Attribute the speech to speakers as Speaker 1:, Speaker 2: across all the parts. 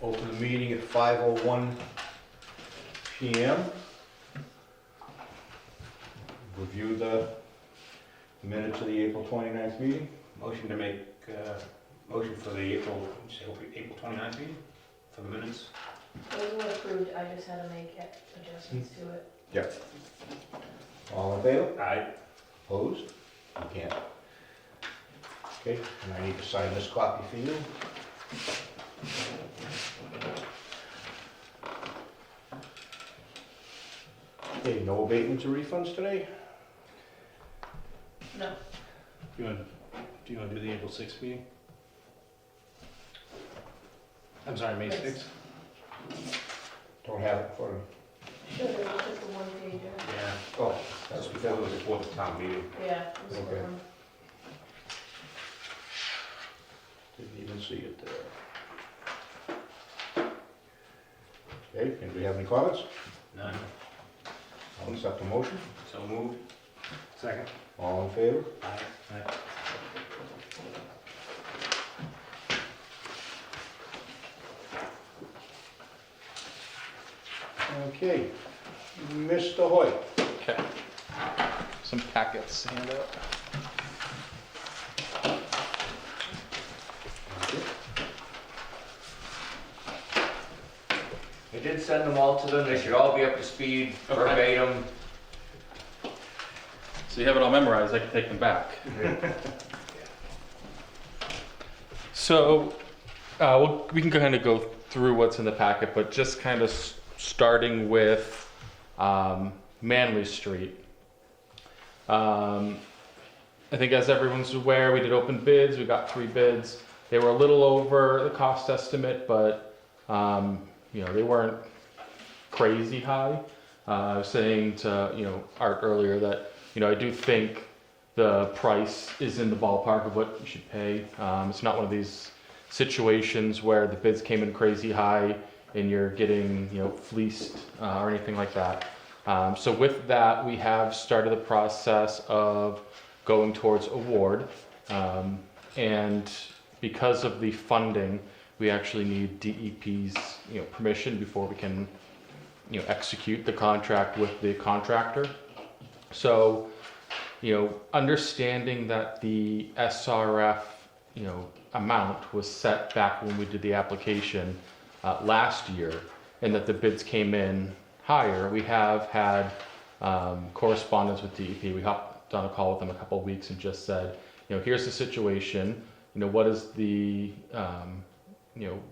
Speaker 1: Open the meeting at 5:01 p.m. Review the minutes of the April 29th meeting.
Speaker 2: Motion to make, motion for the April 29th meeting, for the minutes.
Speaker 3: Those were approved, I just had to make adjustments to it.
Speaker 1: Yep. All in favor?
Speaker 2: Aye.
Speaker 1: Opposed? You can't. Okay, and I need to sign this copy for you. Okay, no abatements or refunds today?
Speaker 3: No.
Speaker 2: Do you want to do the April 6th meeting? I'm sorry, May
Speaker 3: Yes.
Speaker 2: 6th?
Speaker 1: Don't have it for me.
Speaker 3: Sure, there was just the one pager.
Speaker 2: Yeah.
Speaker 1: Oh,
Speaker 2: That's before, it was before the town meeting.
Speaker 3: Yeah, it was the
Speaker 1: Okay.
Speaker 3: one.
Speaker 1: didn't even see it there. Okay, anybody have any comments?
Speaker 2: None.
Speaker 1: I'll accept the motion.
Speaker 2: So moved. Second.
Speaker 1: All in favor?
Speaker 2: Aye. Aye.
Speaker 1: Okay, Mr. Hoyt.
Speaker 4: Okay. Some packets to hand out.
Speaker 5: I did send them all to them, they should all be up to speed,
Speaker 4: Okay.
Speaker 5: verbatim.
Speaker 4: So you have it all memorized, I can take them back. So we can kind of go through what's in the packet, but just kind of starting with Manley Street. I think as everyone's aware, we did open bids, we got 3 bids. They were a little over the cost estimate, but you know, they weren't crazy high. I was saying to Art earlier that I do think the price is in the ballpark of what you should pay. It's not one of these situations where the bids came in crazy high and you're getting fleeced or anything like that. So with that, we have started the process of going towards award, and because of the funding, we actually need DEP's permission before we can execute the contract with the contractor. So understanding that the SRF amount was set back when we did the application last year, and that the bids came in higher, we have had correspondence with DEP. We hopped on a call with them a couple of weeks and just said, here's the situation. What is the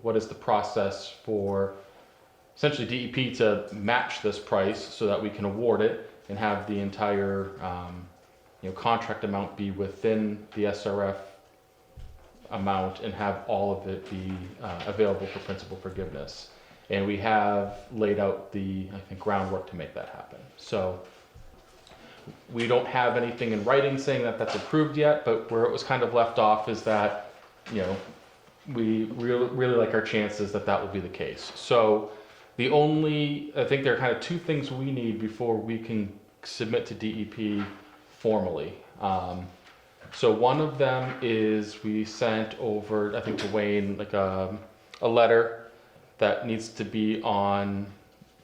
Speaker 4: what is the process for essentially DEP to match this price so that we can award it and have the entire contract amount be within the SRF amount and have all of it be available for principal forgiveness. And we have laid out the, I think, groundwork to make that happen. So we don't have anything in writing saying that that's approved yet, but where it was kind of left off is that, we really like our chances that that will be the case. So I think there are kind of 2 things we need before we can submit to DEP formally. So one of them is we sent over, I think to Wayne, like a letter that needs to be on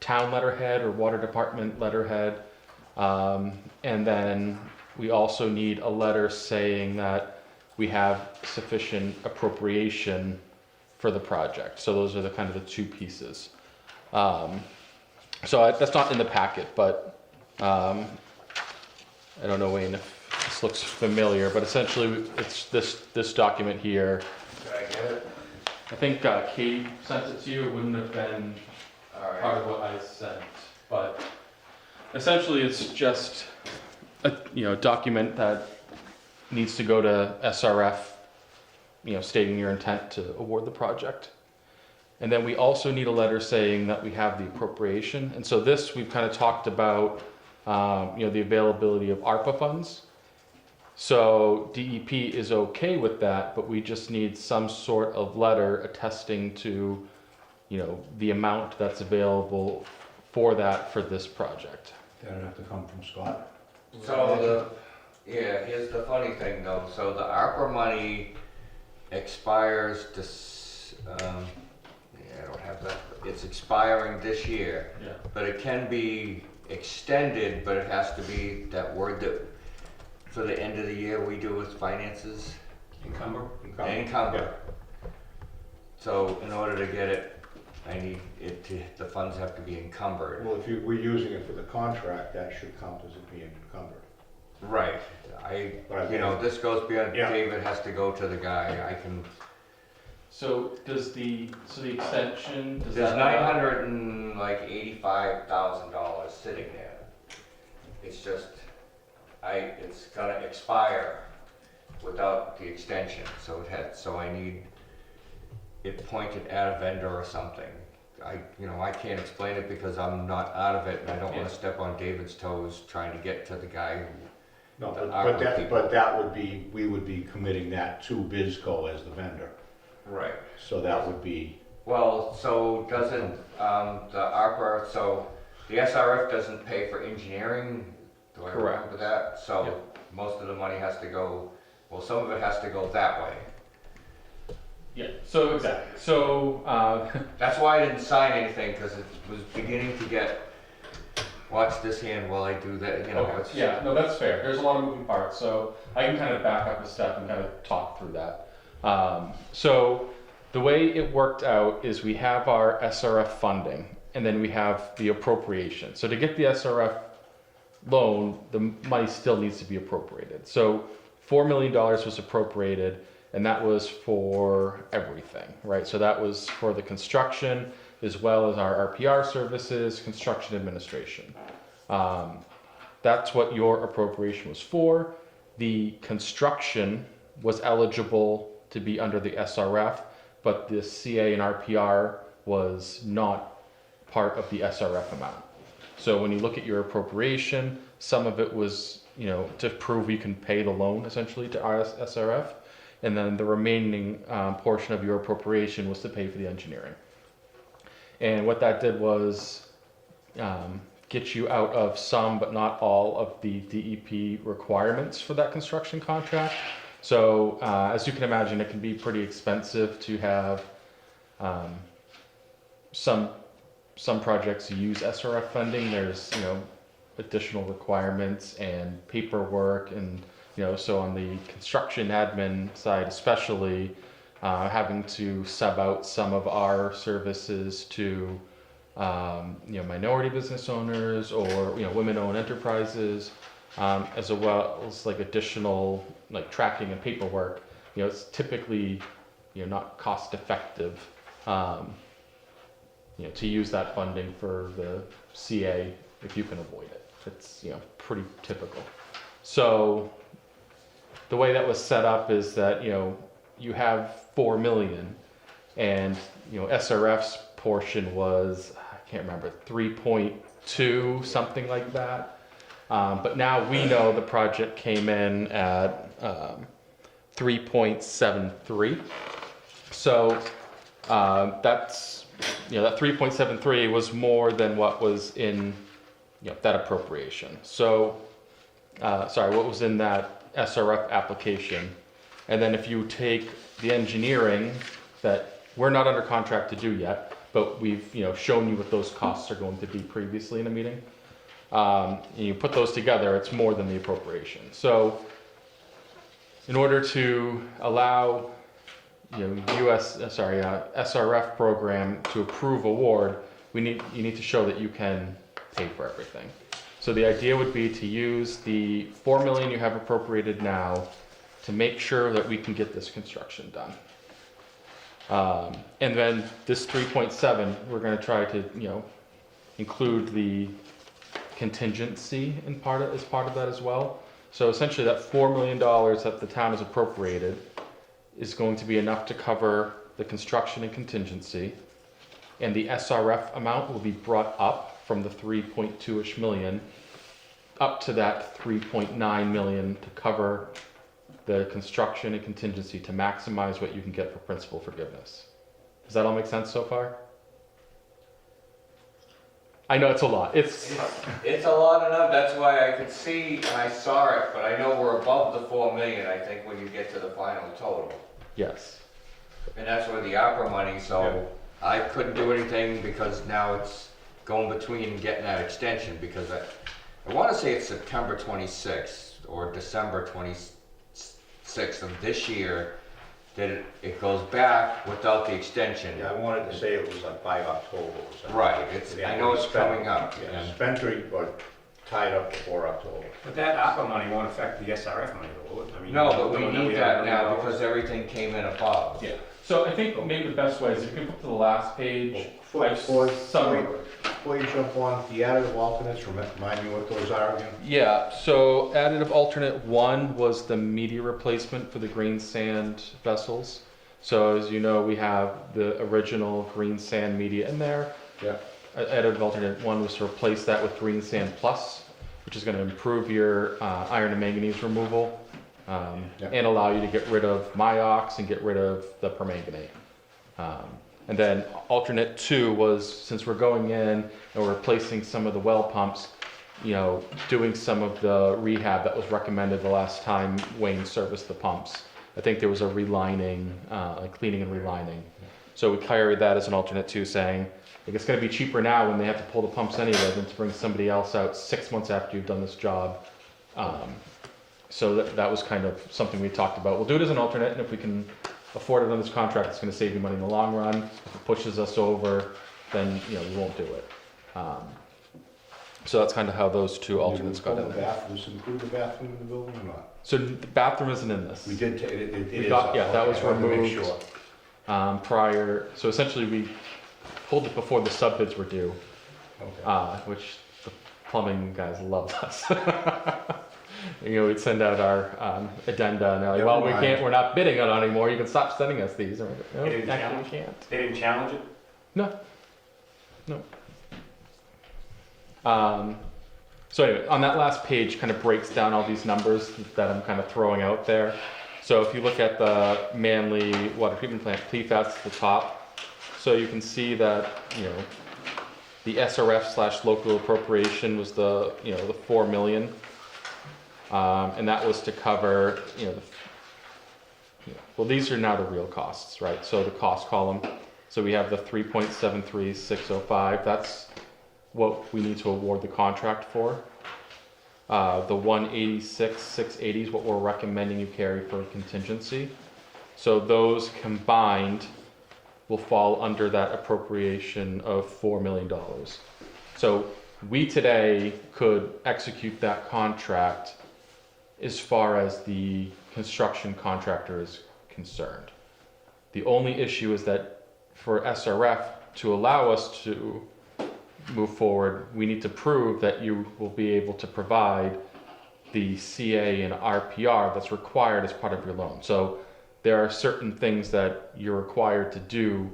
Speaker 4: town letterhead or water department letterhead. And then we also need a letter saying that we have sufficient appropriation for the project. So those are the kind of the 2 pieces. So that's not in the packet, but I don't know, Wayne, if this looks familiar, but essentially it's this document here.
Speaker 5: Did I get it?
Speaker 4: I think Katie sent it to you. It wouldn't have been part of what I sent, but essentially it's just a document that needs to go to SRF, stating your intent to award the project. And then we also need a letter saying that we have the appropriation. And so this, we've kind of talked about, the availability of ARPA funds. So DEP is okay with that, but we just need some sort of letter attesting to, the amount that's available for this project.
Speaker 1: That'd have to come from Scott.
Speaker 5: So here's the funny thing though, so the ARPA money expires I don't it's expiring this year,
Speaker 4: Yeah.
Speaker 5: but it can be extended, but it has to be that word that, for the end of the year we do with finances,
Speaker 2: Encumber?
Speaker 5: encumber. So in order to get it, I need it to, the funds have to be encumbered.
Speaker 1: Well, if we're using it for the contract, that should count as it being encumbered.
Speaker 5: Right, you know, this goes beyond,
Speaker 1: Yeah.
Speaker 5: David has to go to the guy, I can,
Speaker 4: So does the extension, does
Speaker 5: there's
Speaker 4: that?
Speaker 5: $985,000 sitting there. It's just, it's gonna expire without the extension, so I need it pointed at a vendor or something. I can't explain it because I'm not out of it, and I don't wanna step on David's toes trying to get to the guy who.
Speaker 1: No,
Speaker 5: The
Speaker 1: but that would be, we would be committing that to BizCo as the vendor.
Speaker 5: Right.
Speaker 1: So that would be,
Speaker 5: Well, so doesn't, the ARPA, so the SRF doesn't pay for engineering? Do I
Speaker 4: Correct.
Speaker 5: remember that? So
Speaker 4: Yep.
Speaker 5: most of the money has to go, well, some of it has to go that way.
Speaker 4: Yeah, so exactly, so,
Speaker 5: That's why I didn't sign anything, because it was beginning to get, watch this hand while I do that, you know,
Speaker 4: okay,
Speaker 5: it's.
Speaker 4: yeah, no, that's fair, there's a lot of moving parts, so I can kind of back up a step and kind of talk through that. So the way it worked out is we have our SRF funding, and then we have the appropriation. So to get the SRF loan, the money still needs to be appropriated. So $4 million was appropriated, and that was for everything, right? So that was for the construction, as well as our RPR services, construction administration. That's what your appropriation was for. The construction was eligible to be under the SRF, but the CA and RPR was not part of the SRF amount. So when you look at your appropriation, some of it was, to prove you can pay the loan essentially to SRF, and then the remaining portion of your appropriation was to pay for the engineering. And what that did was get you out of some, but not all, of the DEP requirements for that construction contract. So as you can imagine, it can be pretty expensive to have some projects use SRF funding. There's additional requirements and paperwork, and so on the construction admin side especially, having to sub out some of our services to minority business owners or women-owned enterprises, as well as like additional tracking and paperwork. It's typically not cost effective to use that funding for the CA if you can avoid it. It's pretty typical. So the way that was set up is that you have 4 million, and SRF's portion was, I can't remember, 3.2, something like that. But now we know the project came in at 3.73. So that's, that 3.73 was more than what was in that appropriation. So, what was in that SRF application. And then if you take the engineering that we're not under contract to do yet, but we've shown you what those costs are going to be previously in a meeting, and you put those together, it's more than the appropriation. So in order to allow SRF program to approve award, you need to show that you can pay for everything. So the idea would be to use the 4 million you have appropriated now to make sure that we can get this construction done. And then this 3.7, we're going to try to include the contingency as part of that as well. So essentially that $4 million that the town has appropriated is going to be enough to cover the construction and contingency, and the SRF amount will be brought up from the 3.2-ish million up to that 3.9 million to cover the construction and contingency to maximize what you can get for principal forgiveness. Does that all make sense so far? I know it's a lot. It's
Speaker 5: a lot enough, that's why I could see, and I saw it, but I know we're above the 4 million, I think, when you get to the final total.
Speaker 4: yes.
Speaker 5: And that's where the opera money, so I couldn't do anything because now it's going between getting that extension because I want to say it's September 26th or December 26th of this year that it goes back without the extension.
Speaker 1: Yeah, I wanted to say it was like by October or something.
Speaker 5: Right, I know it's coming up.
Speaker 1: Yeah,
Speaker 5: and-
Speaker 1: spent or tied up before October.
Speaker 2: But that ARPA money won't affect the SRF money, will it? I mean,
Speaker 5: No, but we
Speaker 2: knowing
Speaker 5: need
Speaker 2: we
Speaker 5: that
Speaker 2: have
Speaker 5: now
Speaker 2: $1
Speaker 5: because everything came in above.
Speaker 4: Yeah. So I think maybe the best way is if you can flip to the last page.
Speaker 1: Before
Speaker 4: Summary.
Speaker 1: you jump on, the additive alternates, remind me what those are again?
Speaker 4: Yeah, so additive alternate one was the media replacement for the green sand vessels. So as you know, we have the original green sand media in there.
Speaker 1: Yeah.
Speaker 4: Additive alternate one was to replace that with green sand plus, which is going to improve your iron and manganese removal
Speaker 1: Yeah.
Speaker 4: and allow you to get rid of myox and get rid of the permanganate. And then alternate two was, since we're going in and we're replacing some of the well pumps, you know, doing some of the rehab that was recommended the last time Wayne serviced the pumps. I think there was a relining, like cleaning and relining. So we carried that as an alternate two, saying, like, it's gonna be cheaper now when they have to pull the pumps anyway than to bring somebody else out 6 months after you've done this job. So that was kind of something we talked about. We'll do it as an alternate, and if we can afford it on this contract, it's gonna save you money in the long run. If it pushes us over, then, you know, we won't do it. So that's kind of how those two alternates got in there.
Speaker 1: Does it include the bathroom in the building or not?
Speaker 4: So the bathroom isn't in this.
Speaker 1: We did, it
Speaker 4: We
Speaker 1: is.
Speaker 4: got- yeah, that was
Speaker 1: Okay, I wanted to make
Speaker 4: removed.
Speaker 1: sure.
Speaker 4: Prior, so essentially we pulled it before the sub bids were due,
Speaker 1: Okay.
Speaker 4: which the plumbing guys loved us. You know, we'd send out our addenda and they're like,
Speaker 1: Never
Speaker 4: well, we
Speaker 1: mind.
Speaker 4: can't, we're not bidding it on anymore, you can stop sending us these. And we're like, no,
Speaker 2: They didn't
Speaker 4: actually
Speaker 2: challenge?
Speaker 4: we can't.
Speaker 2: They didn't challenge it?
Speaker 4: No. So anyway, on that last page kind of breaks down all these numbers that I'm kind of throwing out there. So if you look at the Manly Water Treatment Plant, PFAS at the top, so you can see that, you know, the SRF / local appropriation was the 4 million. And that was to cover, well, these are now the real costs, right? So the cost column. So we have the 3.73605. That's what we need to award the contract for. The 186,680 is what we're recommending you carry for contingency. So those combined will fall under that appropriation of $4 million. So we today could execute that contract as far as the construction contractor is concerned. The only issue is that for SRF to allow us to move forward, we need to prove that you will be able to provide the CA and RPR that's required as part of your loan. So there are certain things that you're required to do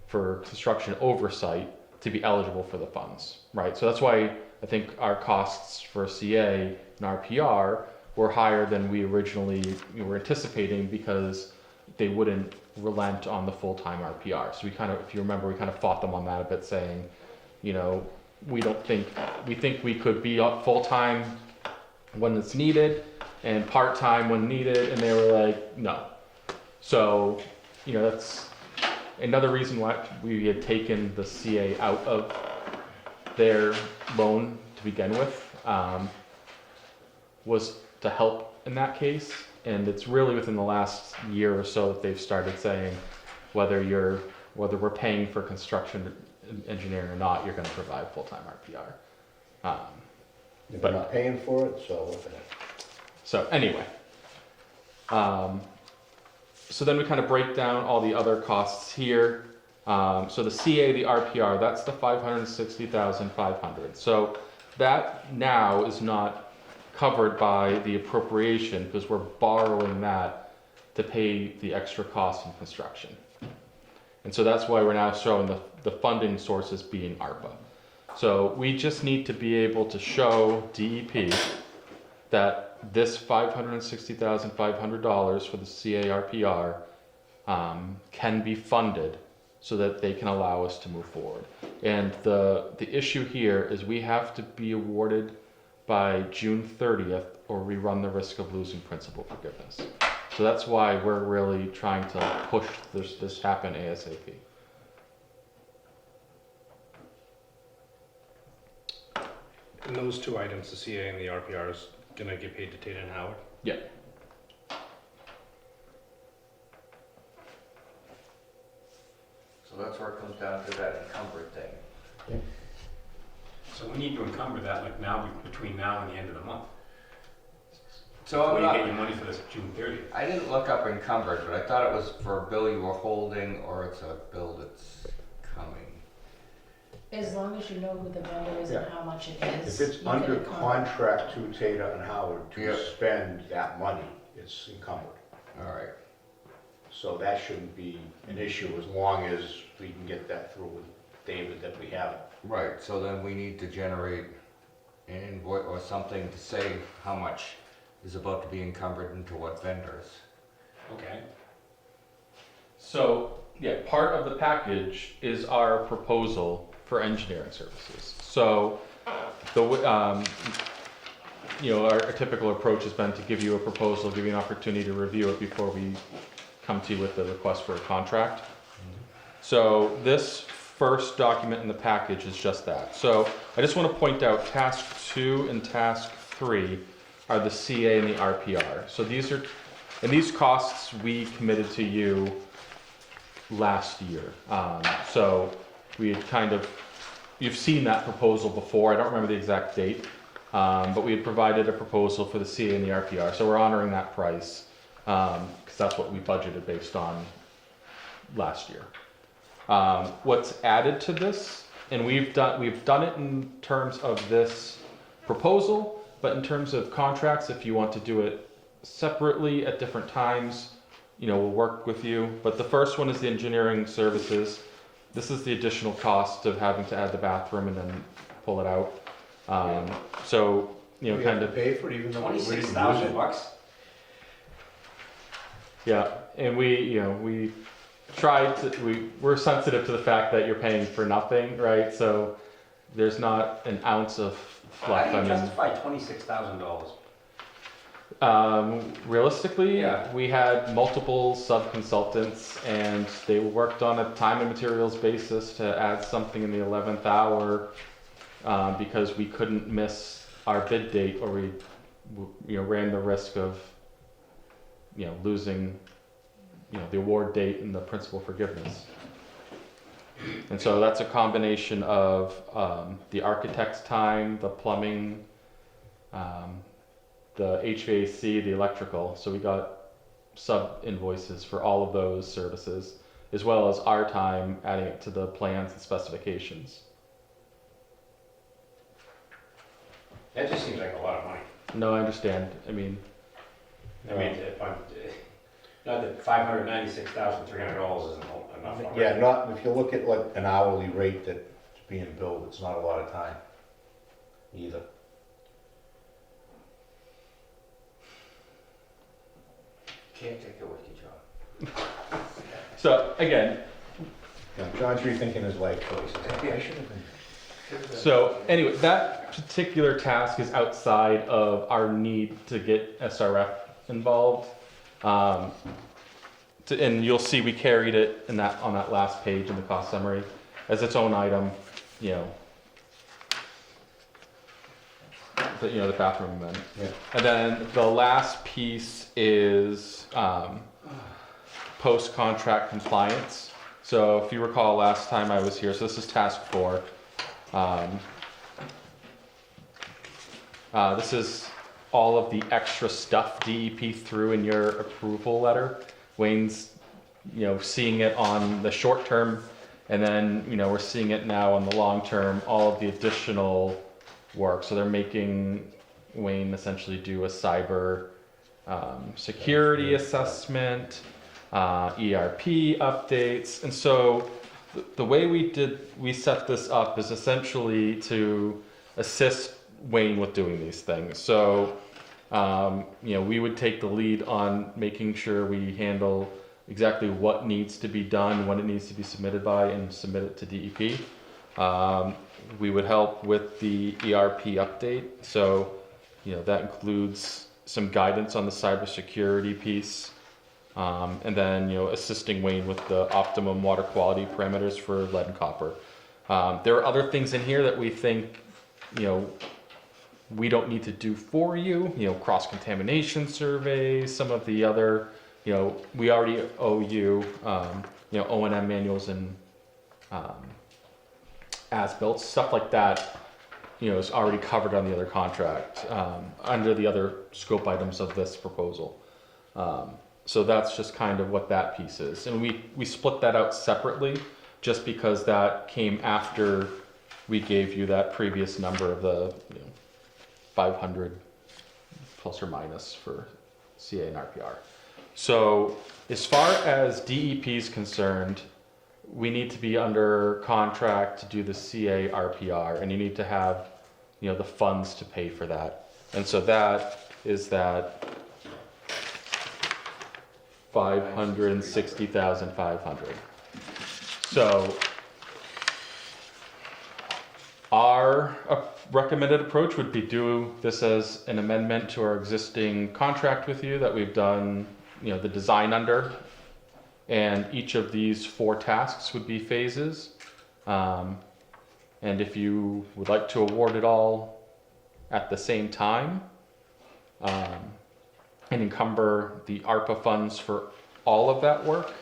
Speaker 4: for construction oversight to be eligible for the funds, right? So that's why I think our costs for CA and RPR were higher than we originally were anticipating because they wouldn't relent on the full-time RPR. So we kind of, if you remember, we kind of fought them on that a bit, saying, you know, we think we could be up full-time when it's needed and part-time when needed, and they were like, no. So, you know, that's another reason why we had taken the CA out of their loan to begin with, was to help in that case. And it's really within the last year or so that they've started saying whether we're paying for construction engineering or not, you're going to provide full-time RPR.
Speaker 1: If they're not paying for it, so what the heck?
Speaker 4: So anyway, so then we kind of break down all the other costs here. So the CA, the RPR, that's the 560,500. So that now is not covered by the appropriation because we're borrowing that to pay the extra costs in construction. And so that's why we're now showing the funding sources being ARPA. So we just need to be able to show DEP that this $560,500 for the CARPR can be funded so that they can allow us to move forward. And the issue here is we have to be awarded by June 30th or we run the risk of losing principal forgiveness. So that's why we're really trying to push this happen ASAP.
Speaker 6: And those two items, the CA and the RPR, is gonna get paid to Tata and Howard?
Speaker 4: Yeah.
Speaker 5: So that's where it comes down to that encumbered thing.
Speaker 2: So we need to encumber that like now, between now and the end of the month.
Speaker 5: So
Speaker 2: Before
Speaker 5: I'm
Speaker 2: you get
Speaker 5: not,
Speaker 2: your money for this June 30th.
Speaker 5: I didn't look up encumbered, but I thought it was for a bill you were holding or it's a bill that's coming.
Speaker 3: As long as you know who the vendor is and
Speaker 1: Yeah.
Speaker 3: how much it is.
Speaker 1: If it's
Speaker 3: you can
Speaker 1: under
Speaker 3: encumber.
Speaker 1: contract to Tata and Howard to
Speaker 5: Yep.
Speaker 1: spend that money, it's encumbered.
Speaker 5: All right.
Speaker 1: So that shouldn't be an issue as long as we can get that through with David that we have it.
Speaker 5: Right, so then we need to generate an invoice or something to say how much is about to be encumbered into what vendors.
Speaker 2: Okay.
Speaker 4: So, yeah, part of the package is our proposal for engineering services. So, our typical approach has been to give you a proposal, give you an opportunity to review it before we come to you with the request for a contract. So this first document in the package is just that. So I just want to point out task 2 and task 3 are the CA and the RPR. So these costs we committed to you last year. So we had you've seen that proposal before. I don't remember the exact date, but we had provided a proposal for the CA and the RPR. So we're honoring that price because that's what we budgeted based on last year. What's added to this, and we've done it in terms of this proposal, but in terms of contracts, if you want to do it separately at different times, we'll work with you. But the first one is the engineering services. This is the additional cost of having to add the bathroom and then pull it out. So,
Speaker 1: We have
Speaker 4: kind
Speaker 1: to
Speaker 4: of,
Speaker 1: pay for it even though we didn't use
Speaker 2: $26,000
Speaker 1: it.
Speaker 2: bucks?
Speaker 4: yeah, and we tried to, we're sensitive to the fact that you're paying for nothing, right? So there's not an ounce of
Speaker 2: How
Speaker 4: fluff.
Speaker 2: do
Speaker 4: I
Speaker 2: you
Speaker 4: mean,
Speaker 2: justify $26,000?
Speaker 4: realistically,
Speaker 2: Yeah.
Speaker 4: we had multiple sub-consultants and they worked on a time and materials basis to add something in the 11th hour because we couldn't miss our bid date or we ran the risk of losing the award date and the principal forgiveness. And so that's a combination of the architect's time, the plumbing, the HVAC, the electrical. So we got sub invoices for all of those services, as well as our time adding it to the plans and specifications.
Speaker 2: That just seems like a lot of money.
Speaker 4: No, I understand. I mean,
Speaker 2: If I'm, not that $596,300 isn't enough. already.
Speaker 1: Yeah, if you look at like an hourly rate that's being billed, it's not a lot of time either.
Speaker 5: Can't take it with you, John.
Speaker 4: so again,
Speaker 1: Yeah, John's rethinking his life choices. I should have been.
Speaker 4: so anyway, that particular task is outside of our need to get SRF involved. And you'll see we carried it on that last page in the cost summary as its own item, the bathroom event.
Speaker 1: Yeah.
Speaker 4: And then the last piece is post-contract compliance. So if you recall last time I was here, so this is task 4. This is all of the extra stuff DEP threw in your approval letter. Wayne's, seeing it on the short term, and then, we're seeing it now on the long term, all of the additional work. So they're making Wayne essentially do a cyber security assessment, ERP updates. And so the way we set this up is essentially to assist Wayne with doing these things. So, we would take the lead on making sure we handle exactly what needs to be done, when it needs to be submitted by, and submit it to DEP. We would help with the ERP update. So, that includes some guidance on the cybersecurity piece, and then, assisting Wayne with the optimum water quality parameters for lead and copper. There are other things in here that we think, we don't need to do for you, cross-contamination surveys, some of the other, we already owe you, O&M manuals and as-built, stuff like that, is already covered on the other contract, under the other scope items of this proposal. So that's just kind of what that piece is. And we split that out separately just because that came after we gave you that previous number of the 500 plus or minus for CA and RPR. So as far as DEP is concerned, we need to be under contract to do the CA RPR, and you need to have, the funds to pay for that. And so that is that 560,500. So our recommended approach would be do this as an amendment to our existing contract with you that we've done, the design under. And each of these 4 tasks would be phases. And if you would like to award it all at the same time, and encumber the ARPA funds for all of that work,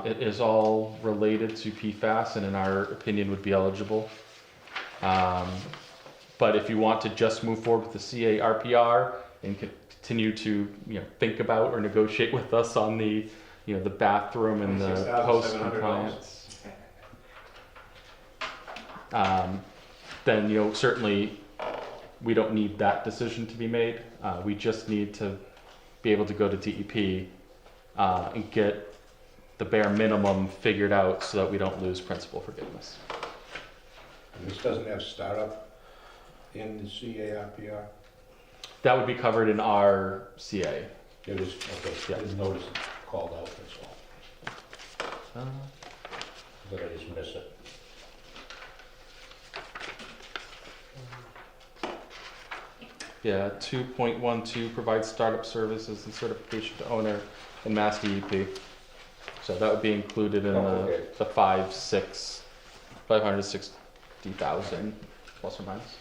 Speaker 4: it is all related to PFAS and in our opinion would be eligible. But if you want to just move forward with the CA RPR and continue to think about or negotiate with us on the the bathroom and the post compliance, then certainly we don't need that decision to be made. We just need to be able to go to DEP and get the bare minimum figured out so that we don't lose principal forgiveness.
Speaker 1: And this doesn't have startup in the CARPR?
Speaker 4: That would be covered in our CA.
Speaker 1: It is, okay,
Speaker 4: Yeah.
Speaker 1: I didn't notice it called out, that's all. Did I just miss it?
Speaker 4: Yeah, 2.12 provides startup services and certification to owner in Mass DEP. So that would be included in
Speaker 1: Okay.
Speaker 4: the 560,000 plus or minus.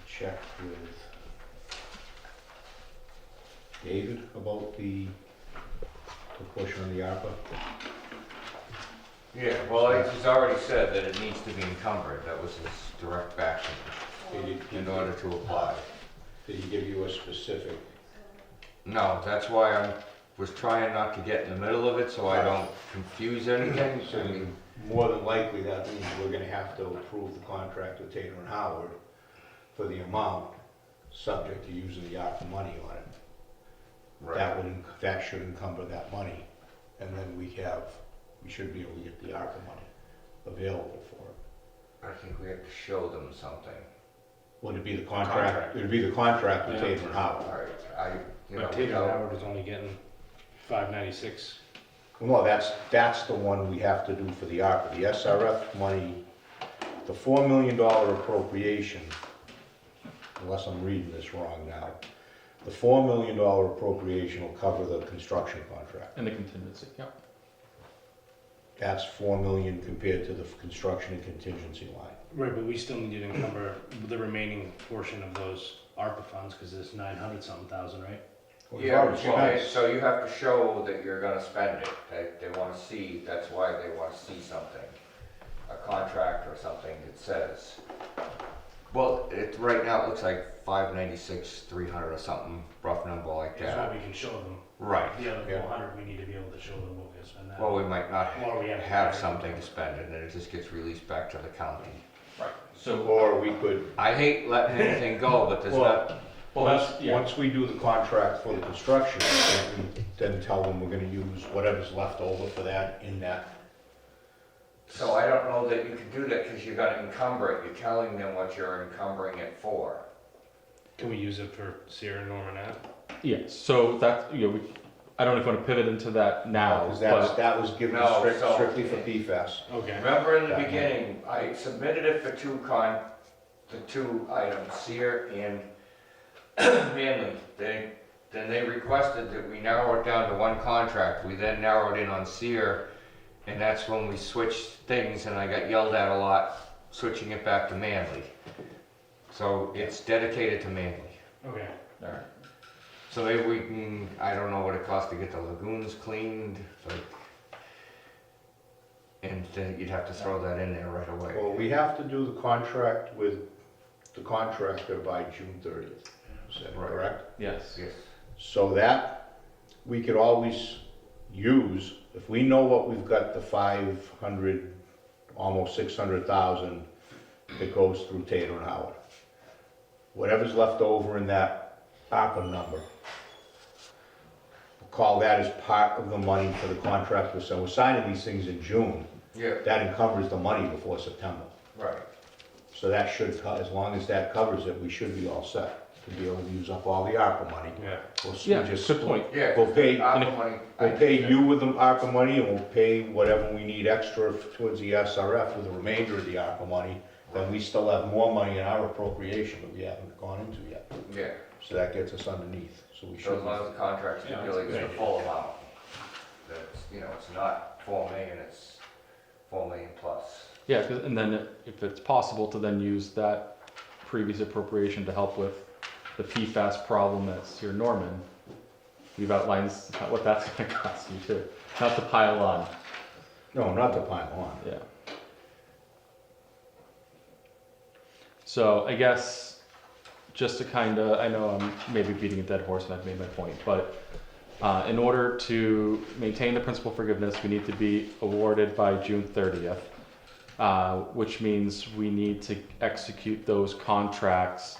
Speaker 1: Check with David about the portion of the ARPA.
Speaker 5: Yeah, well, he's already said that it needs to be encumbered. That was his direct action in order to apply.
Speaker 1: Did he give you a specific?
Speaker 5: No, that's why I was trying not to get in the middle of it so I don't confuse anything.
Speaker 1: So more than likely, that means we're gonna have to approve the contract with Taylor and Howard for the amount, subject to using the ARPA money on it.
Speaker 5: Right.
Speaker 1: That should encumber that money, and then we should be able to get the ARPA money available for it.
Speaker 5: I think we have to show them something.
Speaker 1: Would it be the contract? It'd be the contract with
Speaker 6: Yeah.
Speaker 1: Taylor and Howard.
Speaker 5: All right,
Speaker 6: But Taylor Howard is only getting 596.
Speaker 1: No, that's the one we have to do for the ARPA. The SRF money, the $4 million appropriation, unless I'm reading this wrong now, the $4 million appropriation will cover the construction contract.
Speaker 4: And the contingency, yeah.
Speaker 1: That's $4 million compared to the construction and contingency line.
Speaker 6: Right, but we still need to encumber the remaining portion of those ARPA funds because it's 900-something thousand, right?
Speaker 1: We've
Speaker 5: Yeah,
Speaker 1: already spent-
Speaker 5: so you have to show that you're gonna spend it. They wanna see, that's why they wanna see something. A contract or something that says. Well, right now it looks like 596, 300 or something, rough number like
Speaker 6: That's
Speaker 5: that.
Speaker 6: what we can show them.
Speaker 5: Right.
Speaker 6: The other
Speaker 1: Yeah.
Speaker 6: 400, we need to be able to show them what we're gonna spend that.
Speaker 5: Well, we might not
Speaker 6: Or we have to
Speaker 5: have
Speaker 6: carry it.
Speaker 5: something to spend it and it just gets released back to the county.
Speaker 1: Or we could,
Speaker 5: I hate letting anything go, but there's
Speaker 1: Well-
Speaker 5: not,
Speaker 1: once we do the contract for the construction, then tell them we're gonna use whatever's left over for that in that.
Speaker 5: so I don't know that you can do that because you're gonna encumber it. You're telling them what you're encumbering it for.
Speaker 6: Can we use it for Sierra Norman Ave?
Speaker 4: Yes, so that, you know, I don't know if you want to pivot into that now,
Speaker 1: Because
Speaker 4: but,
Speaker 1: that was given
Speaker 5: No, so-
Speaker 1: strictly for PFAS.
Speaker 6: Okay.
Speaker 5: Remember in the
Speaker 1: That
Speaker 5: beginning, I submitted it for the two items, Sear and Manley. Then they requested that we narrow it down to one contract. We then narrowed in on Sear, and that's when we switched things, and I got yelled at a lot, switching it back to Manley. So it's dedicated to Manley.
Speaker 6: Okay.
Speaker 4: alright.
Speaker 5: So maybe we can, I don't know what it costs to get the lagoons cleaned, like, and then you'd have to throw that in there right away.
Speaker 1: Well, we have to do the contract with the contractor by June 30th, is that
Speaker 5: Right.
Speaker 1: correct?
Speaker 4: Yes.
Speaker 5: Yes.
Speaker 1: So that, we could always use, if we know what we've got, the 500, almost 600,000 that goes through Tater and Howard. Whatever's left over in that ARPA number, call that as part of the money for the contractor. So we're signing these things in June,
Speaker 5: Yeah,
Speaker 1: that encumbers the money before September.
Speaker 5: right.
Speaker 1: So that should, as long as that covers it, we should be all set to be able to use up all the ARPA money.
Speaker 6: Yeah.
Speaker 4: Yeah,
Speaker 1: just
Speaker 4: good point.
Speaker 5: Yeah.
Speaker 1: We'll pay,
Speaker 5: ARPA money.
Speaker 1: we'll pay you with the ARPA money, and we'll pay whatever we need extra towards the SRF with the remainder of the ARPA money. Then we still have more money in our appropriation that we haven't gone into yet.
Speaker 5: Yeah,
Speaker 1: So that gets us underneath, so we
Speaker 5: so
Speaker 1: should.
Speaker 5: as long as the contract
Speaker 6: Yeah,
Speaker 5: stipulates
Speaker 6: that's a
Speaker 5: the
Speaker 6: good
Speaker 5: full amount. That's, it's not 4 million, it's 4 million plus.
Speaker 4: Yeah, 'cause- and then if it's possible to then use that previous appropriation to help with the PFAS problem that's here in Norman, we've outlined what that's gonna cost you too, not to pile on,
Speaker 1: No, not to pile on.
Speaker 4: yeah. So I guess, just to kinda, I know I'm maybe beating a dead horse and I've made my point, but in order to maintain the principal forgiveness, we need to be awarded by June 30th. Which means we need to execute those contracts.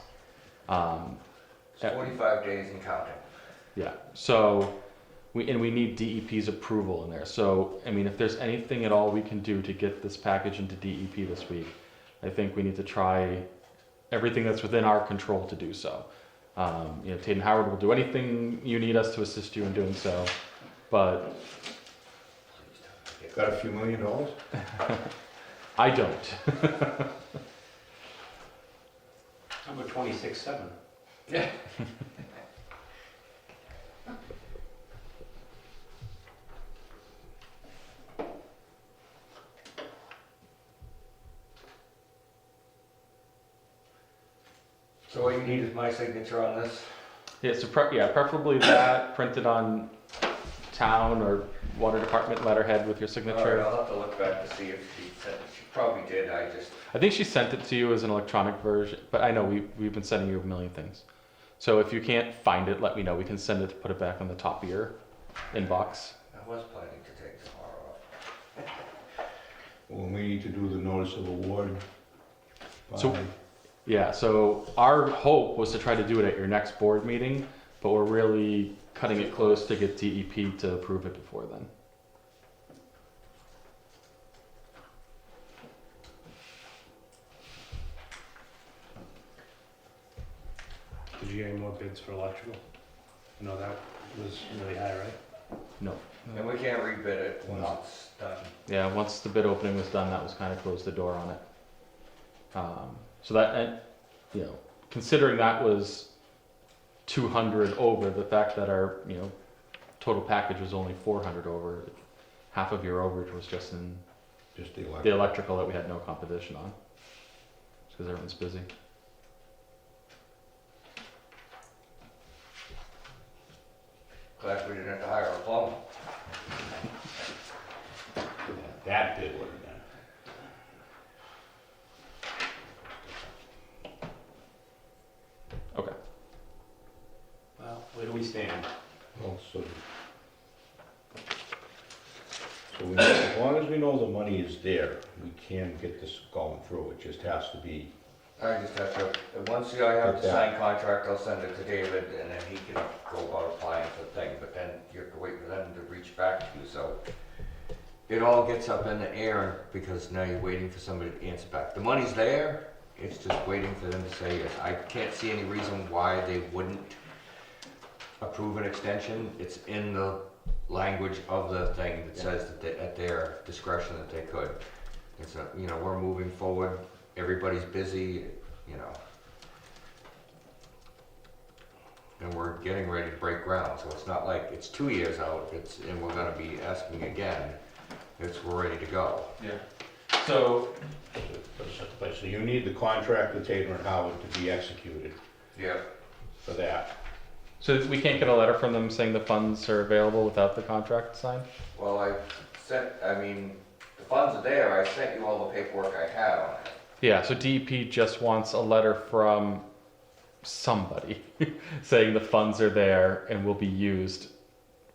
Speaker 5: It's 45 days and counting.
Speaker 4: Yeah, so we need DEP's approval in there. So, I mean, if there's anything at all we can do to get this package into DEP this week, I think we need to try everything that's within our control to do so. Tate and Howard will do anything you need us to assist you in doing so, but
Speaker 1: Got a few $1 million?
Speaker 4: I don't.
Speaker 2: How about 26.7?
Speaker 5: Yeah. So what you need is my signature on this?
Speaker 4: Yeah, so preferably that printed on town or water department letterhead with your
Speaker 5: All right,
Speaker 4: signature.
Speaker 5: I'll have to look back to see if she sent it. She probably did,
Speaker 4: I think she sent it to you as an electronic version, but I know we've been sending you a million things. So if you can't find it, let me know. We can send it to put it back on the top of your inbox.
Speaker 5: I was planning to take tomorrow off.
Speaker 1: Well, we need to do the notice of award.
Speaker 4: So-
Speaker 1: by-
Speaker 4: Yeah, so our hope was to try to do it at your next board meeting, but we're really cutting it close to get DEP to approve it before then.
Speaker 6: Did you get any more bids for electrical? I know that was really high, right?
Speaker 4: No.
Speaker 5: And we can't rebid it once
Speaker 1: No.
Speaker 5: it's done.
Speaker 4: Yeah, once the bid opening was done, that was kind of closed the door on it. So that, and, considering that was 200 over, the fact that our, total package was only 400 over, half of your overage was just in
Speaker 1: Just the
Speaker 4: the
Speaker 1: election.
Speaker 4: electrical that we had no competition on. Because everyone's busy.
Speaker 5: Glad we didn't have to hire a plumber.
Speaker 1: That bid would have been.
Speaker 4: Okay.
Speaker 2: Well, where do we stand?
Speaker 1: Well, as long as we know the money is there, we can get this going through. It just has to be,
Speaker 5: I just have to, once I have the signed contract, I'll send it to David, and then he can go about applying for the thing, but then you have to wait for them to reach back to you, so it all gets up in the air, because now you're waiting for somebody to answer back. The money's there, it's just waiting for them to say yes. I can't see any reason why they wouldn't approve an extension, it's in the language of the thing that says that they, at their discretion that they could. It's a, you know, we're moving forward, everybody's busy, you know. And we're getting ready to break ground, so it's not like it's 2 years out, it's, and we're gonna be asking again. We're ready to go.
Speaker 4: Yeah. So,
Speaker 1: So you need the contract with Taylor and Howard to be executed
Speaker 5: Yeah.
Speaker 1: for that.
Speaker 4: so we can't get a letter from them saying the funds are available without the contract signed?
Speaker 5: Well, I mean, the funds are there, I sent you all the paperwork I had on it.
Speaker 4: Yeah, so DEP just wants a letter from somebody saying the funds are there and will be used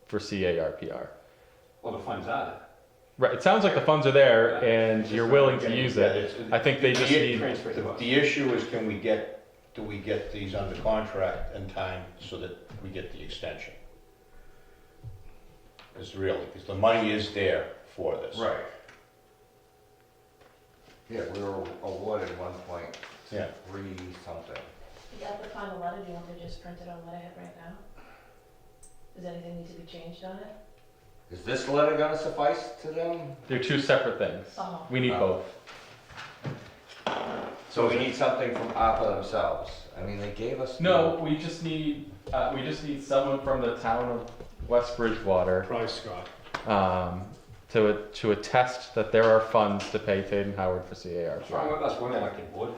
Speaker 4: for CARPR.
Speaker 2: Well, the funds are there.
Speaker 4: Right, it sounds like the funds are there and you're willing to use it. I think they just need,
Speaker 2: Transfer to us.
Speaker 1: The issue is, do we get these under contract in time so that we get the extension? It's really, because the money is there for this.
Speaker 5: Right. Yeah, we were awarded 1.3
Speaker 1: Yeah.
Speaker 5: something.
Speaker 3: You got the final letter, do you want to just print it on letterhead right now? Does anything need to be changed on it?
Speaker 5: Is this letter gonna suffice to them?
Speaker 4: they're two separate things.
Speaker 3: Oh.
Speaker 4: We need both.
Speaker 5: So we need something from ARPA themselves. I mean, they gave us.
Speaker 4: No, we just need someone from the town of West Bridgewater,
Speaker 6: Probably Scott.
Speaker 4: to attest that there are funds to pay Tate and Howard for
Speaker 2: What's wrong
Speaker 4: CARPR.
Speaker 2: with us, we're an elected board.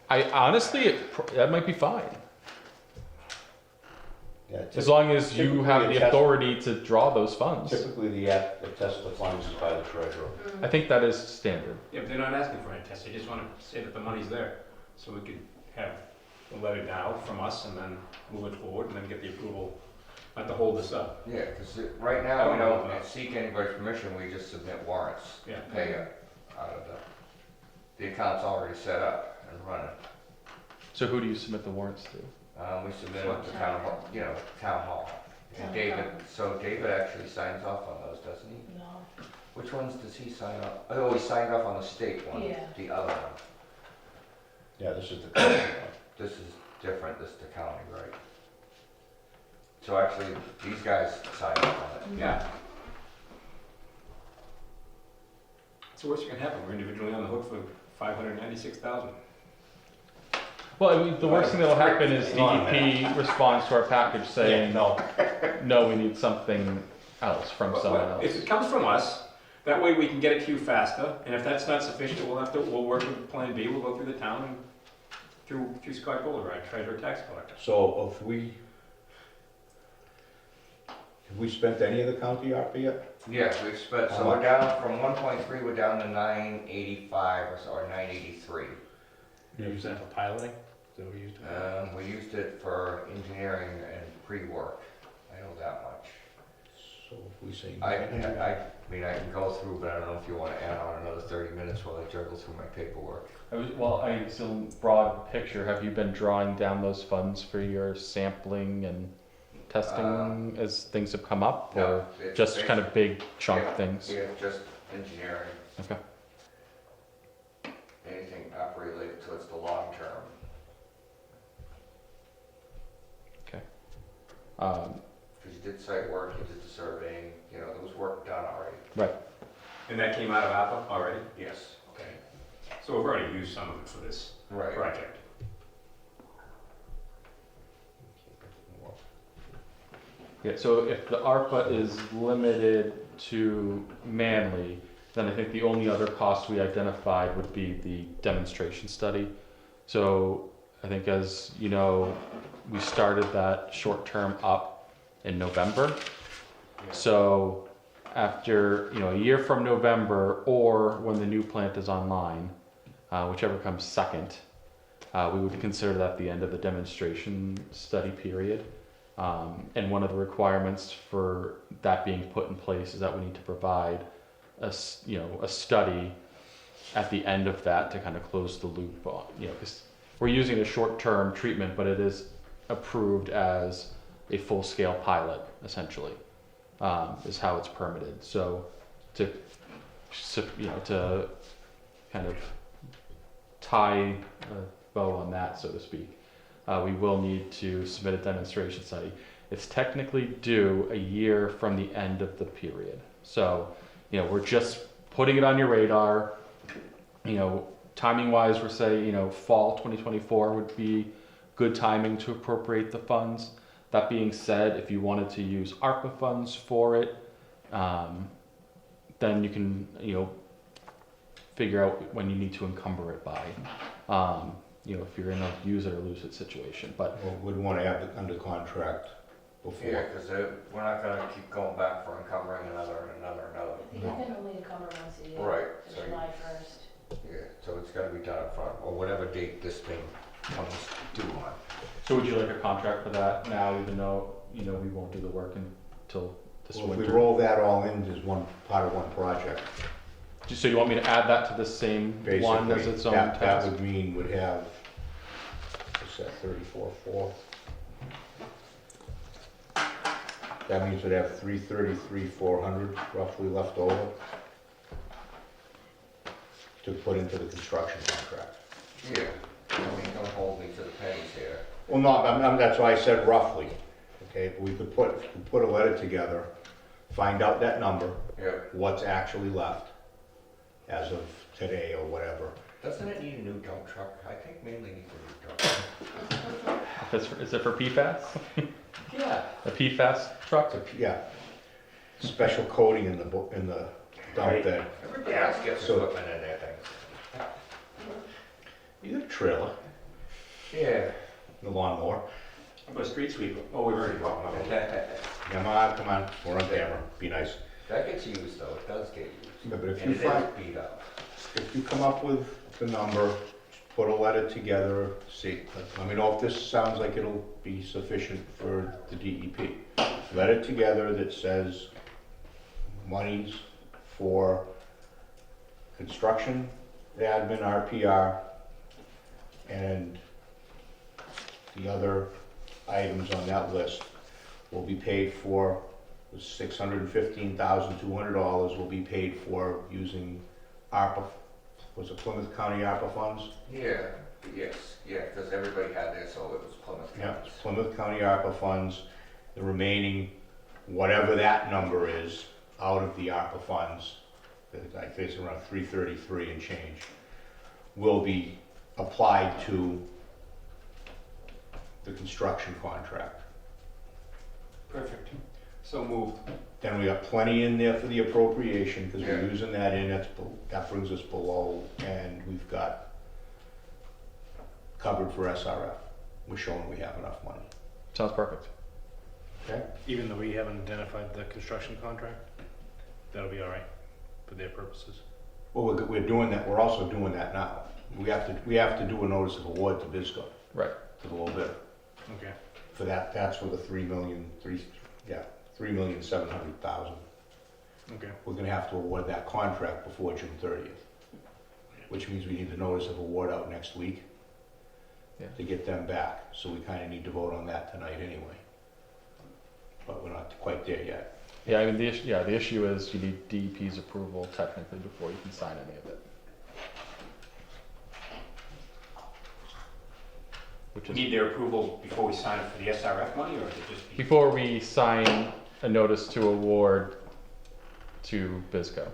Speaker 4: I honestly, that might be fine.
Speaker 1: Yeah,
Speaker 4: As long as you have the authority to draw those funds.
Speaker 1: Typically, the test of funds is by the treasurer.
Speaker 4: I think that is standard.
Speaker 2: Yeah, but they're not asking for any tests, they just wanna say that the money's there. So we could have the letter now from us and then move it forward and then get the approval, not to hold this up.
Speaker 5: Yeah, because right now we don't seek anybody's permission, we just submit warrants.
Speaker 2: Yeah.
Speaker 5: Pay it out of the account's already set up and running.
Speaker 4: So who do you submit the warrants to?
Speaker 5: We submit it to town hall, town hall. And
Speaker 3: Town
Speaker 5: David,
Speaker 3: hall.
Speaker 5: so David actually signs off on those, doesn't he?
Speaker 3: No.
Speaker 5: Which ones does he sign off? Oh, he signed off on the state one,
Speaker 3: Yeah.
Speaker 5: the other one.
Speaker 1: Yeah, this is the county one.
Speaker 5: This is different, this is the county, right? So actually, these guys signed off on it.
Speaker 2: Yeah. It's the worst that can happen, we're individually on the hook for $596,000.
Speaker 4: Well, I mean, the worst thing that'll happen is
Speaker 1: Hang on a
Speaker 4: DEP responds to our package saying,
Speaker 1: No,
Speaker 4: no, we need something else from someone else.
Speaker 2: If it comes from us, that way we can get it to you faster, and if that's not sufficient, we'll work with Plan B, we'll go through the town and through Scott Kohler, our treasurer tax collector.
Speaker 1: so have we spent any of the county ARPA yet?
Speaker 5: Yeah, we've spent, so
Speaker 1: How
Speaker 5: we're
Speaker 1: much?
Speaker 5: down from 1.3, we're down to 985 or so, or 983.
Speaker 6: You use that for piloting? Is that what you used it for?
Speaker 5: We used it for engineering and pre-work, I know that much.
Speaker 1: So if we say.
Speaker 5: I mean, I can go through, but I don't know if you want to add on another 30 minutes while I juggle through my paperwork.
Speaker 4: Still broad picture, have you been drawing down those funds for your sampling and testing as things have come up? Or
Speaker 5: No, it's
Speaker 4: just kind of big chunk
Speaker 5: yeah,
Speaker 4: things?
Speaker 5: Yeah, just engineering.
Speaker 4: Okay.
Speaker 5: Anything up related to it's the long term. Because you did site work, you did the surveying, there was work done already.
Speaker 2: And that came out of APA already?
Speaker 5: Yes.
Speaker 2: Okay. So we've already used some of it for this
Speaker 5: Right.
Speaker 2: project.
Speaker 4: Yeah, so if the ARPA is limited to Manly, then I think the only other cost we identified would be the demonstration study. So I think, as you know, we started that short term up in November.
Speaker 2: Yeah.
Speaker 4: So after, a year from November, or when the new plant is online, whichever comes second, we would consider that the end of the demonstration study period. And one of the requirements for that being put in place is that we need to provide a study at the end of that to kind of close the loop on, because we're using a short-term treatment, but it is approved as a full-scale pilot, essentially, is how it's permitted. So to kind of tie a bow on that, so to speak, we will need to submit a demonstration study. it's technically due a year from the end of the period. So, you know, we're just putting it on your radar. You know, timing wise, we're saying, you know, fall 2024 would be good timing to appropriate the funds. That being said, if you wanted to use ARPA funds for it, then you can, you know, figure out when you need to encumber it by. You know, if you're in a use it or lose it situation. But
Speaker 1: Well, we'd want to have it under contract before.
Speaker 5: Yeah, because we're not gonna keep going back for encumbering another and another and another.
Speaker 3: You can only encumber once a year.
Speaker 5: Right,
Speaker 3: to
Speaker 5: so you-
Speaker 3: July 1st.
Speaker 5: Yeah, so it's gotta be done up front, or whatever date this thing comes due on.
Speaker 4: so would you like a contract for that now, even though, you know, we won't do the work until this
Speaker 1: Well, if we
Speaker 4: winter?
Speaker 1: roll that all in as one, part of one project,
Speaker 4: So you want me to add that to the same one as
Speaker 1: basically,
Speaker 4: its own
Speaker 1: that
Speaker 4: task?
Speaker 1: would mean would have, what's that, 34,400? That means we'd have 333,400 roughly left over to put into the construction contract.
Speaker 5: Yeah, I mean, don't hold me to the pennies here.
Speaker 1: Well, no, that's why I said roughly, okay? We could put a letter together, find out that number,
Speaker 5: Yeah,
Speaker 1: what's actually left as of today or whatever.
Speaker 5: doesn't it need a new dump truck? I think mainly needs a new dump truck.
Speaker 4: Is it for PFAS?
Speaker 5: Yeah.
Speaker 4: A PFAS truck?
Speaker 1: Yeah, special coating in the dump bed.
Speaker 5: Everybody else gets
Speaker 1: So-
Speaker 5: equipment in their things.
Speaker 1: You got a trailer,
Speaker 5: Yeah.
Speaker 1: the lawnmower.
Speaker 2: How about a street sweeper? Oh, we've already got one.
Speaker 1: Come on, we're on camera, be nice.
Speaker 5: That gets used though, it does get used.
Speaker 1: Yeah, but if
Speaker 5: And
Speaker 1: you
Speaker 5: it is
Speaker 1: find,
Speaker 5: beat up.
Speaker 1: if you come up with the number, put a letter together, see, let me know if this sounds like it'll be sufficient for the DEP. Letter together that says monies for construction, admin, RPR, and the other items on that list will be paid for, $615,200 will be paid for using ARPA, was it Plymouth County ARPA funds?
Speaker 5: Yeah, yes, yeah, because everybody had this, so it was Plymouth
Speaker 1: Yeah,
Speaker 5: County.
Speaker 1: it's Plymouth County ARPA funds, the remaining, whatever that number is, out of the ARPA funds, I think it's around 333 and change, will be applied to the construction contract.
Speaker 2: Perfect. So moved.
Speaker 1: Then we got plenty in there for the appropriation, because we're
Speaker 5: Yeah.
Speaker 1: using that in, that brings us below, and we've got covered for SRF. We're showing we have enough money.
Speaker 4: Sounds perfect.
Speaker 1: Okay?
Speaker 6: Even though we haven't identified the construction contract, that'll be all right for their purposes.
Speaker 1: Well, we're doing that, we're also doing that now. We have to do a notice of award to Bisco,
Speaker 4: Right.
Speaker 1: to the low bidder.
Speaker 6: Okay.
Speaker 1: For that, that's for the 3,700,000.
Speaker 6: Okay.
Speaker 1: We're gonna have to award that contract before June 30th, which means we need the notice of award out next week
Speaker 4: Yeah.
Speaker 1: to get them back. So we kinda need to vote on that tonight anyway. But we're not quite there yet.
Speaker 4: Yeah, I mean, the issue is you need DEP's approval technically before you can sign any of it. Which
Speaker 2: We
Speaker 4: is
Speaker 2: need their approval before we sign it for the SRF money, or is it just?
Speaker 4: before we sign a notice to award to Bisco.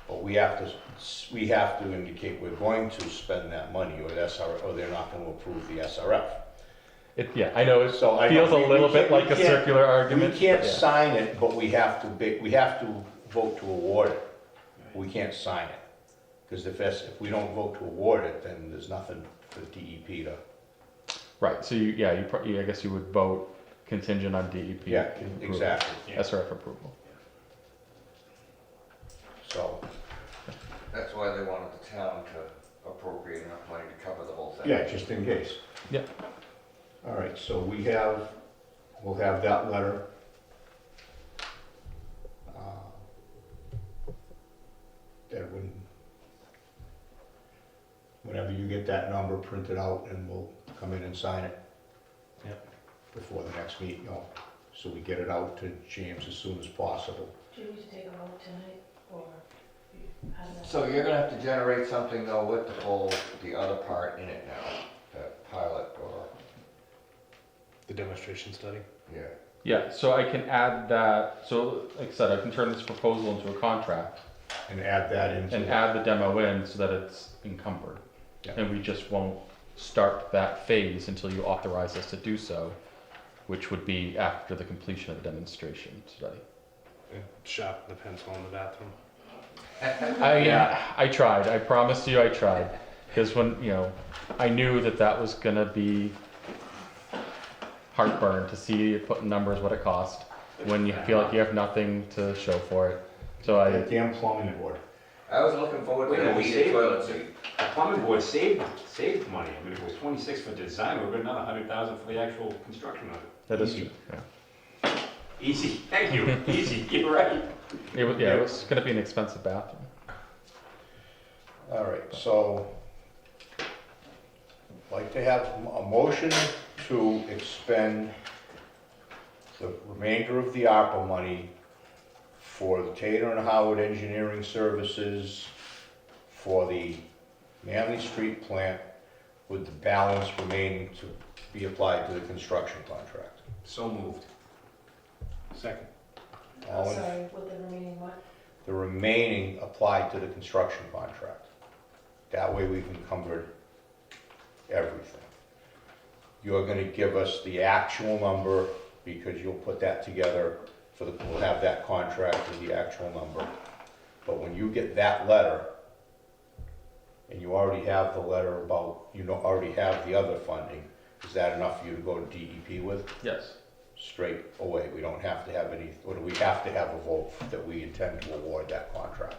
Speaker 1: But we have to indicate we're going to spend that money, or they're not gonna approve the SRF.
Speaker 4: Yeah, I know it
Speaker 1: So I
Speaker 4: feels a
Speaker 1: know we
Speaker 4: little bit
Speaker 1: can't-
Speaker 4: like
Speaker 1: we
Speaker 4: a
Speaker 1: can't-
Speaker 4: circular argument.
Speaker 1: We can't
Speaker 4: but yeah.
Speaker 1: sign it, but we have to vote to award it. We can't sign it. Because if we don't vote to award it, then there's nothing for DEP to.
Speaker 4: Right, so I guess you would vote contingent on DEP.
Speaker 1: Yeah,
Speaker 4: approval.
Speaker 1: exactly.
Speaker 2: Yeah.
Speaker 4: SRF approval.
Speaker 1: So,
Speaker 5: That's why they wanted the town to appropriate enough money to cover the whole thing.
Speaker 1: yeah, just in case.
Speaker 4: Yeah.
Speaker 1: All right, so we'll have that letter. That whenever you get that number printed out, and we'll come in and sign it.
Speaker 6: Yep.
Speaker 1: Before the next meeting, so we get it out to James as soon as possible.
Speaker 3: Do you need to take a vote tonight, or how does that?
Speaker 5: So you're gonna have to generate something though with the other part in it now, that pilot or.
Speaker 6: The demonstration study.
Speaker 5: Yeah.
Speaker 4: Yeah, so I can add that, so like I said, I can turn this proposal into a contract
Speaker 1: And add that into.
Speaker 4: and add the demo in so that it's encumbered.
Speaker 1: Yeah.
Speaker 4: And we just won't start that phase until you authorize us to do so, which would be after the completion of the demonstration study.
Speaker 6: And sharpen the pencil in the bathroom.
Speaker 4: I tried, I promise you I tried. Because when, you know, I knew that that was gonna be heartburn to see you putting numbers what it cost when you feel like you have nothing to show for it. So
Speaker 1: That damn plumbing board.
Speaker 5: I was looking forward
Speaker 2: Wait,
Speaker 5: to the
Speaker 2: we
Speaker 5: heated
Speaker 2: saved-
Speaker 5: toilet seat.
Speaker 2: The plumbing board saved money. I mean, if it was 26 for design, it would have been another 100,000 for the actual construction of it.
Speaker 4: that is
Speaker 1: Easy.
Speaker 4: true. Yeah.
Speaker 2: Easy, thank you, easy, you're right.
Speaker 4: It was, yeah, it was gonna be an expensive bathroom.
Speaker 1: All right, so I'd like to have a motion to expend the remainder of the ARPA money for the Tater and Howard Engineering Services for the Manley Street plant with the balance remaining to be applied to the construction contract.
Speaker 2: So moved.
Speaker 6: Second.
Speaker 1: All in-
Speaker 3: Sorry, with the remaining what?
Speaker 1: The remaining applied to the construction contract. That way we've encumbered everything. You're gonna give us the actual number, because you'll put that together for the, we'll have that contract with the actual number. But when you get that letter, and you already have the letter about, you know, already have the other funding, is that enough for you to go to DEP with?
Speaker 4: Yes.
Speaker 1: Straight away, we don't have to have any, or do we have to have a vote that we intend to award that contract?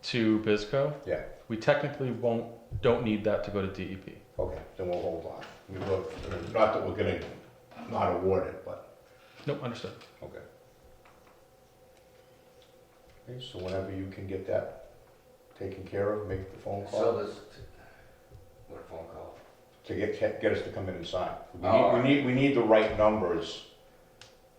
Speaker 4: To BizCo,
Speaker 1: Yeah,
Speaker 4: we technically don't need that to go to E DEP.
Speaker 1: okay, then we'll hold on. We will, not that we're gonna not award it, but,
Speaker 4: Nope, understood.
Speaker 1: okay. Okay, so whenever you can get that taken care of, make the phone
Speaker 5: So
Speaker 1: call
Speaker 5: this, what phone call?
Speaker 1: to get us to come in and sign.
Speaker 5: Oh,
Speaker 1: We need the right numbers.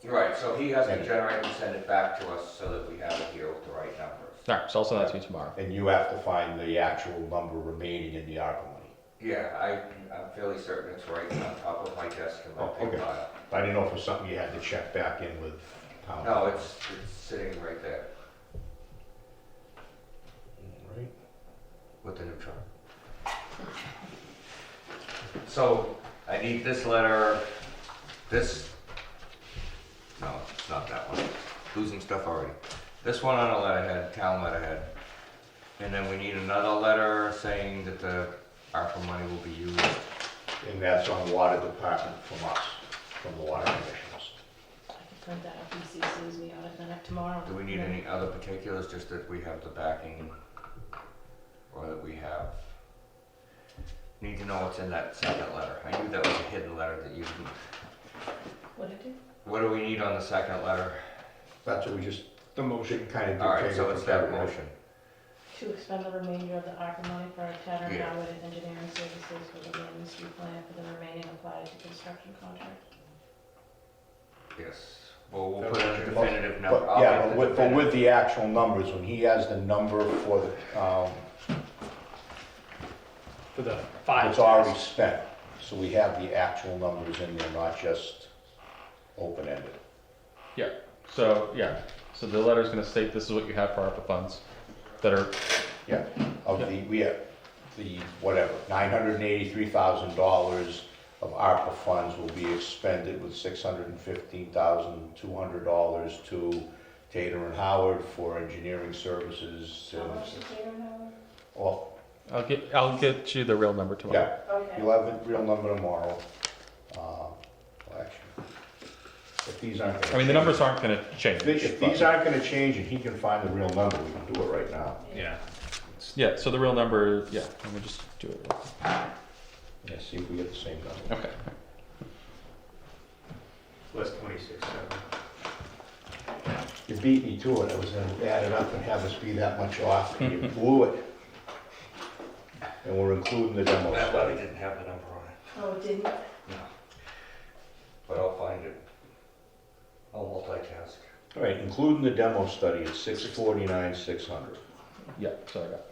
Speaker 5: Right, so he has to generate and send it back to us so that we have it here with the right numbers.
Speaker 4: All right, so I'll send that to you tomorrow.
Speaker 1: And you have to find the actual number remaining in the ARPA money.
Speaker 5: Yeah, I'm fairly certain it's right on top of my desk in my
Speaker 1: Oh,
Speaker 5: big
Speaker 1: okay.
Speaker 5: file.
Speaker 1: I didn't know if it was something you had to check back in with town.
Speaker 5: No, it's sitting right there
Speaker 1: All right.
Speaker 5: with the new truck. So I need this letter, this, no, it's not that one, losing stuff already. This one on a letterhead, town letterhead. And then we need another letter saying that the ARPA money will be used.
Speaker 1: And that's on the water department from us, from the water commissioners.
Speaker 3: I can print that up, he CCs me on it, then tomorrow.
Speaker 5: Do we need any other particulars, just that we have the backing, or that we have? Need to know what's in that second letter. I knew that was a hidden letter that you didn't.
Speaker 3: What did you?
Speaker 5: What do we need on the second letter?
Speaker 1: That's what we just,
Speaker 6: The motion.
Speaker 1: kind of
Speaker 5: Alright,
Speaker 1: dictated.
Speaker 5: so it's that motion.
Speaker 3: To expend the remainder of the ARPA money for our Tatter and
Speaker 5: Yeah.
Speaker 3: Howard Engineering Services for the Manley Street plan for the remaining applied to construction contract.
Speaker 5: Yes. Well, we'll
Speaker 1: That
Speaker 5: put in
Speaker 1: was
Speaker 5: a
Speaker 1: your
Speaker 5: definitive number.
Speaker 1: But,
Speaker 5: I'll
Speaker 1: yeah,
Speaker 5: get
Speaker 1: but
Speaker 5: the
Speaker 1: with
Speaker 5: definitive-
Speaker 1: the actual numbers, when he has the number for the,
Speaker 6: For the five.
Speaker 1: it's already spent, so we have the actual numbers in there, not just open-ended.
Speaker 4: So, yeah, so the letter's gonna state this is what you have for ARPA funds that are,
Speaker 1: Yeah, of the, we have the, whatever, $983,000 of ARPA funds will be expended with $615,200 to Tater and Howard for engineering services.
Speaker 3: How much is Tater and Howard?
Speaker 1: Well,
Speaker 4: I'll get you the real number tomorrow.
Speaker 1: yeah,
Speaker 3: Okay.
Speaker 1: you'll have the real number tomorrow. Well, actually, if these aren't gonna
Speaker 4: I mean, the
Speaker 1: change-
Speaker 4: numbers aren't gonna change.
Speaker 1: If these
Speaker 4: but-
Speaker 1: aren't gonna change and he can find the real number, we can do it right now.
Speaker 6: Yeah.
Speaker 4: Yeah, so the real number, yeah, let me just do it. real quick.
Speaker 1: Yeah, see if we get the same number.
Speaker 4: Okay.
Speaker 2: Less 26.7.
Speaker 1: You beat me to it, I was gonna add it up and have us be that much off, and you blew it. And we're including the demo
Speaker 5: That letter
Speaker 1: study.
Speaker 5: didn't have the number on it.
Speaker 3: Oh, it didn't?
Speaker 5: No. But I'll find it. I'll multitask.
Speaker 1: All right, including the demo study, it's $649,600.
Speaker 4: Yeah, so I got it.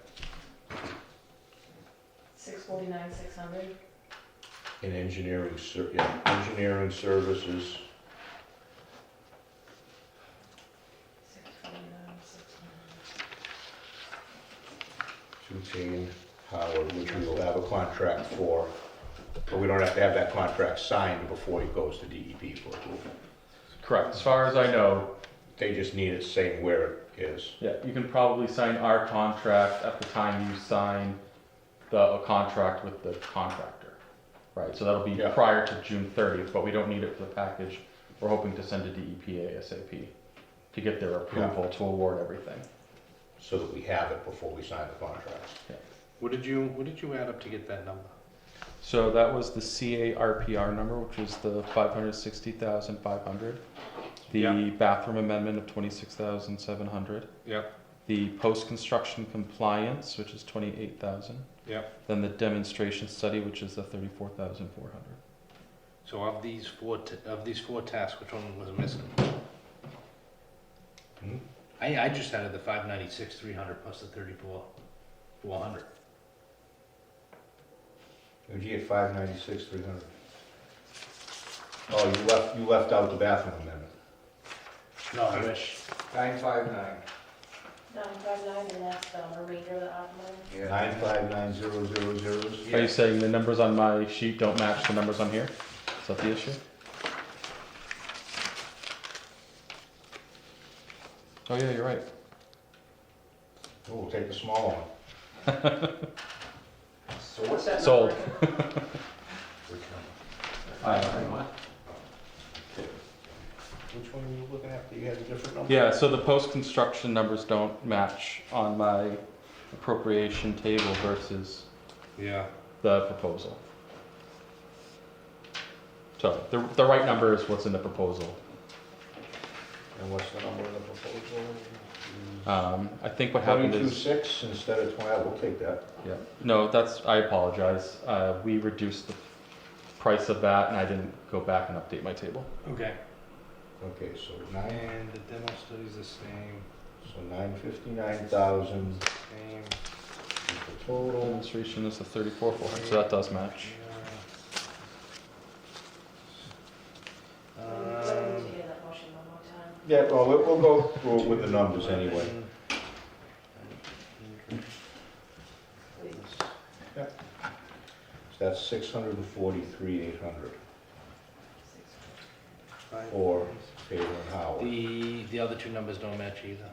Speaker 3: 649, 600.
Speaker 1: in engineering engineering services,
Speaker 3: 649, 600.
Speaker 1: 2 Howard, which we will have a contract for, but we don't have to have that contract signed before it goes to DEP for approval.
Speaker 4: Correct. As far as I know,
Speaker 1: They just need it saying where it is.
Speaker 4: yeah, you can probably sign our contract at the time you sign the contract with the contractor. Right, so that'll be
Speaker 1: Yeah.
Speaker 4: prior to June 30th, but we don't need it for the package. We're hoping to send to DEP ASAP to get their approval to award everything.
Speaker 1: So that we have it before we sign the contract.
Speaker 6: What did you add up to get that number?
Speaker 4: So that was the CARPR number, which is the 560,500. The
Speaker 6: Yeah.
Speaker 4: bathroom amendment of 26,700.
Speaker 6: Yep.
Speaker 4: The post-construction compliance, which is 28,000.
Speaker 6: Yep.
Speaker 4: Then the demonstration study, which is the 34,400.
Speaker 6: So of these four tasks, which one was missing?
Speaker 1: Hmm?
Speaker 6: I just added the 596,300 plus the 34,400.
Speaker 1: Where'd you get 596, 300? Oh, you left out the bathroom amendment.
Speaker 6: No, I wish.
Speaker 5: 959.
Speaker 3: 959, and that's the remainder of the ARPA money?
Speaker 5: Yeah.
Speaker 1: 959,000.
Speaker 4: Are you saying the numbers on my sheet don't match the numbers on here? Is that the issue? Oh yeah, you're right.
Speaker 1: Oh, we'll take the small one.
Speaker 5: So what's that
Speaker 4: Sold.
Speaker 5: number? Which number?
Speaker 1: Which one are you looking at? You had a different number?
Speaker 4: Yeah, so the post-construction numbers don't match on my appropriation table versus
Speaker 6: Yeah.
Speaker 4: the proposal. So the right number is what's in the proposal.
Speaker 1: And what's the number of the proposal?
Speaker 4: I think what happened is,
Speaker 1: 22.6 instead of 20, we'll take that.
Speaker 4: yeah, no, I apologize. We reduced the price of that and I didn't go back and update my table.
Speaker 6: Okay.
Speaker 1: Okay, so
Speaker 6: And the demo study's the same.
Speaker 1: 959,000
Speaker 6: Same.
Speaker 1: is the total.
Speaker 4: Demonstration is the 34,400, so that does match.
Speaker 3: Let me just hear that motion one more time.
Speaker 1: Yeah, well, we'll go through it with the numbers anyway.
Speaker 3: Please.
Speaker 1: So that's 643,800 for Taylor and Howard.
Speaker 6: The other two numbers don't match either.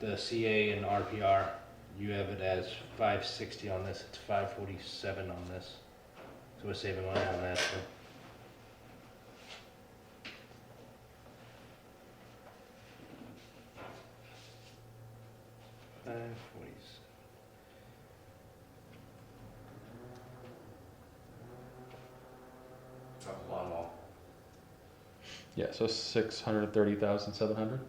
Speaker 6: The CA and RPR, you have it as 560 on this, it's 547 on this. So we're saving money on that too.
Speaker 5: Lawnmower.
Speaker 4: Yeah, so 630,700.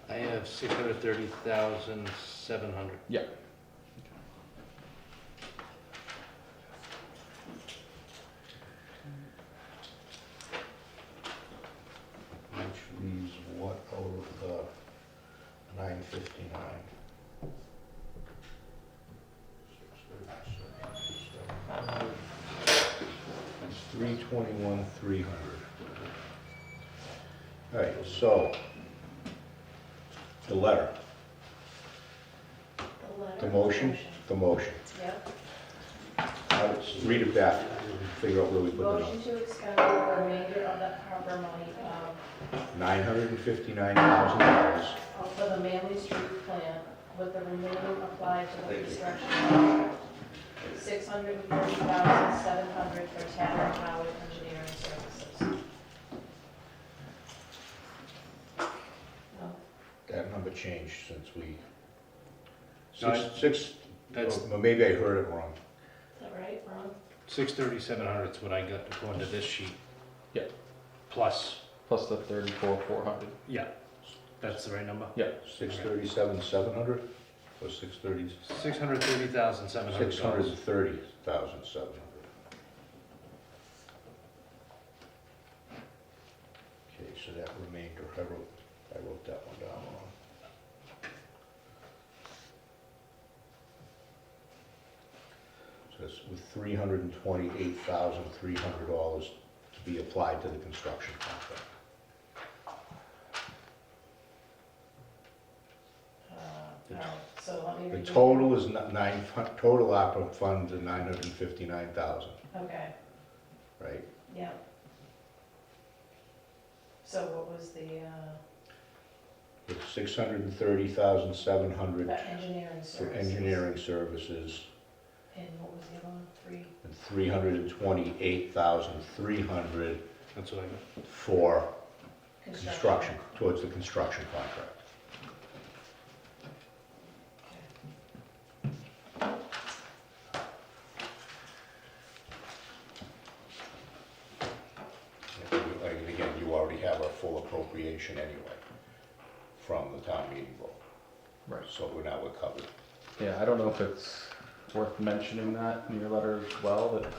Speaker 6: I have 630,700.
Speaker 4: Yeah.
Speaker 1: Which leaves what out of the 959? It's 321,300. All right, so the letter,
Speaker 3: The letter.
Speaker 1: the motion,
Speaker 3: Yep.
Speaker 1: read it back, figure out where we put the
Speaker 3: Motion
Speaker 1: number.
Speaker 3: to expend the remainder of the ARPA money
Speaker 1: $959,000.
Speaker 3: for the Manley Street plan with the remaining applied to the construction project. 630,700 for Tavern Howard Engineering Services. No,
Speaker 1: That number changed since we,
Speaker 6: No,
Speaker 1: six,
Speaker 6: That's
Speaker 1: well, maybe I heard it wrong.
Speaker 3: is that right, wrong?
Speaker 6: 630,700 is what I got according to this sheet.
Speaker 4: Yeah.
Speaker 6: Plus,
Speaker 4: Plus the 34,400.
Speaker 6: yeah, that's the right number.
Speaker 4: Yeah.
Speaker 1: 637,700? was 630,
Speaker 6: 630,700.
Speaker 1: 630,700. Okay, so that remainder, I wrote that one down wrong. So it's with $328,300 to be applied to the construction contract.
Speaker 3: Alright, so let me
Speaker 1: The
Speaker 3: read.
Speaker 1: total is total opera funds are 959,000,
Speaker 3: Okay,
Speaker 1: right?
Speaker 3: yeah. So what was the,
Speaker 1: It's 630,700
Speaker 3: engineering
Speaker 1: for
Speaker 3: services?
Speaker 1: engineering services
Speaker 3: And what was the other one, 3?
Speaker 1: and 328,300
Speaker 6: That's what I got.
Speaker 1: for construction, towards the construction contract. And again, you already have a full appropriation anyway from the town meeting vote.
Speaker 4: Right.
Speaker 1: So we're covered.
Speaker 4: Yeah, I don't know if it's worth mentioning that in your letter as well, that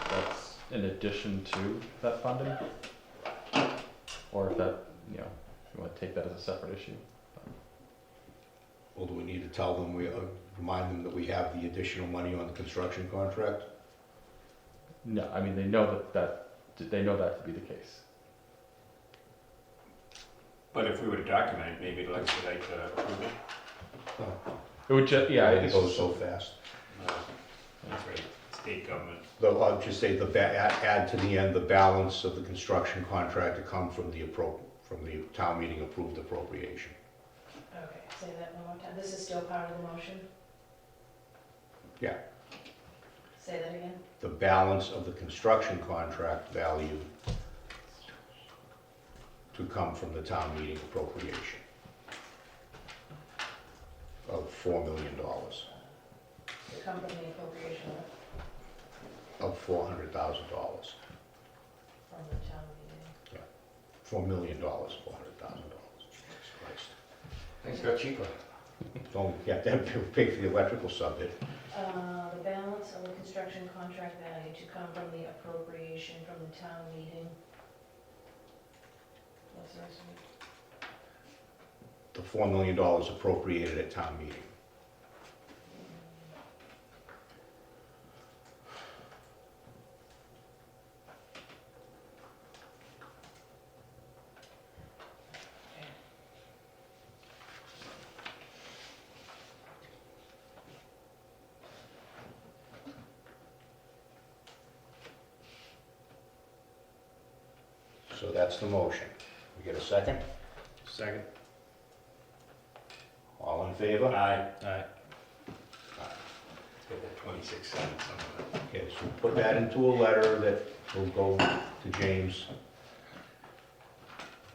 Speaker 4: that's in addition to that funding? Or if that, you know, if you want to take that as a separate issue.
Speaker 1: Well, do we need to tell them, remind them that we have the additional money on the construction contract?
Speaker 4: No, I mean, they know they know that to be the case.
Speaker 2: But if we were to document it, maybe it'll expedite the approval.
Speaker 4: It would just, yeah,
Speaker 1: It
Speaker 4: it's
Speaker 1: goes so fast.
Speaker 2: That's right, state government.
Speaker 1: I'll just say, add to the end, the balance of the construction contract to come from the town meeting approved appropriation.
Speaker 3: Okay, say that one more time. This is still part of the motion?
Speaker 1: Yeah.
Speaker 3: Say that again?
Speaker 1: The balance of the construction contract value to come from the town meeting appropriation of $4 million,
Speaker 3: The company appropriation
Speaker 1: of $400,000,
Speaker 3: from the town meeting.
Speaker 1: $4 million, $400,000. Jesus Christ.
Speaker 5: Things got cheaper.
Speaker 1: Don't get that pay for the electrical sub-bid.
Speaker 3: The balance of the construction contract value to come from the appropriation from the town meeting. What's the rest of it?
Speaker 1: The $4 million appropriated at town meeting. So that's the motion. We get a second?
Speaker 6: Second.
Speaker 1: All in favor?
Speaker 2: Aye.
Speaker 6: Alright.
Speaker 2: Get that 26 cents, something like that.
Speaker 1: Okay, so put that into a letter that will go to James.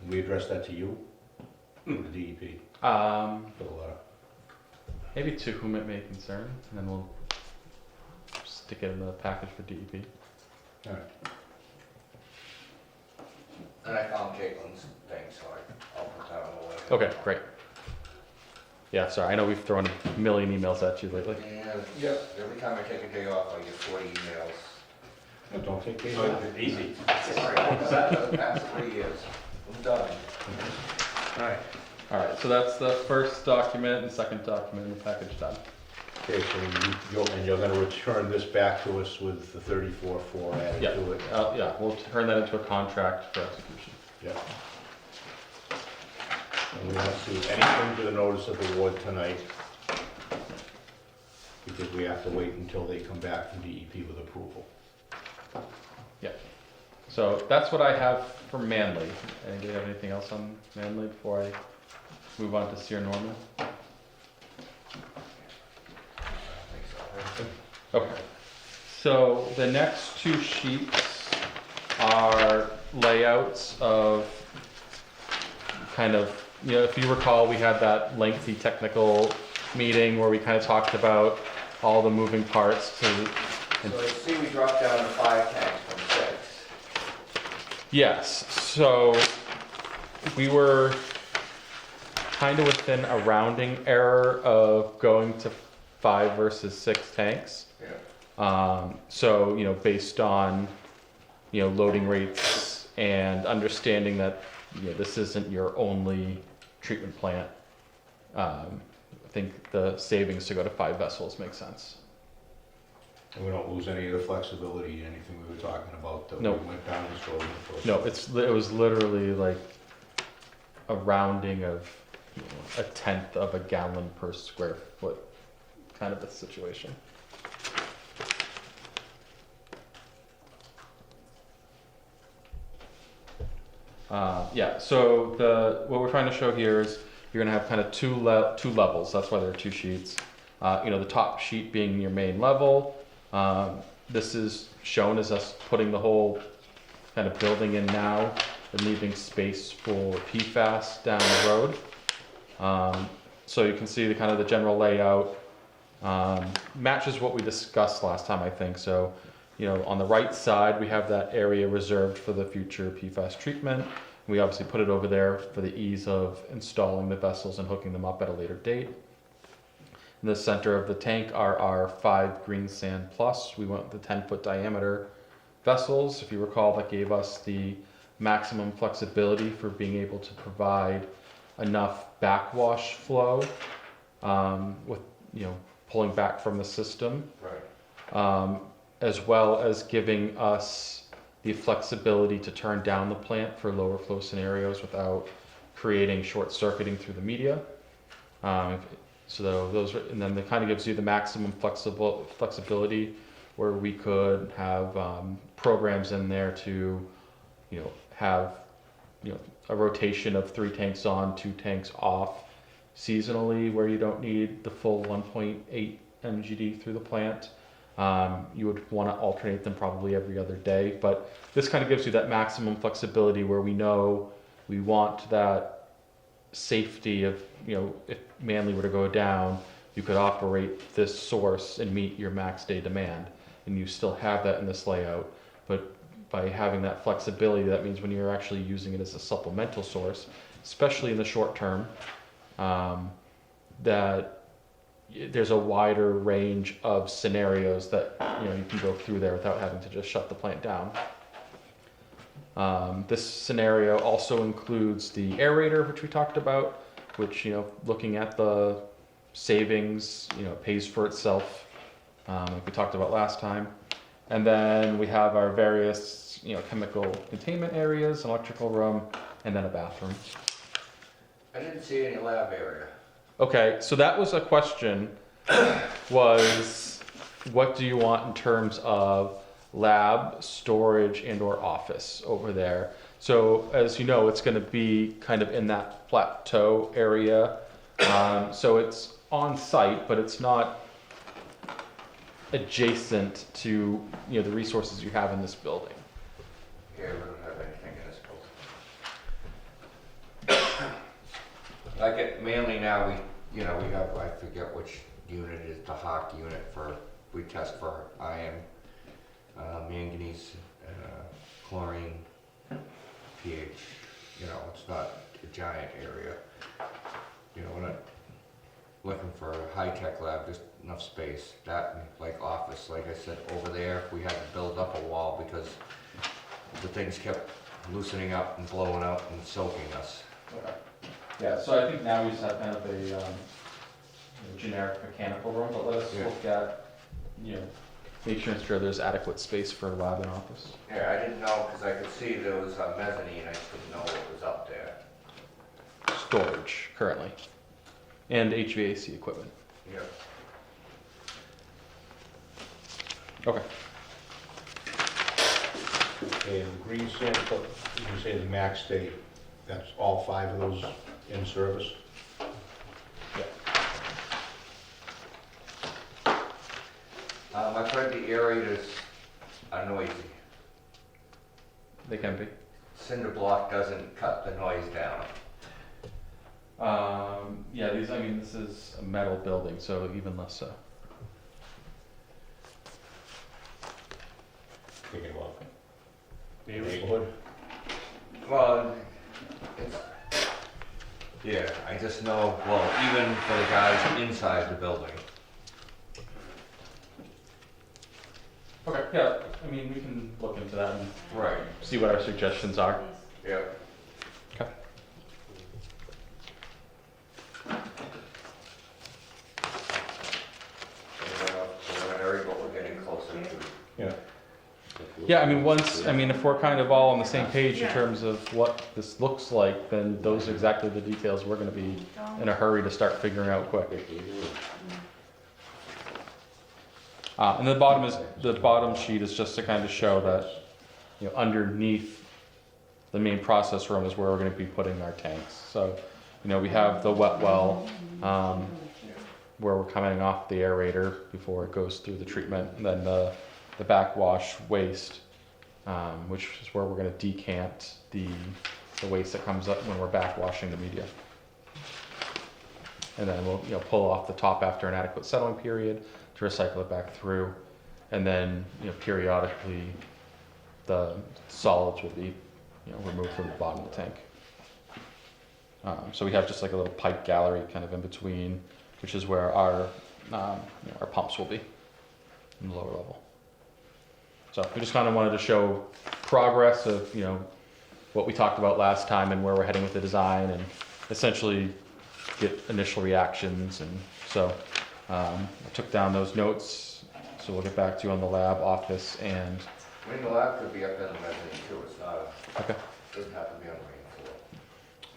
Speaker 1: We address that to you, or the DEP, for the letter.
Speaker 4: Maybe to whom it may concern, and then we'll stick it in the package for DEP.
Speaker 1: All right.
Speaker 5: And I found Caitlin's thing, so I'll put that on the letter.
Speaker 4: Okay, great. Yeah, sorry, I know we've thrown a million emails at you lately.
Speaker 5: And, yep, every time I take a day off, I get 40 emails.
Speaker 1: No, don't take days
Speaker 2: So
Speaker 1: off.
Speaker 2: it's easy.
Speaker 5: Sorry, the past 3 years. I'm done.
Speaker 6: Alright.
Speaker 4: All right, so that's the first document and second document in the package done.
Speaker 1: Okay, so you're gonna return this back to us with the 34-4 added
Speaker 4: Yeah.
Speaker 1: to it.
Speaker 4: Yeah, we'll turn that into a contract for execution.
Speaker 1: Yeah. And we won't do anything to the notice of award tonight, because we have to wait until they come back from DEP with approval.
Speaker 4: So that's what I have for Manly. Anybody have anything else on Manly before I move on to Sear Norman?
Speaker 5: I think so.
Speaker 4: Okay. So the next two sheets are layouts of kind of, you know, if you recall, we had that lengthy technical meeting where we kind of talked about all the moving parts to,
Speaker 5: So I see we dropped down to 5 tanks from 6.
Speaker 4: yes, so we were kind of within a rounding error of going to 5 versus 6 tanks.
Speaker 5: Yeah.
Speaker 4: So, based on, loading rates and understanding that, this isn't your only treatment plant, I think the savings to go to 5 vessels makes sense.
Speaker 1: And we don't lose any of the flexibility, anything we were talking about that we
Speaker 4: Nope.
Speaker 1: went down this road for.
Speaker 4: No, it was literally like a rounding of a tenth of a gallon per square foot kind of a situation. Yeah, so what we're trying to show here is you're gonna have kind of two levels. That's why there are 2 sheets. The top sheet being your main level. This is shown as us putting the whole kind of building in now and leaving space for PFAS down the road. So you can see the kind of the general layout matches what we discussed last time, I think. So, on the right side, we have that area reserved for the future PFAS treatment. We obviously put it over there for the ease of installing the vessels and hooking them up at a later date. In the center of the tank are our 5 green sand plus. We went with the 10-foot diameter vessels. If you recall, that gave us the maximum flexibility for being able to provide enough backwash flow with, pulling back from the system.
Speaker 5: Right.
Speaker 4: As well as giving us the flexibility to turn down the plant for lower flow scenarios without creating short circuiting through the media. So and then it kind of gives you the maximum flexibility where we could have programs in there to, have, a rotation of 3 tanks on, 2 tanks off seasonally, where you don't need the full 1.8 MGD through the plant. You would want to alternate them probably every other day, but this kind of gives you that maximum flexibility where we know we want that safety of, if Manly were to go down, you could operate this source and meet your max day demand, and you still have that in this layout. But by having that flexibility, that means when you're actually using it as a supplemental source, especially in the short term, that there's a wider range of scenarios that you can go through there without having to just shut the plant down. This scenario also includes the aerator, which we talked about, which looking at the savings, pays for itself, like we talked about last time. And then we have our various chemical containment areas, an electrical room, and then a bathroom.
Speaker 5: I didn't see any lab area.
Speaker 4: Okay, so that was a question, was what do you want in terms of lab, storage, and or office over there? So as you know, it's gonna be kind of in that plateau area. So it's on site, but it's not adjacent to the resources you have in this building.
Speaker 5: Here, we don't have anything in this building. Like at Manly now, we have, I forget which unit is the Hawk unit we test for iron, manganese, chlorine, pH. It's not a giant area. We're not looking for a high-tech lab, just enough space. That and like office, like I said, over there, we had to build up a wall because the things kept loosening up and blowing out and soaking us.
Speaker 4: Okay. Yeah, so I think now we just have kind of a generic mechanical room, but let us look at, make sure there's adequate space for lab and office.
Speaker 5: Yeah, I didn't know, because I could see there was a mezzanine, I just didn't know what was up there.
Speaker 4: Storage currently, and HVAC equipment.
Speaker 5: Yeah.
Speaker 4: Okay.
Speaker 1: And the green sand, you say the max date, that's all 5 of those in service?
Speaker 5: I've heard the aerators are noisy.
Speaker 4: They can be.
Speaker 5: Cinder block doesn't cut the noise down.
Speaker 4: Yeah, this is a metal building, so even less so.
Speaker 1: Thinking about
Speaker 6: Maybe.
Speaker 1: neighborhood?
Speaker 5: Well, it's, Yeah, I just know, well, even for the guys inside the building.
Speaker 4: Okay, yeah, I mean, we can look into that and
Speaker 5: Right.
Speaker 4: see what our suggestions are.
Speaker 5: Yeah.
Speaker 4: Okay.
Speaker 5: Preliminary, but we're getting closer to.
Speaker 1: Yeah.
Speaker 4: Yeah, I mean, if we're kind of all on the same page in terms of what this looks like, then those are exactly the details we're gonna be in a hurry to start figuring out quick. And the bottom sheet is just to kind of show that, you know, underneath the main process room is where we're gonna be putting our tanks. So, you know, we have the wet well, where we're coming off the aerator before it goes through the treatment, and then the backwash waste, which is where we're gonna decant the waste that comes up when we're backwashing the media. And then we'll, you know, pull off the top after an adequate settling period to recycle it back through. And then, you know, periodically, the solids will be, you know, removed from the bottom of the tank. So we have just like a little pipe gallery kind of in between, which is where our, you know, our pumps will be in the lower level. So we just kind of wanted to show progress of, you know, what we talked about last time and where we're heading with the design, and essentially get initial reactions. And so I took down those notes, so we'll get back to you on the lab, office, and...
Speaker 5: I mean, the lab could be up in the mezzanine too, it's not a,
Speaker 4: Okay.
Speaker 5: doesn't have to be on the main floor.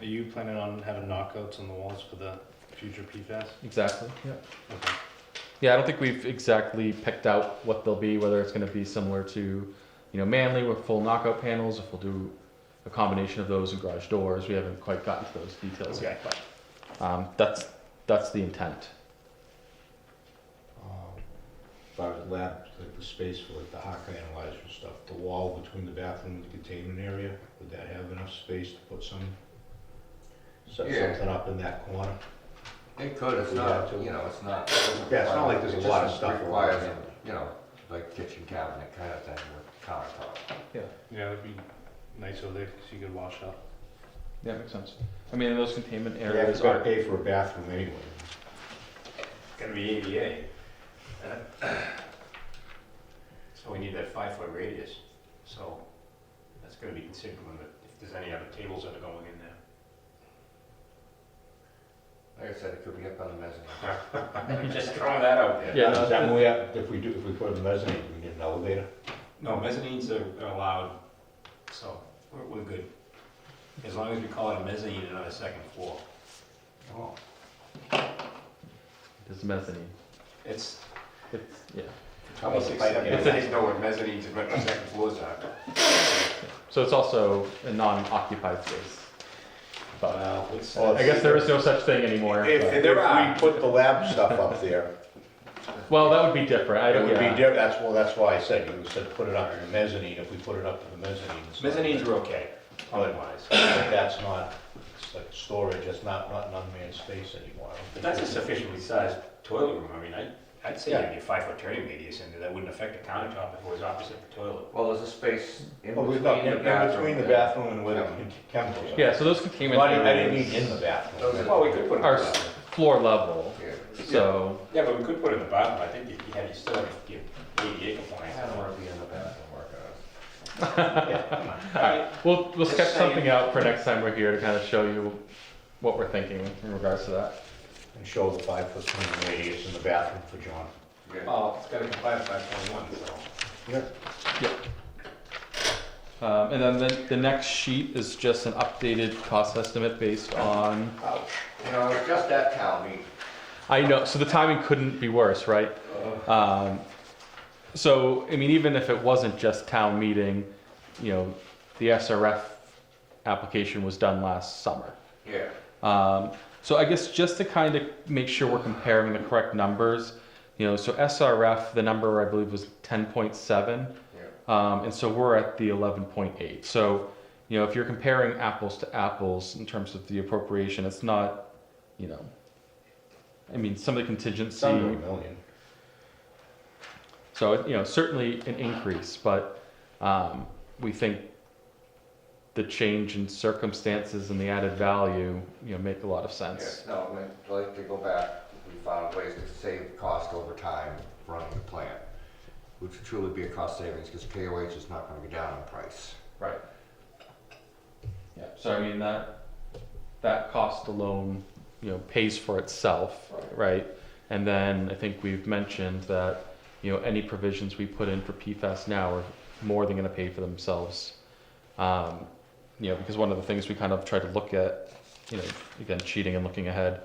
Speaker 6: Are you planning on having knockouts on the walls for the future PFAS?
Speaker 4: Exactly, yeah.
Speaker 6: Okay.
Speaker 4: Yeah, I don't think we've exactly picked out what they'll be, whether it's gonna be similar to, you know, Manly with full knockout panels, if we'll do a combination of those and garage doors. We haven't quite gotten to those details yet, but that's the intent.
Speaker 1: As far as lab, like the space for like the Harker analyzer and stuff, the wall between the bathroom and the containment area, would that have enough space to put some, set
Speaker 5: Yeah.
Speaker 1: something up in that corner?
Speaker 5: It could, it's
Speaker 1: We
Speaker 5: not,
Speaker 1: have to.
Speaker 5: you know, it's not.
Speaker 1: Yeah, it's not like there's a lot of stuff
Speaker 5: It just requires,
Speaker 1: around.
Speaker 5: you know, like kitchen cabinet kind of thing with countertop.
Speaker 6: Yeah, it'd be nice over there so you could wash up.
Speaker 4: Yeah, makes sense. I mean, those containment
Speaker 1: Yeah,
Speaker 4: areas
Speaker 1: it's gotta
Speaker 4: are,
Speaker 1: pay for a bathroom anyway.
Speaker 2: It's gonna be ADA. So we need that 5-foot radius, so that's gonna be considered when if there's any other tables that are going in there.
Speaker 5: Like I said, it could be up on the mezzanine.
Speaker 2: Just throwing that out there.
Speaker 4: Yeah,
Speaker 1: Is that when we have, if we put a mezzanine, do we need an elevator?
Speaker 2: No, mezzanines are allowed, so we're good. As long as we call it a mezzanine and not a second floor.
Speaker 5: Oh.
Speaker 4: it's mezzanine.
Speaker 2: It's,
Speaker 4: Yeah.
Speaker 1: It's
Speaker 2: you guys know what mezzanines and what the second floors are.
Speaker 4: So it's also a non-occupied space. But
Speaker 2: Well, it's,
Speaker 1: Well,
Speaker 4: I guess there is no such thing anymore.
Speaker 1: If
Speaker 4: but-
Speaker 1: we put the lab stuff up there,
Speaker 4: Well, that would be different. I
Speaker 1: it
Speaker 4: don't,
Speaker 1: would be
Speaker 4: yeah.
Speaker 1: different, that's why I said, you said put it up in the mezzanine, if we put it up to the mezzanine. it's not-
Speaker 2: mezzanines are okay, plumbing-wise.
Speaker 1: But that's not, it's like storage, it's not an unmanned space anymore. I don't
Speaker 2: But
Speaker 1: think
Speaker 2: that's a
Speaker 1: it's-
Speaker 2: sufficiently sized toilet room. I mean, I'd say
Speaker 1: Yeah.
Speaker 2: maybe a 5-foot turning radius in there. That wouldn't affect the countertop if it was opposite the toilet.
Speaker 5: Well, there's a space in
Speaker 1: Well,
Speaker 5: between
Speaker 1: we've got,
Speaker 5: the
Speaker 1: in
Speaker 5: bathroom.
Speaker 1: between the bathroom and where the chemicals are.
Speaker 4: Yeah, so those containment
Speaker 1: I didn't mean
Speaker 4: areas
Speaker 1: in the bathroom.
Speaker 2: Well, we could put it in
Speaker 4: are
Speaker 2: the bathroom.
Speaker 4: floor level.
Speaker 5: Yeah.
Speaker 4: So,
Speaker 2: Yeah, but we could put it in the bathroom. I think you still have to give ADA
Speaker 5: I
Speaker 2: compliance.
Speaker 5: don't want to be in the bathroom working on it.
Speaker 1: Yeah, come on.
Speaker 2: All right.
Speaker 4: we'll
Speaker 2: Just
Speaker 4: sketch
Speaker 2: saying.
Speaker 4: something out for next time we're here to kind of show you what we're thinking in regards to that.
Speaker 1: And show the 5-foot swing radius in the bathroom for John.
Speaker 5: Yeah.
Speaker 2: Well, it's got to comply with 521, so.
Speaker 1: Yeah.
Speaker 4: And then the next sheet is just an updated cost estimate based on,
Speaker 5: You know, it's just that town meeting.
Speaker 4: I know, so the timing couldn't be worse, right? So, I mean, even if it wasn't just town meeting, you know, the SRF application was done last summer.
Speaker 5: Yeah.
Speaker 4: So I guess just to kind of make sure we're comparing the correct numbers, you know, so SRF, the number I believe was 10.7,
Speaker 5: Yeah.
Speaker 4: and so we're at the 11.8. So, you know, if you're comparing apples to apples in terms of the appropriation, it's not, you know, I mean, some of the
Speaker 1: It's
Speaker 4: contingency.
Speaker 1: under $1 million.
Speaker 4: So, you know, certainly an increase, but we think the change in circumstances and the added value, make a lot of sense.
Speaker 5: Yes, no, I'd like to go back, we found ways to save cost over time running the plant, which would truly be a cost savings, because KOH is not gonna go down in price.
Speaker 4: Right. Yeah, so I mean, that cost alone, pays for itself, right? And then I think we've mentioned that, any provisions we put in for PFAS now are more than gonna pay for themselves. Because one of the things we kind of try to look at, again, cheating and looking ahead,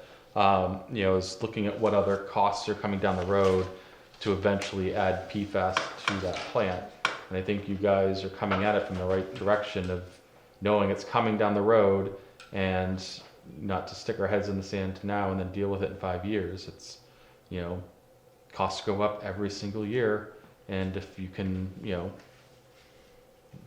Speaker 4: is looking at what other costs are coming down the road to eventually add PFAS to that plant. And I think you guys are coming at it from the right direction of knowing it's coming down the road and not to stick our heads in the sand now and then deal with it in 5 years. It's, costs go up every single year. And if you can,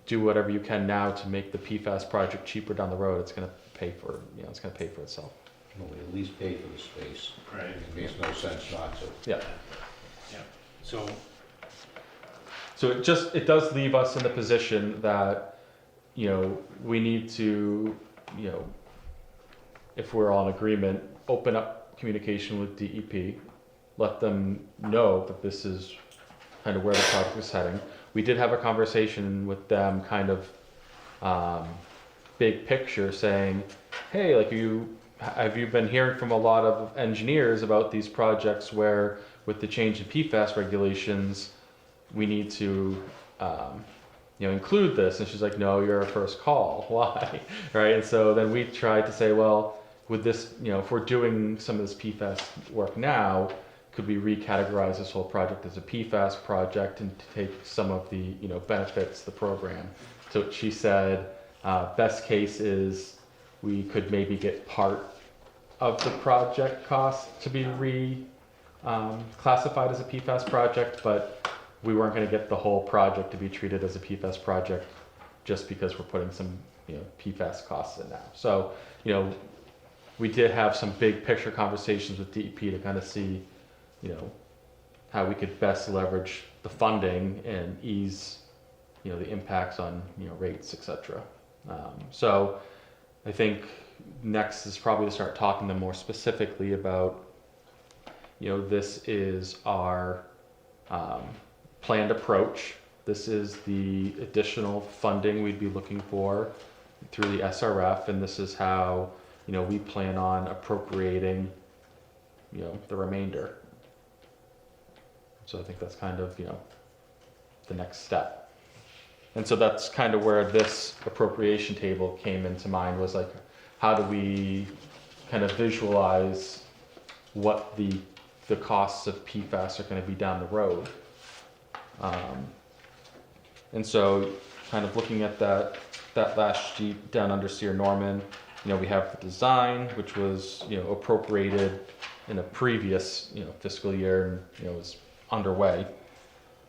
Speaker 4: do whatever you can now to make the PFAS project cheaper down the road, it's going to pay for, it's going to pay for itself.
Speaker 1: Well, we at least pay for the space.
Speaker 6: Right.
Speaker 1: It makes no sense not to.
Speaker 4: Yeah.
Speaker 6: So,
Speaker 4: So it does leave us in the position that, we need to, if we're all in agreement, open up communication with DEP, let them know that this is kind of where the project is heading. We did have a conversation with them, kind of big picture, saying, hey, like, have you been hearing from a lot of engineers about these projects where with the change in PFAS regulations, we need to, include this? And she's like, no, you're our first call. Why? Right? And so then we tried to say, well, with this, if we're doing some of this PFAS work now, could we recategorize this whole project as a PFAS project and take some of the, benefits of the program? So she said, best case is we could maybe get part of the project cost to be classified as a PFAS project, but we weren't going to get the whole project to be treated as a PFAS project just because we're putting some, PFAS costs in now. So, we did have some big picture conversations with DEP to kind of see, how we could best leverage the funding and ease, the impacts on, rates, etc. So I think next is probably to start talking to them more specifically about, this is our planned approach. This is the additional funding we'd be looking for through the SRF, and this is how, we plan on appropriating, the remainder. So I think that's kind of, the next step. And so that's kind of where this appropriation table came into mind, was like, how do we kind of visualize what the costs of PFAS are going to be down the road? And so kind of looking at that last sheet down under Sierra Norman, we have the design, which was, appropriated in a previous, fiscal year and, was underway.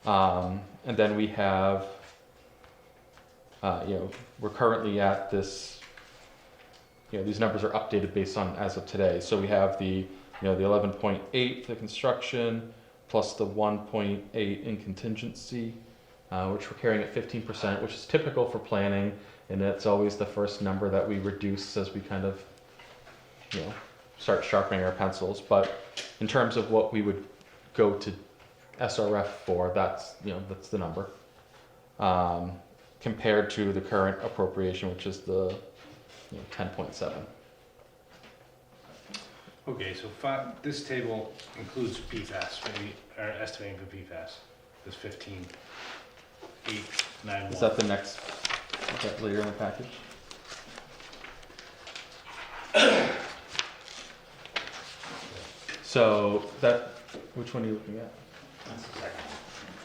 Speaker 4: And then we have, we're currently at this, these numbers are updated based on as of today. So we have the 11.8 for construction, plus the 1.8 in contingency, which we're carrying at 15%, which is typical for planning, and it's always the first number that we reduce as we kind of, start sharpening our pencils. But in terms of what we would go to SRF for, that's the number. Compared to the current appropriation, which is the 10.7.
Speaker 6: okay, so this table includes PFAS, maybe, or estimating for PFAS, this 15.891.
Speaker 4: Is that the next, is that later in the package? So that, which one are you looking at?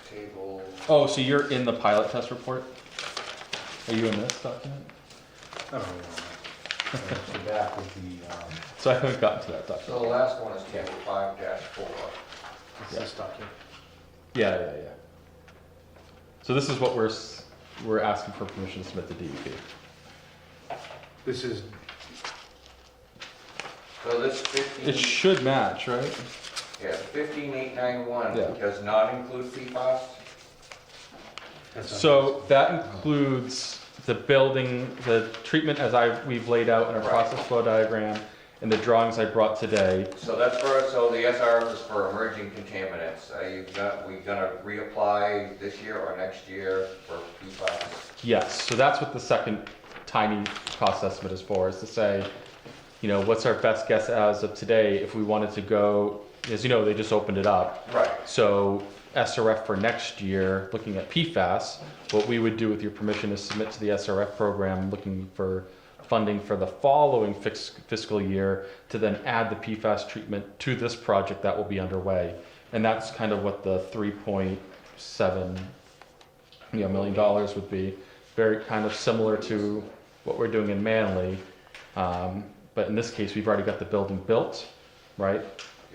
Speaker 5: Table,
Speaker 4: Oh, so you're in the pilot test report? Are you in this document?
Speaker 6: I don't know.
Speaker 1: So that would be,
Speaker 4: So I haven't gotten to that
Speaker 5: so
Speaker 4: document.
Speaker 5: the last one is table 5-4.
Speaker 6: It's this document.
Speaker 4: Yeah. So this is what we're asking for permission to submit to DEP.
Speaker 6: This is,
Speaker 5: So this 15.
Speaker 4: It should match, right?
Speaker 5: Yeah, 15,891
Speaker 4: Yeah.
Speaker 5: does not include PFAS?
Speaker 6: that's not
Speaker 4: So that includes the building, the treatment we've laid out in our
Speaker 5: Right.
Speaker 4: process flow diagram and the drawings I brought today.
Speaker 5: So that's so the SRF is for emerging contaminants. We gonna reapply this year or next year for PFAS?
Speaker 4: Yes, so that's what the second tiny cost estimate is for, is to say, what's our best guess as of today if we wanted to go, as you know, they just opened it up.
Speaker 5: Right.
Speaker 4: So SRF for next year, looking at PFAS, what we would do with your permission is submit to the SRF program looking for funding for the following fiscal year to then add the PFAS treatment to this project that will be underway. And that's kind of what the $3.7 million would be. Very kind of similar to what we're doing in Manly. But in this case, we've already got the building built, right?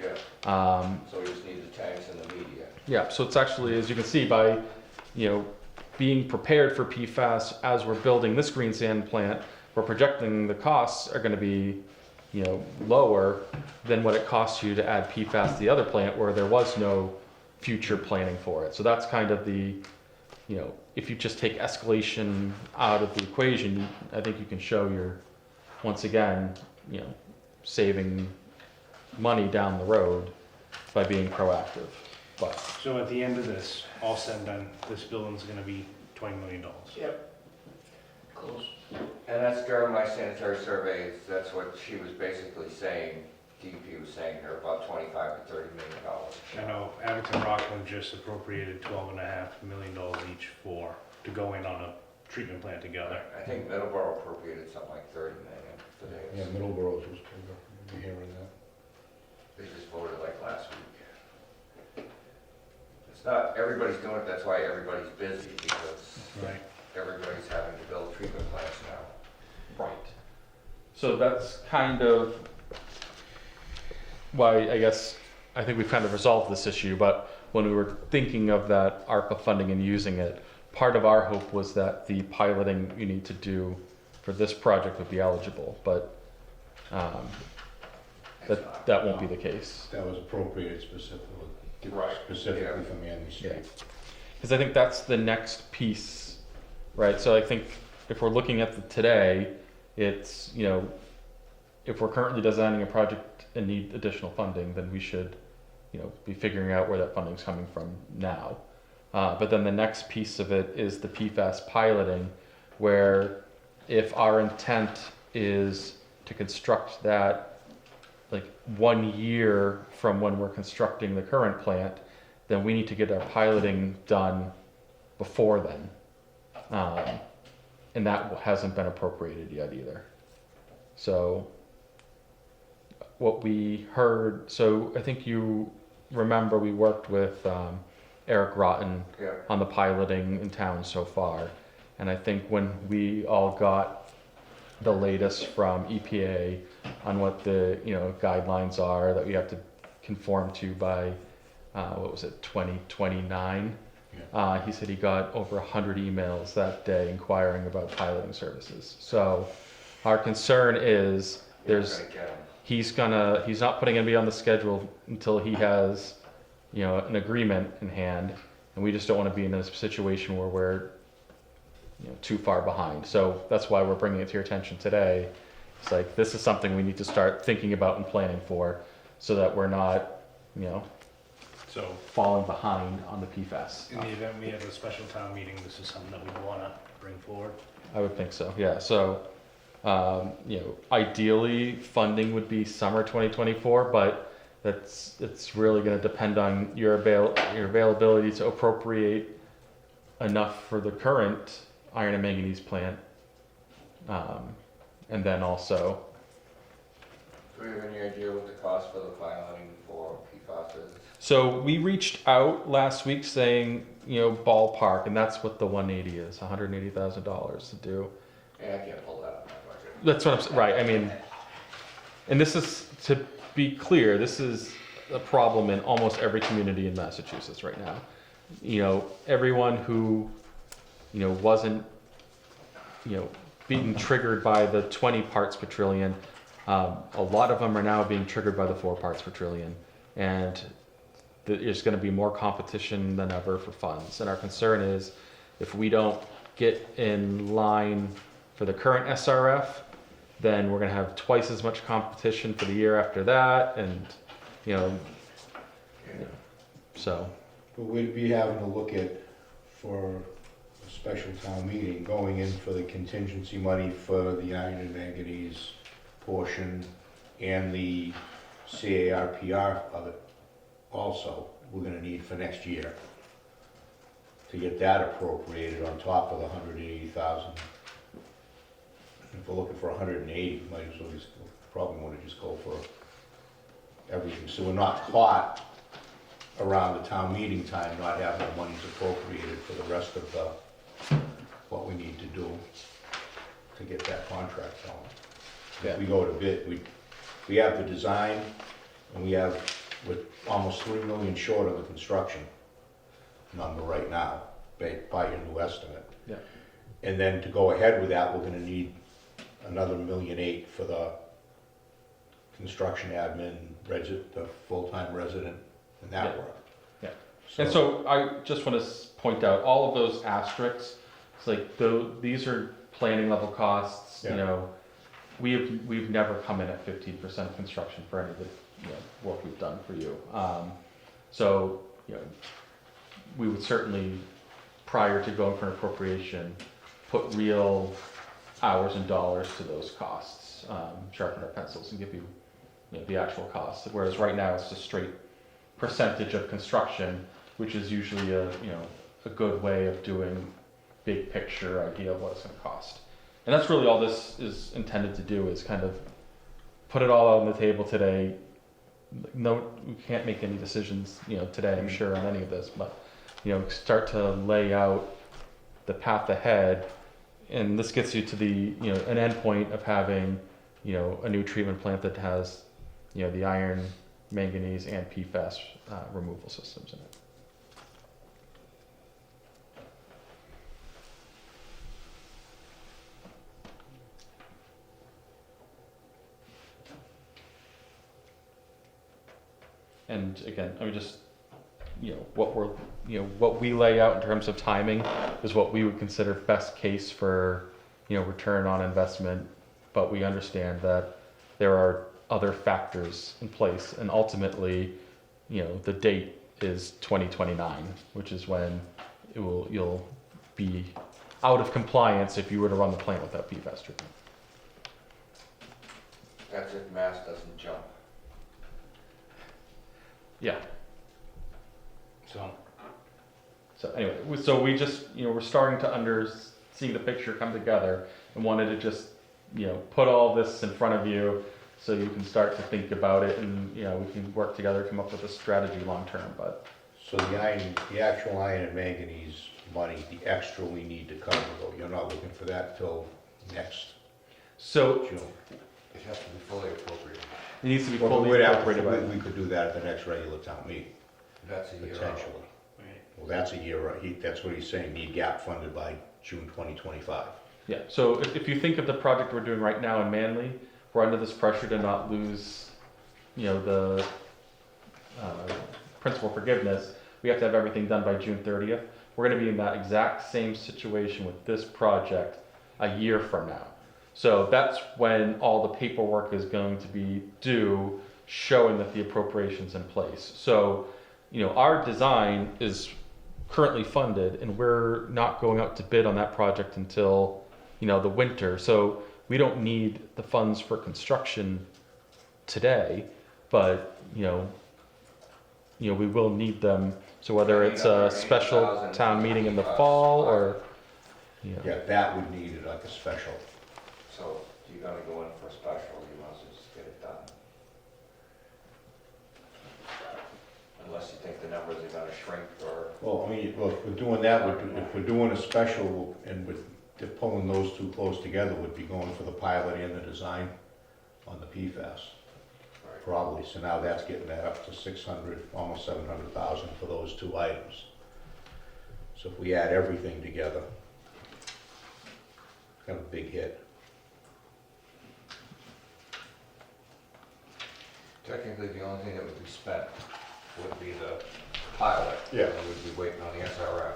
Speaker 5: Yeah,
Speaker 4: Um,
Speaker 5: so we just need the tanks and the media.
Speaker 4: Yeah, so it's actually, as you can see, by, being prepared for PFAS as we're building this green sand plant, we're projecting the costs are gonna be, lower than what it costs you to add PFAS to the other plant where there was no future planning for it. So that's kind of the, if you just take escalation out of the equation, I think you can show once again, saving money down the road by being proactive. But
Speaker 6: So at the end of this, all said and done, this building's gonna be $20 million.
Speaker 5: Yep. Close. And that's during my sanitary surveys, that's what she was basically saying, DEP was saying they're about $25 to $30 million.
Speaker 6: I know Abington Rockland just appropriated $12.5 million each to go in on a treatment plant together.
Speaker 5: I think Middleborough appropriated something like 30 million for
Speaker 1: Yeah,
Speaker 5: theirs.
Speaker 1: Middleborough's was, you're hearing that.
Speaker 5: They just voted like last week. It's not, everybody's doing it, that's why everybody's busy, because
Speaker 6: Right.
Speaker 5: everybody's having to build treatment plants now.
Speaker 4: right. So that's kind of why I think we've kind of resolved this issue, but when we were thinking of that ARPA funding and using it, part of our hope was that the piloting you need to do for this project would be eligible, but that won't be the case.
Speaker 1: That was appropriated
Speaker 5: Right,
Speaker 1: specifically for Manly State.
Speaker 4: Because I think that's the next piece, right? So I think if we're looking at today, it's, if we're currently designing a project and need additional funding, then we should, be figuring out where that funding's coming from now. But then the next piece of it is the PFAS piloting, where if our intent is to construct that like 1 year from when we're constructing the current plant, then we need to get our piloting done before then. And that hasn't been appropriated yet either. So what we heard, so I think you remember we worked with Eric Rotten
Speaker 5: Yeah.
Speaker 4: on the piloting in town so far. And I think when we all got the latest from EPA on what the guidelines are that we have to conform to by 2029. He said he got over 100 emails that day inquiring about piloting services. So our concern is he's not putting anybody on the schedule until he has an agreement in hand, and we just don't want to be in a situation where we're too far behind. So that's why we're bringing it to your attention today. It's like, this is something we need to start thinking about and planning for, so that we're not,
Speaker 6: So
Speaker 4: falling behind on the PFAS.
Speaker 6: in the event we have a special town meeting, this is something that we'd wanna bring forward.
Speaker 4: I would think so, yeah. So, ideally, funding would be summer 2024, but it's really gonna depend on your availability to appropriate enough for the current iron and manganese plant. And then also,
Speaker 5: Do we have any idea what the cost for the piloting for PFAS is?
Speaker 4: so we reached out last week saying, ballpark, and that's what the 180 is, $180,000 to do.
Speaker 5: Yeah, I can't pull that out of my budget.
Speaker 4: That's what I'm saying, right, I mean, and this is, to be clear, this is a problem in almost every community in Massachusetts right now. Everyone who, wasn't, being triggered by the 20 parts per trillion, a lot of them are now being triggered by the 4 parts per trillion. And there's gonna be more competition than ever for funds. And our concern is, if we don't get in line for the current SRF, then we're gonna have twice as much competition for the year after that, and, you know, so,
Speaker 1: But we'd be having to look at, for a special town meeting, going in for the contingency money for the iron and manganese portion and the CARPR of it also, we're gonna need for next year. To get that appropriated on top of the 180,000. If we're looking for 180, might as well just, probably wanna just go for everything, so we're not caught around the town meeting time, not having the monies appropriated for the rest of the, what we need to do to get that contract going.
Speaker 4: Yeah.
Speaker 1: If we go to bid, we have the design, and we're almost 3 million short of the construction number right now, by your new estimate.
Speaker 4: yeah.
Speaker 1: And then to go ahead with that, we're gonna need another 1.8 million for the construction admin, the full-time resident, and that
Speaker 4: Yeah.
Speaker 1: work.
Speaker 4: Yeah. And so I just want to point out, all of those asterisks, it's like, these are planning level costs, you
Speaker 1: Yeah.
Speaker 4: know, we've never come in at 15% construction for any of the, you know, work we've done for you. So, you know, we would certainly, prior to going for an appropriation, put real hours and dollars to those costs, sharpen our pencils and give you, you know, the actual costs. Whereas right now, it's just straight percentage of construction, which is usually a good way of doing big picture idea of what it's going to cost. And that's really all this is intended to do, is kind of put it all on the table today. No, we can't make any decisions, you know, today, I'm sure, on any of this, but, you know, start to lay out the path ahead. And this gets you to the, you know, an end point of having, you know, a new treatment plant that has, you know, the iron, manganese, and PFAS removal systems in it. And again, I mean, just, you know, what we lay out in terms of timing is what we would consider best case for, you know, return on investment. But we understand that there are other factors in place, and ultimately, you know, the date is 2029, which is when you'll be out of compliance if you were to run the plant without PFAS treatment.
Speaker 5: That's if mass doesn't jump.
Speaker 4: Yeah.
Speaker 6: So,
Speaker 4: So anyway, so we just, you know, we're starting to seeing the picture come together, and wanted to just, you know, put all this in front of you so you can start to think about it, and, you know, we can work together, come up with a strategy long term. But
Speaker 1: So the actual iron and manganese money, the extra we need to cover, though, you're not looking for that till next
Speaker 4: so
Speaker 1: June.
Speaker 5: It has to be fully appropriated.
Speaker 4: it needs to be
Speaker 1: Well,
Speaker 4: fully incorporated by.
Speaker 1: we could do that at the next regular town meeting,
Speaker 5: That's a year out.
Speaker 1: potentially.
Speaker 2: Right.
Speaker 1: Well, that's a year, that's what he's saying, need gap funded by June 2025.
Speaker 4: Yeah, so if you think of the project we're doing right now in Manly, we're under this pressure to not lose, you know, the principal forgiveness. We have to have everything done by June 30th. We're gonna be in that exact same situation with this project a year from now. So that's when all the paperwork is going to be due, showing that the appropriation's in place. So, you know, our design is currently funded, and we're not going out to bid on that project until, you know, the winter. So we don't need the funds for construction today, but, you know, we will need them. So whether it's a special town meeting in the fall, or, you know.
Speaker 1: Yeah, that would need it like a special.
Speaker 5: So you're gonna go in for a special, you must just get it done. Unless you think the numbers are gonna shrink or.
Speaker 1: Well, I mean, well, if we're doing that, if we're doing a special, and if pulling those two close together, would be going for the pilot and the design on the PFAS. Probably, so now that's getting that up to 600, almost 700,000 for those two items. So if we add everything together, kind of a big hit.
Speaker 5: Technically, the only thing that would be spent would be the pilot.
Speaker 1: Yeah.
Speaker 5: And we'd be waiting on the SRF.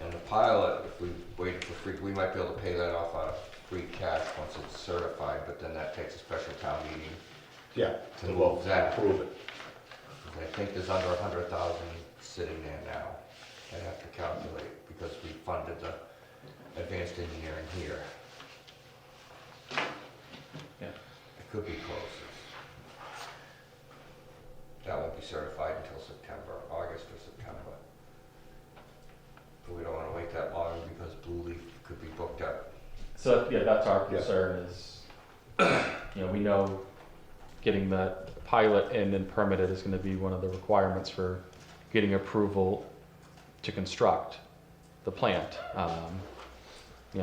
Speaker 5: And the pilot, if we wait for free, we might be able to pay that off out of free cash once it's certified, but then that takes a special town meeting.
Speaker 1: Yeah,
Speaker 5: To
Speaker 1: to
Speaker 5: move that.
Speaker 1: approve it.
Speaker 5: I think there's under 100,000 sitting there now. I'd have to calculate because we funded the advanced engineering here.
Speaker 4: Yeah.
Speaker 5: It could be close. That won't be certified until September, August or September. But we don't want to wait that long because Blue Leaf could be booked up.
Speaker 4: So, yeah, that's our
Speaker 1: Yeah.
Speaker 4: concern is, we know getting that pilot in and permitted is gonna be one of the requirements for getting approval to construct the plant.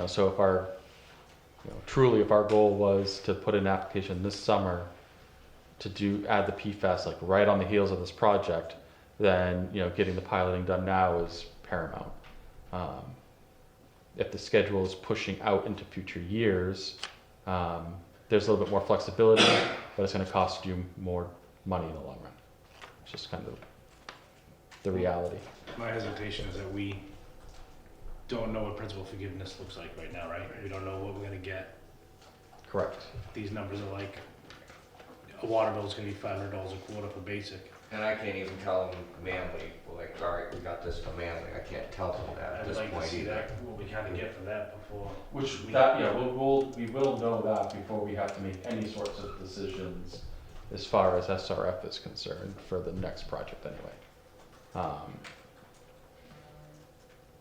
Speaker 4: So if our, truly if our goal was to put an application this summer to add the PFAS like right on the heels of this project, then, getting the piloting done now is paramount. If the schedule is pushing out into future years, there's a little bit more flexibility, but it's going to cost you more money in the long run. It's just kind of the reality.
Speaker 6: My hesitation is that we don't know what principal forgiveness looks like right now, right? We don't know what we're gonna get.
Speaker 4: Correct.
Speaker 6: These numbers are like, a water bill is gonna be $500 a quarter for basic.
Speaker 5: And I can't even tell them Manly, like, all right, we got this for Manly. I can't tell them that at
Speaker 6: I'd
Speaker 5: this
Speaker 6: like to
Speaker 5: point
Speaker 6: see
Speaker 5: either.
Speaker 6: that, what we kinda get for that before.
Speaker 4: Which we will know that before we have to make any sorts of decisions as far as SRF is concerned for the next project anyway.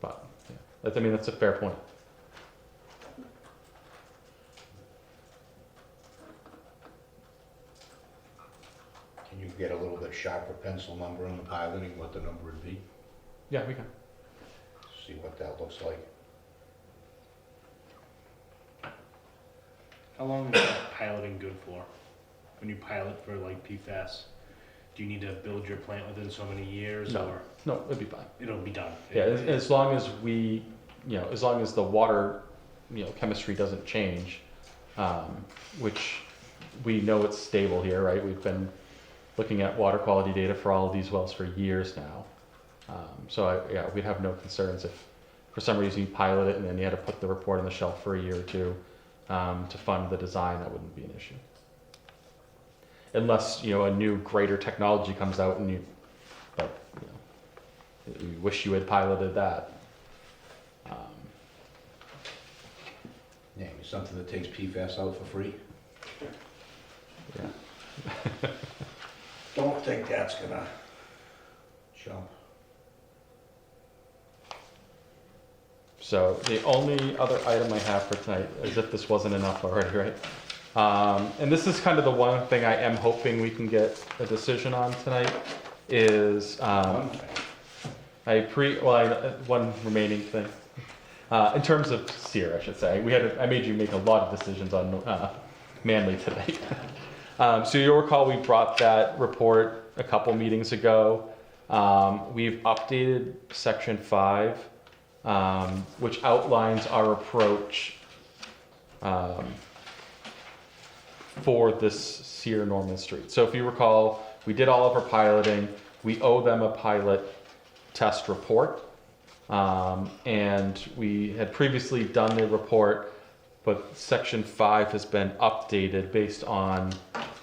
Speaker 4: But yeah, that's a fair point.
Speaker 1: Can you get a little bit sharper pencil number on the piloting, what the number would be?
Speaker 4: Yeah, we can.
Speaker 1: See what that looks like.
Speaker 6: How long is that piloting good for? When you pilot for like PFAS, do you need to build your plant within so many years
Speaker 4: No.
Speaker 6: or
Speaker 4: No, it'd be fine.
Speaker 6: it'll be done?
Speaker 4: Yeah, as long as we, as long as the water, chemistry doesn't change, which we know it's stable here, right? We've been looking at water quality data for all of these wells for years now. We'd have no concerns if for some reason you pilot it and then you had to put the report on the shelf for a year or two to fund the design. That wouldn't be an issue. Unless, a new greater technology comes out and you wish you had piloted that.
Speaker 1: Name me something that takes PFAS out for free.
Speaker 4: Yeah.
Speaker 1: Don't think that's gonna jump.
Speaker 4: So the only other item I have for tonight, as if this wasn't enough already, right? And this is kind of the one thing I am hoping we can get a decision on tonight is,
Speaker 1: One thing.
Speaker 4: one remaining thing. In terms of SEER, I should say, I made you make a lot of decisions on Manly tonight. So you'll recall we brought that report a couple meetings ago. We've updated section 5, which outlines our approach for this SEER Norman Street. So if you recall, we did all of our piloting. We owe them a pilot test report. And we had previously done the report, but section 5 has been updated based on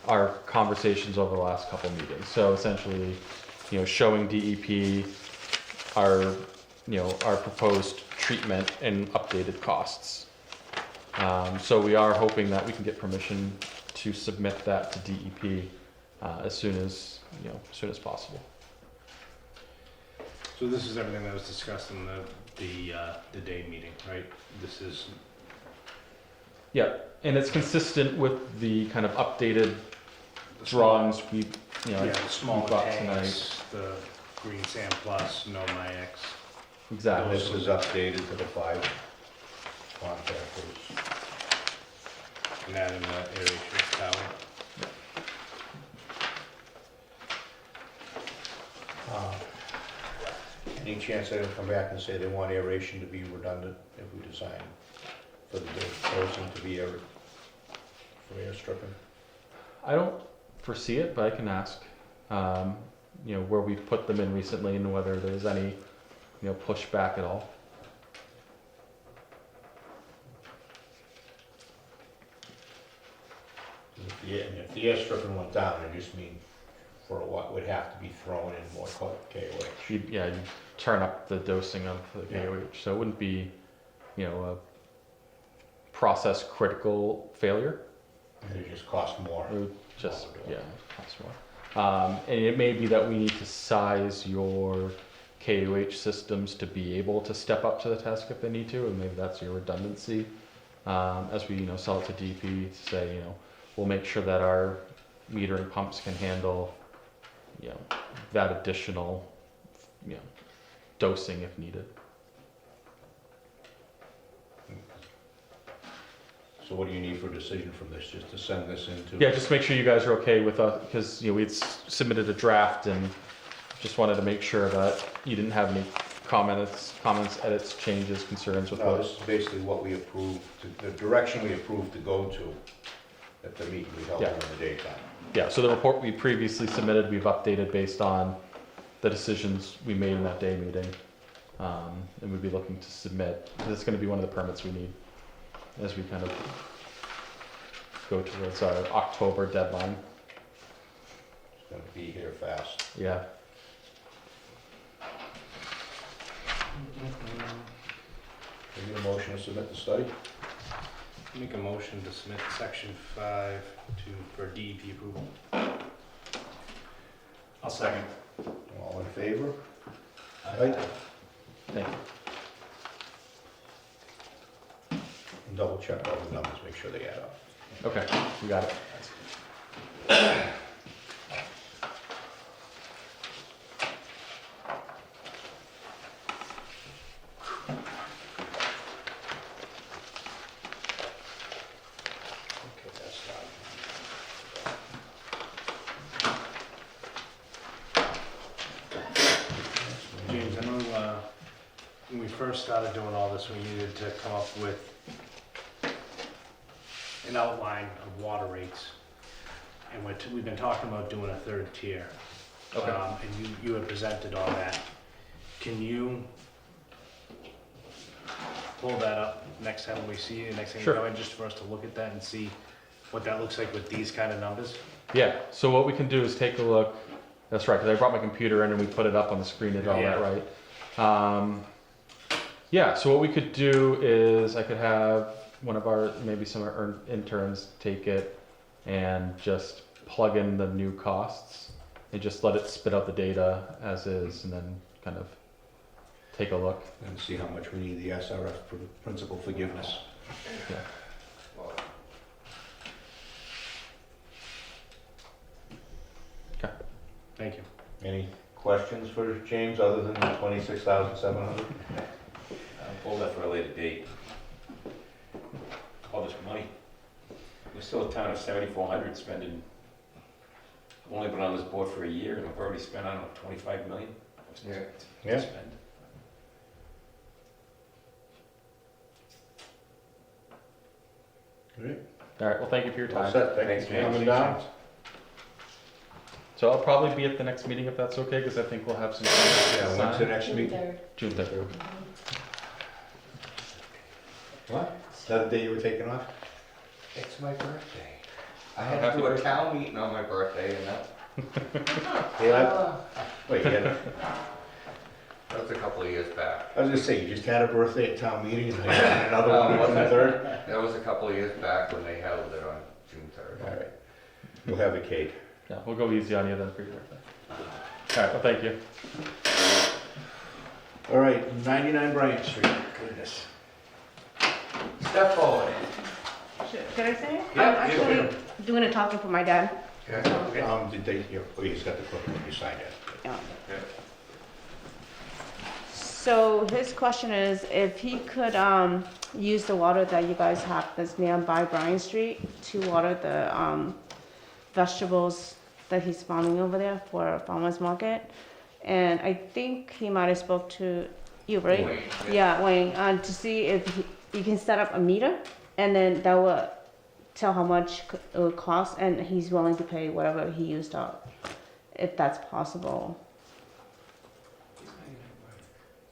Speaker 4: our conversations over the last couple meetings. So essentially, showing DEP our proposed treatment and updated costs. So we are hoping that we can get permission to submit that to DEP as soon as possible.
Speaker 6: So this is everything that was discussed in the day meeting, right? This is,
Speaker 4: Yeah, and it's consistent with the kind of updated drawings we,
Speaker 6: the smaller
Speaker 4: brought
Speaker 6: tanks, the green sand plus, no MIX.
Speaker 4: exactly.
Speaker 1: This is updated to the 5 contractors.
Speaker 6: And adding the aeration tower.
Speaker 1: Any chance they're gonna come back and say they want aeration to be redundant if we design for the person to be for air stripping?
Speaker 4: I don't foresee it, but I can ask, where we've put them in recently and whether there's any, pushback at all.
Speaker 1: Yeah, and if the airstripping went down, I just mean for what would have to be thrown in more KOH.
Speaker 4: You turn up the dosing of the
Speaker 1: Yeah.
Speaker 4: KOH, so it wouldn't be, a process critical failure.
Speaker 1: And it just costs more.
Speaker 4: It would just, cost more. And it may be that we need to size your KOH systems to be able to step up to the task if they need to, and maybe that's your redundancy. As we, sell it to DP, to say, we'll make sure that our metering pumps can handle, that additional, dosing if needed.
Speaker 1: So what do you need for a decision from this, just to send this into?
Speaker 4: Yeah, just make sure you guys are okay with us, because, we had submitted a draft and just wanted to make sure that you didn't have any comments, edits, changes, concerns with
Speaker 1: No,
Speaker 4: what.
Speaker 1: this is basically what we approved, the direction we approved to go to at the meeting we held
Speaker 4: Yeah.
Speaker 1: in the daytime.
Speaker 4: Yeah, so the report we previously submitted, we've updated based on the decisions we made in that day meeting. And we'd be looking to submit, because it's gonna be one of the permits we need as we kind of go towards our October deadline.
Speaker 1: It's gonna be here fast.
Speaker 4: Yeah.
Speaker 1: Can you get a motion to submit the study?
Speaker 6: Make a motion to submit section 5 for DEP approval.
Speaker 2: I'll second.
Speaker 1: All in favor? Aye.
Speaker 4: Thank you.
Speaker 1: And double check all the numbers, make sure they add up.
Speaker 4: Okay, we got it.
Speaker 1: Okay, that's done.
Speaker 6: James, I know when we first started doing all this, we needed to come up with an outline of water rates. And we've been talking about doing a third tier.
Speaker 4: Okay.
Speaker 6: And you had presented all that. Can you pull that up next time we see you, next time you
Speaker 4: Sure.
Speaker 6: go in, just for us to look at that and see what that looks like with these kind of numbers?
Speaker 4: Yeah, so what we can do is take a look, that's right, because I brought my computer in and we put it up on the screen and all that, right? Yeah, so what we could do is I could have one of our, maybe some of our interns take it and just plug in the new costs and just let it spit out the data as is and then kind of take a look.
Speaker 1: And see how much we need the SRF for principal forgiveness.
Speaker 4: Yeah.
Speaker 6: Thank you.
Speaker 1: Any questions for James, other than the 26,700?
Speaker 7: Hold that for a later date. All this money. We're still a town of 7,400 spending. I've only been on this board for a year and I've already spent, I don't know, 25 million.
Speaker 5: Yeah.
Speaker 1: Yeah.
Speaker 7: Spend.
Speaker 1: Great.
Speaker 4: All right, well, thank you for your
Speaker 1: All
Speaker 4: time.
Speaker 1: set, thanks
Speaker 7: Thanks,
Speaker 1: for
Speaker 7: James.
Speaker 1: coming down.
Speaker 4: So I'll probably be at the next meeting if that's okay, because I think we'll have some.
Speaker 1: Yeah, when's the next
Speaker 3: June
Speaker 1: meeting?
Speaker 3: 3rd.
Speaker 4: June 3rd.
Speaker 1: What? Is that the day you were taking off?
Speaker 5: It's my birthday. I
Speaker 7: Oh,
Speaker 5: had to
Speaker 7: happy
Speaker 5: do a
Speaker 7: birthday.
Speaker 5: town meeting on my birthday and that,
Speaker 1: Yeah. Wait, you had,
Speaker 5: that was a couple of years back.
Speaker 1: I was gonna say, you just had a birthday at town meeting and then you had another one on the 3rd?
Speaker 5: That was a couple of years back when they held it on June
Speaker 1: All
Speaker 5: 3rd.
Speaker 1: right. You'll have a cake.
Speaker 4: Yeah, we'll go easy on you then for your birthday. All right, well, thank you.
Speaker 1: All right, 99 Bryant Street. Goodness.
Speaker 5: Step forward.
Speaker 8: Should I say it?
Speaker 5: Yeah,
Speaker 8: I'm
Speaker 5: you
Speaker 8: actually doing a talking for my dad.
Speaker 5: Yeah.
Speaker 1: Did they, oh, you just got the clip when you signed it.
Speaker 8: Yeah. So his question is if he could use the water that you guys have that's nearby Bryan Street to water the vegetables that he's farming over there for farmers market. And I think he might have spoke to you, right?
Speaker 5: Wayne,
Speaker 8: Yeah, Wayne, to see if you can set up a meter, and then that will tell how much it would cost, and he's willing to pay whatever he used up, if that's possible.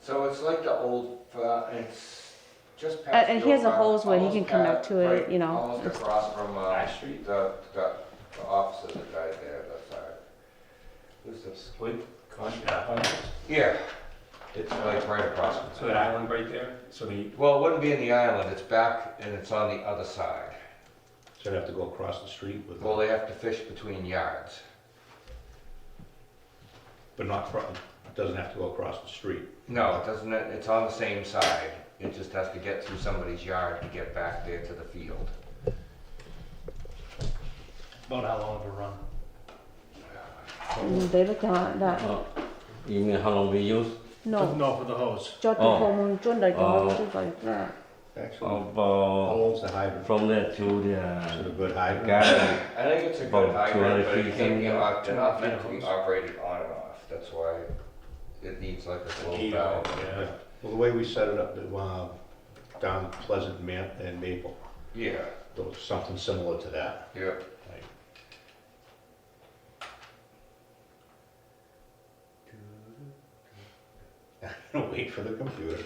Speaker 5: So it's like the old, it's just past.
Speaker 8: And he has a hose where he can
Speaker 5: almost
Speaker 8: connect
Speaker 5: past-
Speaker 8: to it,
Speaker 5: right,
Speaker 8: you know.
Speaker 5: Almost across from,
Speaker 7: Ash Street?
Speaker 5: the The officer that died there, that's our, who's this?
Speaker 2: Split, contract.
Speaker 5: Yeah, it's like right across from
Speaker 2: So that island right there, so the,
Speaker 5: Well, it wouldn't be in the island, it's back and it's on the other side.
Speaker 1: So they have to go across the street with,
Speaker 5: Well, they have to fish between yards.
Speaker 1: but not, it doesn't have to go across the street.
Speaker 5: No, it doesn't, it's on the same side. It just has to get through somebody's yard to get back there to the field.
Speaker 6: About how long of a run?
Speaker 8: They look at that.
Speaker 9: You mean how long we use?
Speaker 8: No,
Speaker 6: No, for the hose.
Speaker 8: cho từ
Speaker 9: Oh.
Speaker 8: hôm trước đây có chứ phải là
Speaker 1: Actually, how
Speaker 9: About
Speaker 1: old's the hydrant?
Speaker 9: from there to
Speaker 1: Is it a good hydrant?
Speaker 9: garden.
Speaker 5: I think it's a good
Speaker 9: About
Speaker 5: hydrant,
Speaker 9: 200
Speaker 5: but it
Speaker 9: feet
Speaker 5: can't be,
Speaker 9: from
Speaker 5: they're not meant to be operated on and off. That's why it needs like a slow valve.
Speaker 2: yeah.
Speaker 1: Well, the way we set it up, down Pleasant and Maple,
Speaker 5: Yeah,
Speaker 1: there was something similar to that.
Speaker 5: yeah.
Speaker 1: Wait for the computer.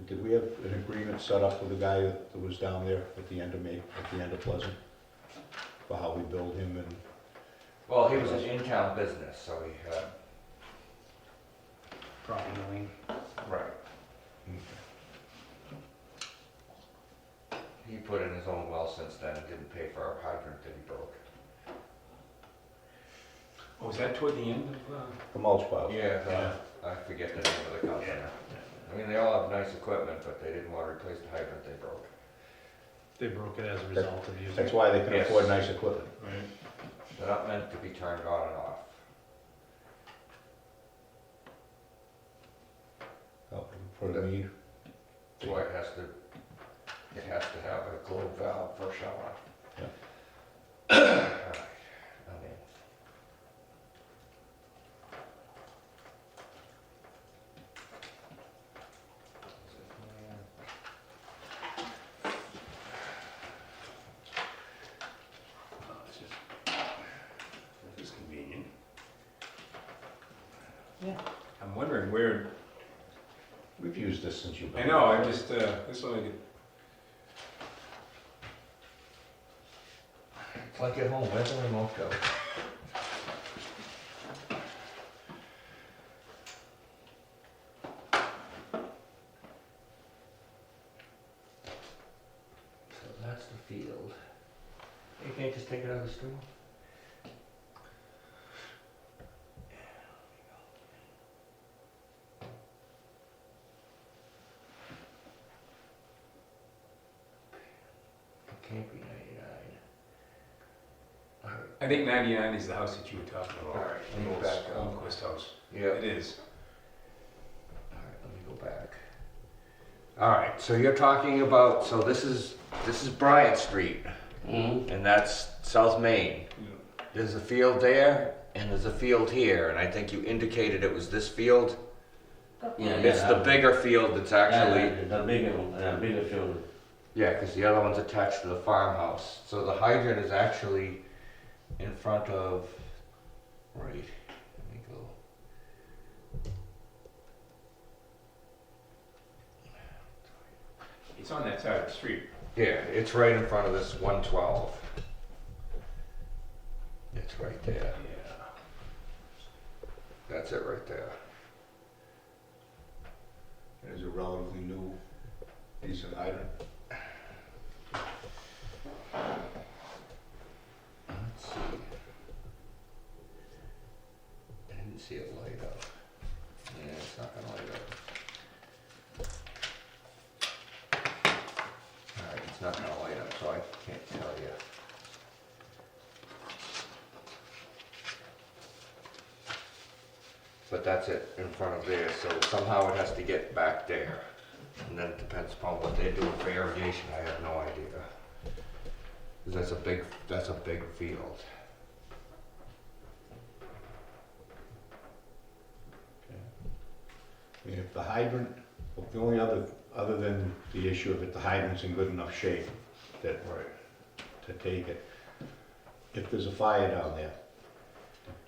Speaker 1: Did we have an agreement set up with the guy that was down there at the end of at the end of Pleasant? For how we billed him and,
Speaker 5: Well, he was an in-town business, so he had.
Speaker 6: Property lien.
Speaker 5: Right. He put in his own well since then and didn't pay for our hydrant that he broke.
Speaker 2: Oh, was that toward the end of,
Speaker 1: the mulch pile.
Speaker 5: Yeah, I forget the name of the company. I mean, they all have nice equipment, but they didn't want to replace the hydrant they broke.
Speaker 6: They broke it as a result of using.
Speaker 1: That's why they can
Speaker 5: Yes.
Speaker 1: afford nice equipment.
Speaker 2: right?
Speaker 5: They're not meant to be turned on and off.
Speaker 1: Oh, For the need.
Speaker 5: That's why it has to have a globe valve for shower.
Speaker 1: Yeah.
Speaker 5: Alright, okay.
Speaker 2: Oh, this is convenient.
Speaker 3: Yeah.
Speaker 2: I'm wondering where,
Speaker 1: We've used this since you've been.
Speaker 2: I know, I just, this one,
Speaker 5: It's like at home, where's the remote go? So that's the field. You can't just take it out of the stream? It can't be 99. Alright,
Speaker 2: I think 99 is the house that you were talking about.
Speaker 5: Alright, let me back up.
Speaker 2: Holmquist house.
Speaker 5: yeah.
Speaker 2: It is.
Speaker 5: Alright, let me go back. Alright, so you're talking about, so this is Bryant Street, and that's South Main. There's a field there, and there's a field here, and I think you indicated it was this field.
Speaker 9: Yeah,
Speaker 5: It's the bigger field that's actually,
Speaker 9: the bigger field.
Speaker 5: yeah, because the other one's attached to the farmhouse. So the hydrant is actually in front of, right, let me go.
Speaker 2: It's on that side of the street.
Speaker 5: Yeah, it's right in front of this 112. It's right there.
Speaker 2: Yeah.
Speaker 5: That's it right there.
Speaker 1: It is a relatively new, decent hydrant.
Speaker 5: Let's see. I didn't see it light up. Yeah, it's not gonna light up. Alright, it's not gonna light up, so I can't tell you. But that's it in front of there, so somehow it has to get back there. And then it depends upon what they're doing for irrigation, I have no idea. 'Cause that's a big field.
Speaker 1: I mean, if the hydrant, the only other than the issue of if the hydrant's in good enough shape, that, to take it. If there's a fire down there,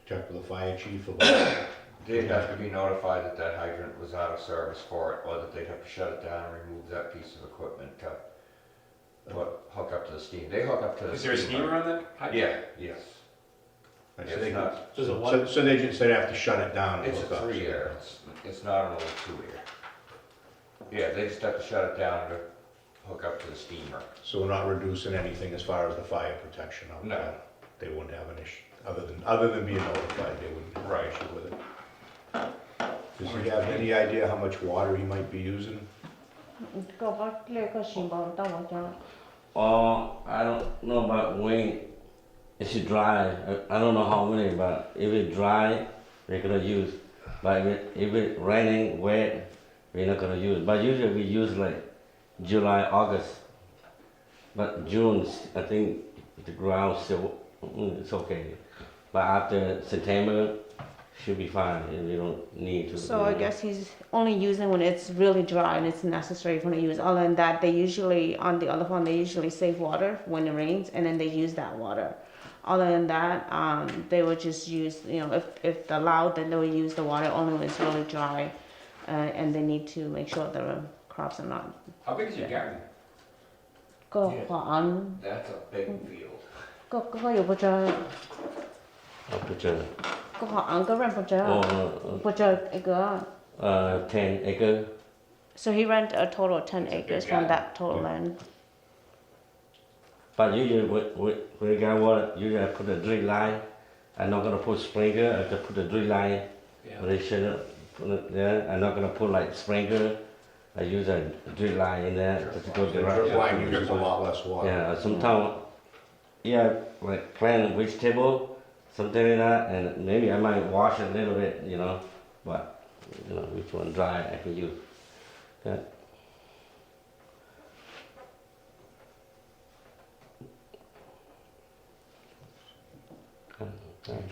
Speaker 1: check with the fire chief about,
Speaker 5: They'd have to be notified that that hydrant was out of service for it, or that they'd have to shut it down and remove that piece of equipment to hook up to the steam. They hook up to the.
Speaker 2: Is there a steamer on that pipe?
Speaker 5: Yeah, yes.
Speaker 1: So
Speaker 5: It's
Speaker 1: they,
Speaker 5: not,
Speaker 6: There's a
Speaker 1: so they just, they'd have to shut it down and
Speaker 5: it's
Speaker 1: hook
Speaker 5: a
Speaker 1: up.
Speaker 5: 3-year, it's not an old 2-year. Yeah, they just have to shut it down to hook up to the steamer.
Speaker 1: So we're not reducing anything as far as the fire protection out
Speaker 5: No.
Speaker 1: there? They wouldn't have an issue, other than being notified, they wouldn't have an issue with it. Does he have any idea how much water he might be using?
Speaker 8: Go back to the Shimba, that one,
Speaker 9: I don't know about when it's dry. I don't know how many, but if it's dry, we're gonna use. But if it's raining, wet, we're not gonna use. But usually we use like July, August. But June, I think the ground still, it's okay. But after September, should be fine. And we don't need to.
Speaker 8: So I guess he's only using when it's really dry and it's necessary for him to use. Other than that, they usually, on the other one, they usually save water when it rains and then they use that water. Other than that, they would just use, if allowed, then they would use the water only when it's really dry. And they need to make sure the crops are not.
Speaker 2: How big is your garden?
Speaker 8: ก็ขวาน
Speaker 5: That's a big field.
Speaker 8: ก็อยู่ประเจอ
Speaker 9: I'll put your,
Speaker 8: ก็ขวานก็ rent ประเจอ ประเจอไอ้ก็
Speaker 9: 10 acre.
Speaker 8: So he rent a total of 10
Speaker 2: That's a big
Speaker 8: acres from
Speaker 2: garden.
Speaker 8: that total
Speaker 1: Yeah.
Speaker 8: land.
Speaker 9: But usually when you got water, usually I put a drip line. I'm not gonna put sprinkler. I just put a drip line.
Speaker 2: Yeah.
Speaker 9: When they shut up, put it there. I'm not gonna put like sprinkler. I use a drip line in there just to go
Speaker 1: The
Speaker 9: direct.
Speaker 1: drip line uses a lot less water.
Speaker 9: Yeah, sometimes, yeah, like plant vegetable, something like that, and maybe I might wash it a little bit, but which one dry I can use. Yeah.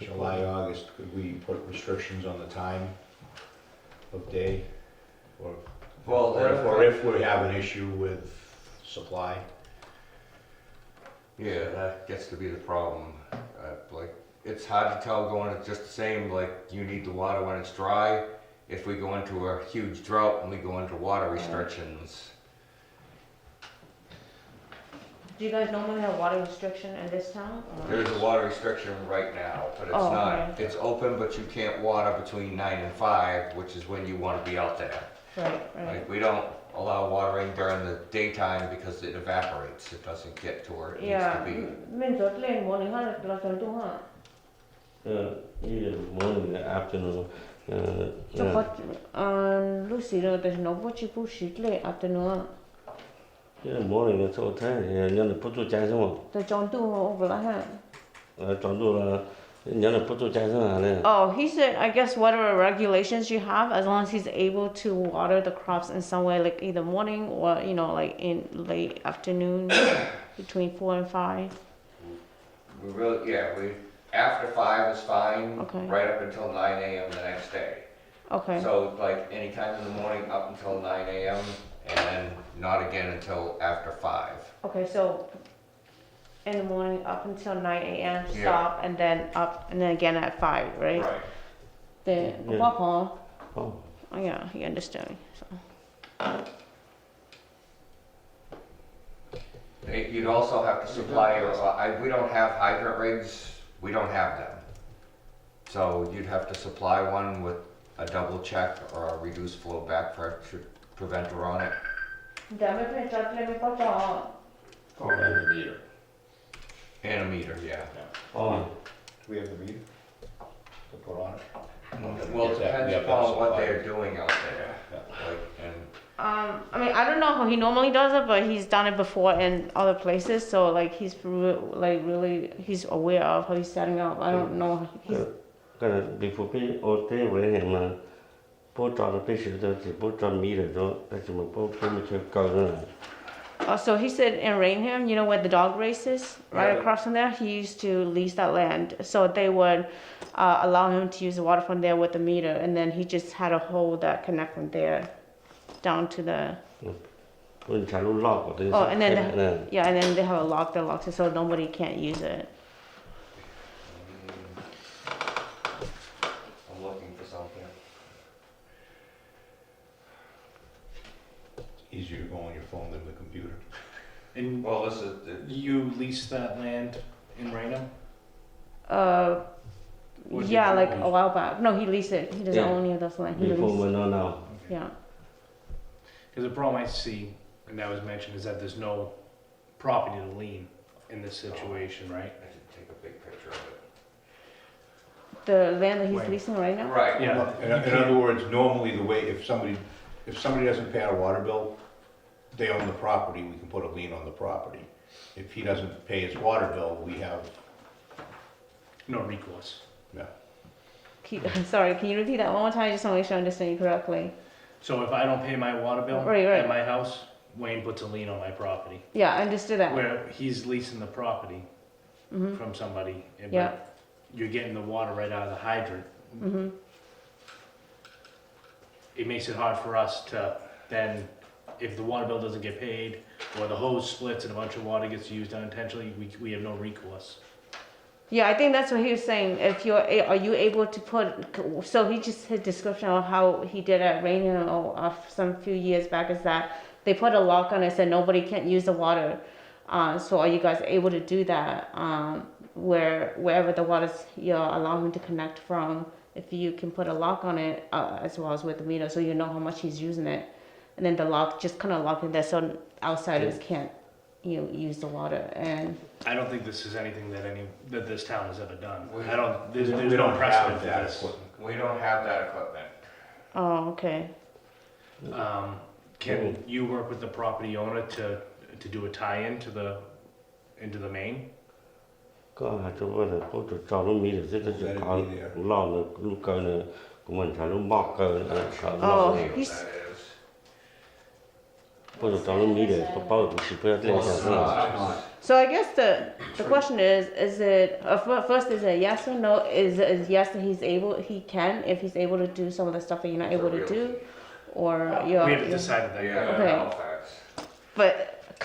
Speaker 1: July, August, could we put restrictions on the time of day? Or
Speaker 5: Well,
Speaker 1: or if we have an issue with supply?
Speaker 5: yeah, that gets to be the problem. Like, it's hard to tell going to just the same, like, you need the water when it's dry. If we go into a huge drought and we go into water restrictions,
Speaker 8: Do you guys normally have water restriction in this town? or-
Speaker 5: there's a water restriction right now, but it's
Speaker 8: Oh,
Speaker 5: not,
Speaker 8: okay.
Speaker 5: it's open, but you can't water between 9 and 5, which is when you wanna be out there.
Speaker 8: Right, right.
Speaker 5: Like, we don't allow watering during the daytime because it evaporates, it doesn't get to where it needs
Speaker 8: Yeah,
Speaker 5: to be.
Speaker 8: mình rất lên morning hơn là tuần tu hả?
Speaker 9: Either morning or afternoon.
Speaker 8: Cho
Speaker 9: Yeah.
Speaker 8: có lúc xí rồi thì nó có chỉ phụ shit lệ afternoon.
Speaker 9: Yeah, morning it's okay. Yeah, nhớ là put cho trái xong
Speaker 8: Thì trong tu over là ha.
Speaker 9: rồi. Chọn đồ là nhớ là put cho trái xong rồi.
Speaker 8: Oh, he said, I guess whatever regulations you have, as long as he's able to water the crops in some way, like either morning or, like in late afternoon, between 4 and 5.
Speaker 5: We really, after 5 is fine,
Speaker 8: Okay.
Speaker 5: right up until 9 a.m. the next day.
Speaker 8: Okay.
Speaker 5: So like anytime in the morning up until 9 a.m. and then not again until after 5.
Speaker 8: Okay, so in the morning up until 9 a.m.
Speaker 5: Yeah.
Speaker 8: stop, and then up, and then again at 5, right? The
Speaker 9: Yeah.
Speaker 8: Papa.
Speaker 9: Oh.
Speaker 8: Oh yeah, he understood. So.
Speaker 5: You'd also have to supply, we don't have hydrant rigs, we don't have them. So you'd have to supply one with a double check or a reduced flow back preventer on it.
Speaker 2: Oh, and the meter.
Speaker 5: And a meter, yeah.
Speaker 9: Oh.
Speaker 1: Do we have the meter to put on it?
Speaker 5: Well, it
Speaker 1: Yes,
Speaker 5: depends
Speaker 1: we have to
Speaker 5: upon what
Speaker 1: supply.
Speaker 5: they're doing out there. Like, and
Speaker 8: I mean, I don't know how he normally does it, but he's done it before in other places, so like he's really he's aware of how he's setting up. I don't know. He's,
Speaker 9: Cái là before cái ô tế với hình mà bố trò nó biết sự thì bố trò mỹ rồi đó. Cái gì mà bố mới chơi cầu nữa.
Speaker 8: so he said in Rainham, where the dog race is, right
Speaker 5: Yeah.
Speaker 8: across from there, he used to lease that land. So they would allow him to use the water from there with the meter, and then he just had a hole that connect from there down to the.
Speaker 9: When trả luôn lọc của tôi.
Speaker 8: Oh, and then yeah, and then they have a lock that locks it, so nobody can't use it.
Speaker 5: I'm looking for something.
Speaker 1: Easier to go on your phone than the computer.
Speaker 6: And
Speaker 5: Well, this is,
Speaker 6: you lease that land in Raynham? Or did
Speaker 8: Yeah,
Speaker 6: you
Speaker 8: like
Speaker 6: lease?
Speaker 8: a while back. No, he leased it. He doesn't
Speaker 9: Yeah.
Speaker 8: own any of those land. He
Speaker 9: Before
Speaker 8: leased.
Speaker 9: we know now.
Speaker 8: Yeah.
Speaker 6: Because the problem I see, and that was mentioned, is that there's no property to lien in this situation, right?
Speaker 5: I should take a big picture of it.
Speaker 8: The land that he's
Speaker 6: Right.
Speaker 8: leasing right now.
Speaker 5: Right.
Speaker 6: Yeah.
Speaker 1: In other words, normally the way, if somebody doesn't pay our water bill, they own the property, we can put a lien on the property. If he doesn't pay his water bill, we have,
Speaker 6: No recourse.
Speaker 8: Sorry, can you repeat that one more time? I just want to make sure I understand you correctly.
Speaker 6: So if I don't pay my water bill
Speaker 8: Right.
Speaker 6: at my house, Wayne puts a lien on my property.
Speaker 8: Yeah, I understood that.
Speaker 6: Where he's leasing the property
Speaker 8: Mhm.
Speaker 6: from somebody, and
Speaker 8: Yeah.
Speaker 6: but you're getting the water right out of the hydrant.
Speaker 8: Mhm.
Speaker 6: It makes it hard for us to then, if the water bill doesn't get paid, or the hose splits and a bunch of water gets used unintentionally, we have no recourse.
Speaker 8: Yeah, I think that's what he was saying. If are you able to put? So he just his description of how he did at Rainier some few years back is that they put a lock on it, said nobody can't use the water. So are you guys able to do that? Wherever the water's, allow him to connect from. If you can put a lock on it, as well as with the meter, so you know how much he's using it, and then the lock just kind of lock it there, so outsiders can't, use the water. And
Speaker 6: I don't think this is anything that this town has ever done.
Speaker 5: We-
Speaker 6: I don't, there's
Speaker 1: we
Speaker 6: no
Speaker 1: don't
Speaker 6: precedent
Speaker 1: have
Speaker 6: for
Speaker 1: that
Speaker 6: this.
Speaker 1: equipment.
Speaker 5: We don't have that equipment.
Speaker 8: oh, okay.
Speaker 6: Can you work with the property owner to do a tie-in into the main?
Speaker 9: ก็อาจจะว่าแต่พวกจอดรถมีแต่ที่จะขอรอบนึงลูกเกินเลยกูมันถ่ายรูปบอกเกินขอรอบ
Speaker 8: Oh,
Speaker 9: นึง
Speaker 5: What
Speaker 8: he's
Speaker 5: that is.
Speaker 9: พวกจอดรถมีแต่เป้ากูสิเพื่อเล่น
Speaker 5: Well,
Speaker 9: กัน
Speaker 5: it's
Speaker 9: นะ
Speaker 5: not.
Speaker 8: so. I guess the question is it first is it yes or no? Is yes that he can if he's able to do some of the stuff that you're not able to do, or
Speaker 6: We haven't decided that yet.
Speaker 5: Yeah,
Speaker 8: Okay.
Speaker 5: Halifax.
Speaker 8: But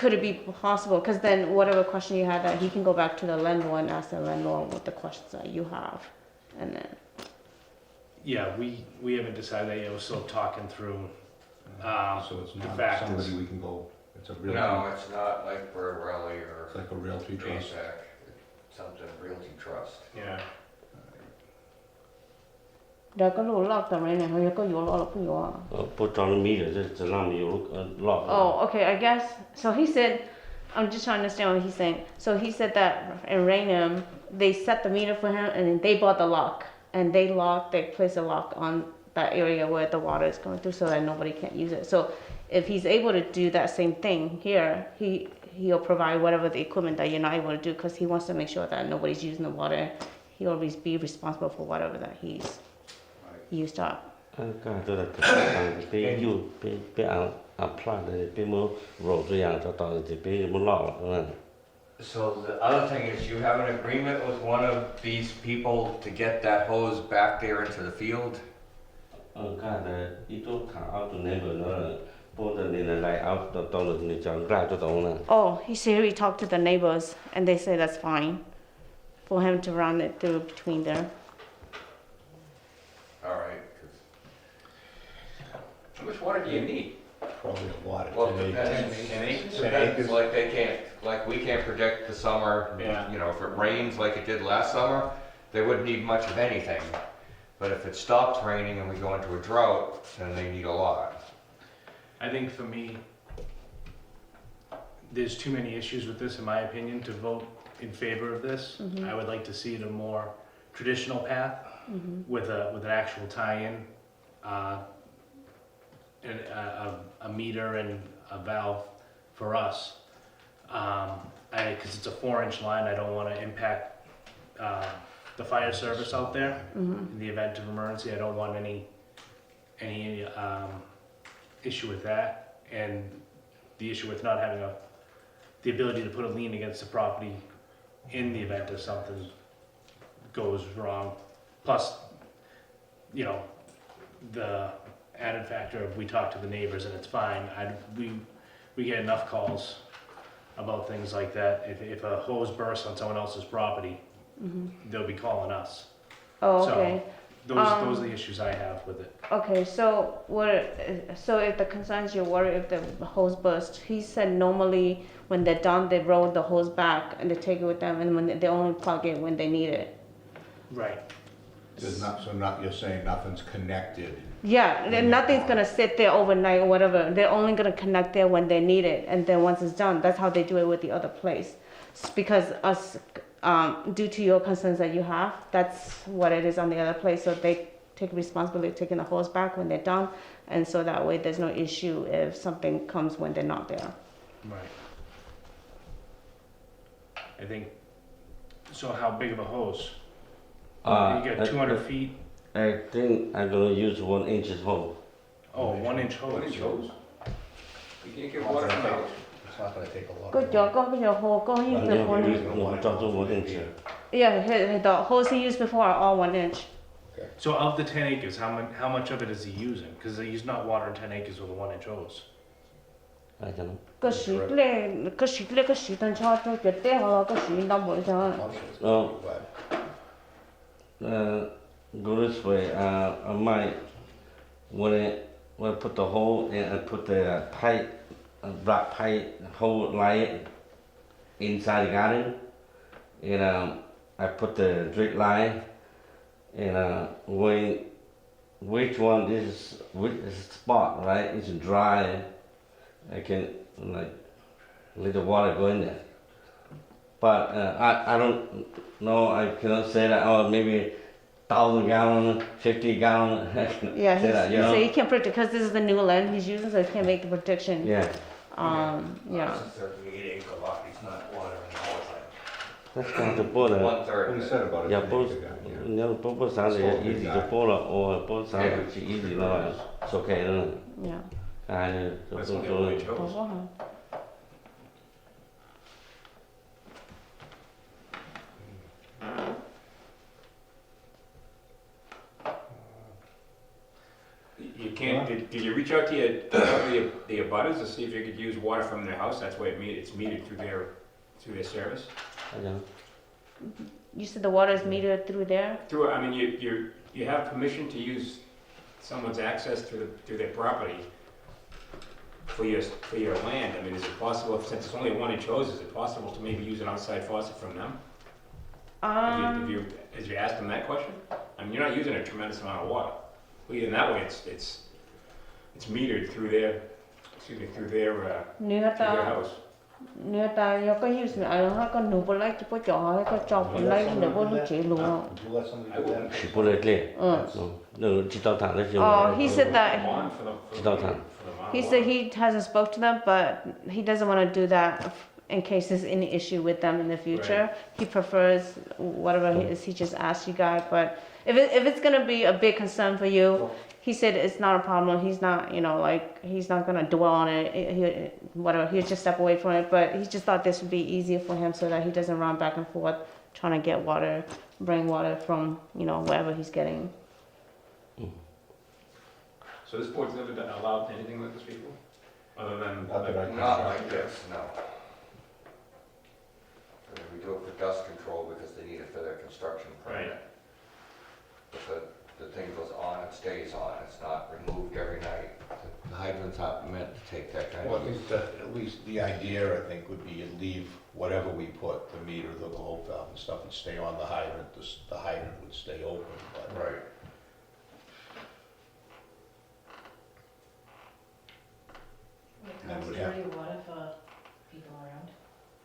Speaker 8: could it be possible? Because then whatever question you had, that he can go back to the landlord and ask the landlord what the questions that you have, and then.
Speaker 6: Yeah, we haven't decided that yet. We're still talking through.
Speaker 1: So it's
Speaker 6: the
Speaker 1: not
Speaker 6: fact
Speaker 1: somebody
Speaker 6: is-
Speaker 1: we can go, it's a real,
Speaker 5: No, it's not like Burrelli
Speaker 1: it's
Speaker 5: or
Speaker 1: like a realty trust.
Speaker 5: ASAC, it's something Realty Trust.
Speaker 2: Yeah.
Speaker 8: เดี๋ยวก็รู้รอบต่อไปเนี่ยเขาก็อยู่รอบผู้อยู่
Speaker 9: พวกจอดรถมีแต่จะล่ำอยู่รอบ
Speaker 8: Oh, okay. I guess so. He said, I'm just trying to understand what he's saying. So he said that in Raynham, they set the meter for him, and then they bought the lock, and they placed a lock on that area where the water is going through, so that nobody can't use it. So if he's able to do that same thing here, he'll provide whatever the equipment that you're not able to do, because he wants to make sure that nobody's using the water. He'll always be responsible for whatever that he's used up.
Speaker 9: ก็จะได้ไปยูไปเอาพลาดเลยไปมือโรตัวอย่างต่อจะไปมือหลอกนั่น
Speaker 5: So the other thing is you have an agreement with one of these people to get that hose back there into the field?
Speaker 9: ก็ได้อีตัวขาเอาตัวนี้เลยนะพวกตัวนี้อะไรเอาตัวนี้จอนกล้าตัวตรงนั้น
Speaker 8: Oh, he said he talked to the neighbors, and they say that's fine for him to run it through between there.
Speaker 5: All right. 'Cause-
Speaker 2: How much water do you need?
Speaker 1: Probably a lot of
Speaker 5: Well, it
Speaker 1: today.
Speaker 5: depends.
Speaker 2: 10 acres?
Speaker 5: Depends, like they can't, like we can't predict the summer,
Speaker 2: Yeah.
Speaker 5: you know, if it rains like it did last summer, they wouldn't need much of anything. But if it stops raining and we go into a drought, then they need a lot.
Speaker 6: I think for me, there's too many issues with this, in my opinion, to vote in favor of this.
Speaker 8: Mhm.
Speaker 6: I would like to see it a more traditional path with an actual tie-in, and a meter and a valve for us. Because it's a 4-inch line, I don't want to impact the fire service out there. In the event of emergency, I don't want any issue with that, and the issue with not having the ability to put a lien against the property in the event of something goes wrong. Plus, the added factor of we talk to the neighbors and it's fine. We get enough calls about things like that. If a hose bursts on someone else's property, they'll be calling us.
Speaker 8: Oh,
Speaker 6: So-
Speaker 8: okay.
Speaker 6: those are the issues I have with it.
Speaker 8: Okay, so so if the concerns your water, if the hose burst, he said normally when they're done, they roll the hose back and they take it with them, and when they only plug it when they need it.
Speaker 6: Right.
Speaker 1: You're saying nothing's connected?
Speaker 8: Yeah, then nothing's gonna sit there overnight or whatever. They're only gonna connect there when they need it, and then once it's done, that's how they do it with the other place. Because due to your concerns that you have, that's what it is on the other place. So they take responsibility of taking the hose back when they're done, and so that way there's no issue if something comes when they're not there.
Speaker 6: Right. I think. So how big of a hose? You got 200 feet.
Speaker 9: I think I'm gonna use 1 inch hole.
Speaker 6: Oh, 1 inch hose.
Speaker 7: 1 inch hose? You can't get water from the house.
Speaker 1: It's not gonna take a lot.
Speaker 8: Good job, go with your hole, go use the 1 inch.
Speaker 9: Talk to 1 inch.
Speaker 8: Yeah, the hose he used before are all 1 inch.
Speaker 6: So of the 10 acres, how much of it is he using? Because he's not watering 10 acres with a 1 inch hose.
Speaker 9: I don't know.
Speaker 8: 個樹咧，個樹咧，個樹墩叉咗，腳底下個樹冧冇咗。
Speaker 9: Oh. Go this way. I might when I put the hole in and put the pipe, black pipe hole light inside the garden, and I put the drip line, and which one is which spot right? It's dry. I can like let the water go in there. But I don't know. I cannot say that. Oh, maybe 1,000 gallon, 50 gallon.
Speaker 8: Yeah,
Speaker 9: say that, you know?
Speaker 8: so he can't predict because this is the new land he's using, so he can't make the prediction.
Speaker 9: Yeah.
Speaker 8: Yeah.
Speaker 5: It's a 38 acre lot, he's not watering all the
Speaker 9: That's not the border.
Speaker 5: time. 1/3
Speaker 1: What
Speaker 5: of
Speaker 1: he
Speaker 5: it.
Speaker 1: said about it.
Speaker 9: Yeah, both. Both sides are easy to follow, or both sides
Speaker 5: Yeah.
Speaker 9: it's easy. No, it's okay. No.
Speaker 8: Yeah.
Speaker 7: That's only a 1 inch hose.
Speaker 8: 好不好？
Speaker 2: You can't, did you reach out to the abutters to see if you could use water from their house? That's why it's metered through their service?
Speaker 9: I don't know.
Speaker 8: You said the water is metered through there?
Speaker 2: Through, I mean, you have permission to use someone's access through their property for your land. I mean, is it possible, since it's only a 1 inch hose, is it possible to maybe use an outside faucet from them? Have you asked them that question? I mean, you're not using a tremendous amount of water. Well, in that way, it's metered through their house.
Speaker 8: Nếu ta có cái use mà ai nó có nụ bò lấy chỉ có chọn có chọn bò lấy nụ bò lúc chỉ luôn.
Speaker 1: Would you let somebody do that?
Speaker 9: She put it clear.
Speaker 8: Uh.
Speaker 9: No, she thought that.
Speaker 8: Oh, he said that.
Speaker 2: Bond for the
Speaker 9: Downtown.
Speaker 8: He said he hasn't spoke to them, but he doesn't want to do that in case there's any issue with them in the future.
Speaker 2: Right.
Speaker 8: He prefers whatever it is. He just asked you guys, but if it's gonna be a big concern for you, he said it's not a problem. He's not, he's not gonna dwell on it. He'll just step away from it. But he just thought this would be easier for him so that he doesn't run back and forth trying to get water, bring water from wherever he's getting.
Speaker 2: So this board's never allowed anything like this before? Other than,
Speaker 1: Not that I can-
Speaker 5: Not like this, no. I mean, we do it for dust control because they need it for their construction permit.
Speaker 2: Right.
Speaker 5: But the thing goes on and stays on, it's not removed every night. The hydrants aren't meant to take that kind
Speaker 1: Well, I
Speaker 5: of
Speaker 1: think
Speaker 5: use.
Speaker 1: that at least the idea, I think, would be you leave whatever we put, the meter, the glow valve and stuff, and stay on the hydrant. The hydrant would stay open, but.
Speaker 5: Right.
Speaker 1: Then
Speaker 3: Comes
Speaker 1: we'd have-
Speaker 3: dirty water for people around.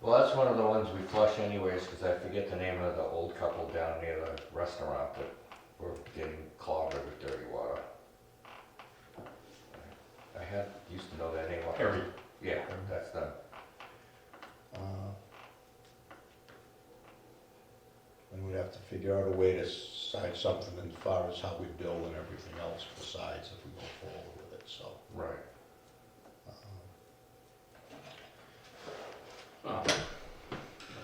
Speaker 5: Well, that's one of the ones we flush anyways, because I forget the name of the old couple down near the restaurant, but we're getting clobbered with dirty water. Used to know that name.
Speaker 2: Harry.
Speaker 5: Yeah, that's the,
Speaker 1: And we'd have to figure out a way to decide something as far as how we bill and everything else besides if we go forward with it, so.
Speaker 5: right.
Speaker 2: Well,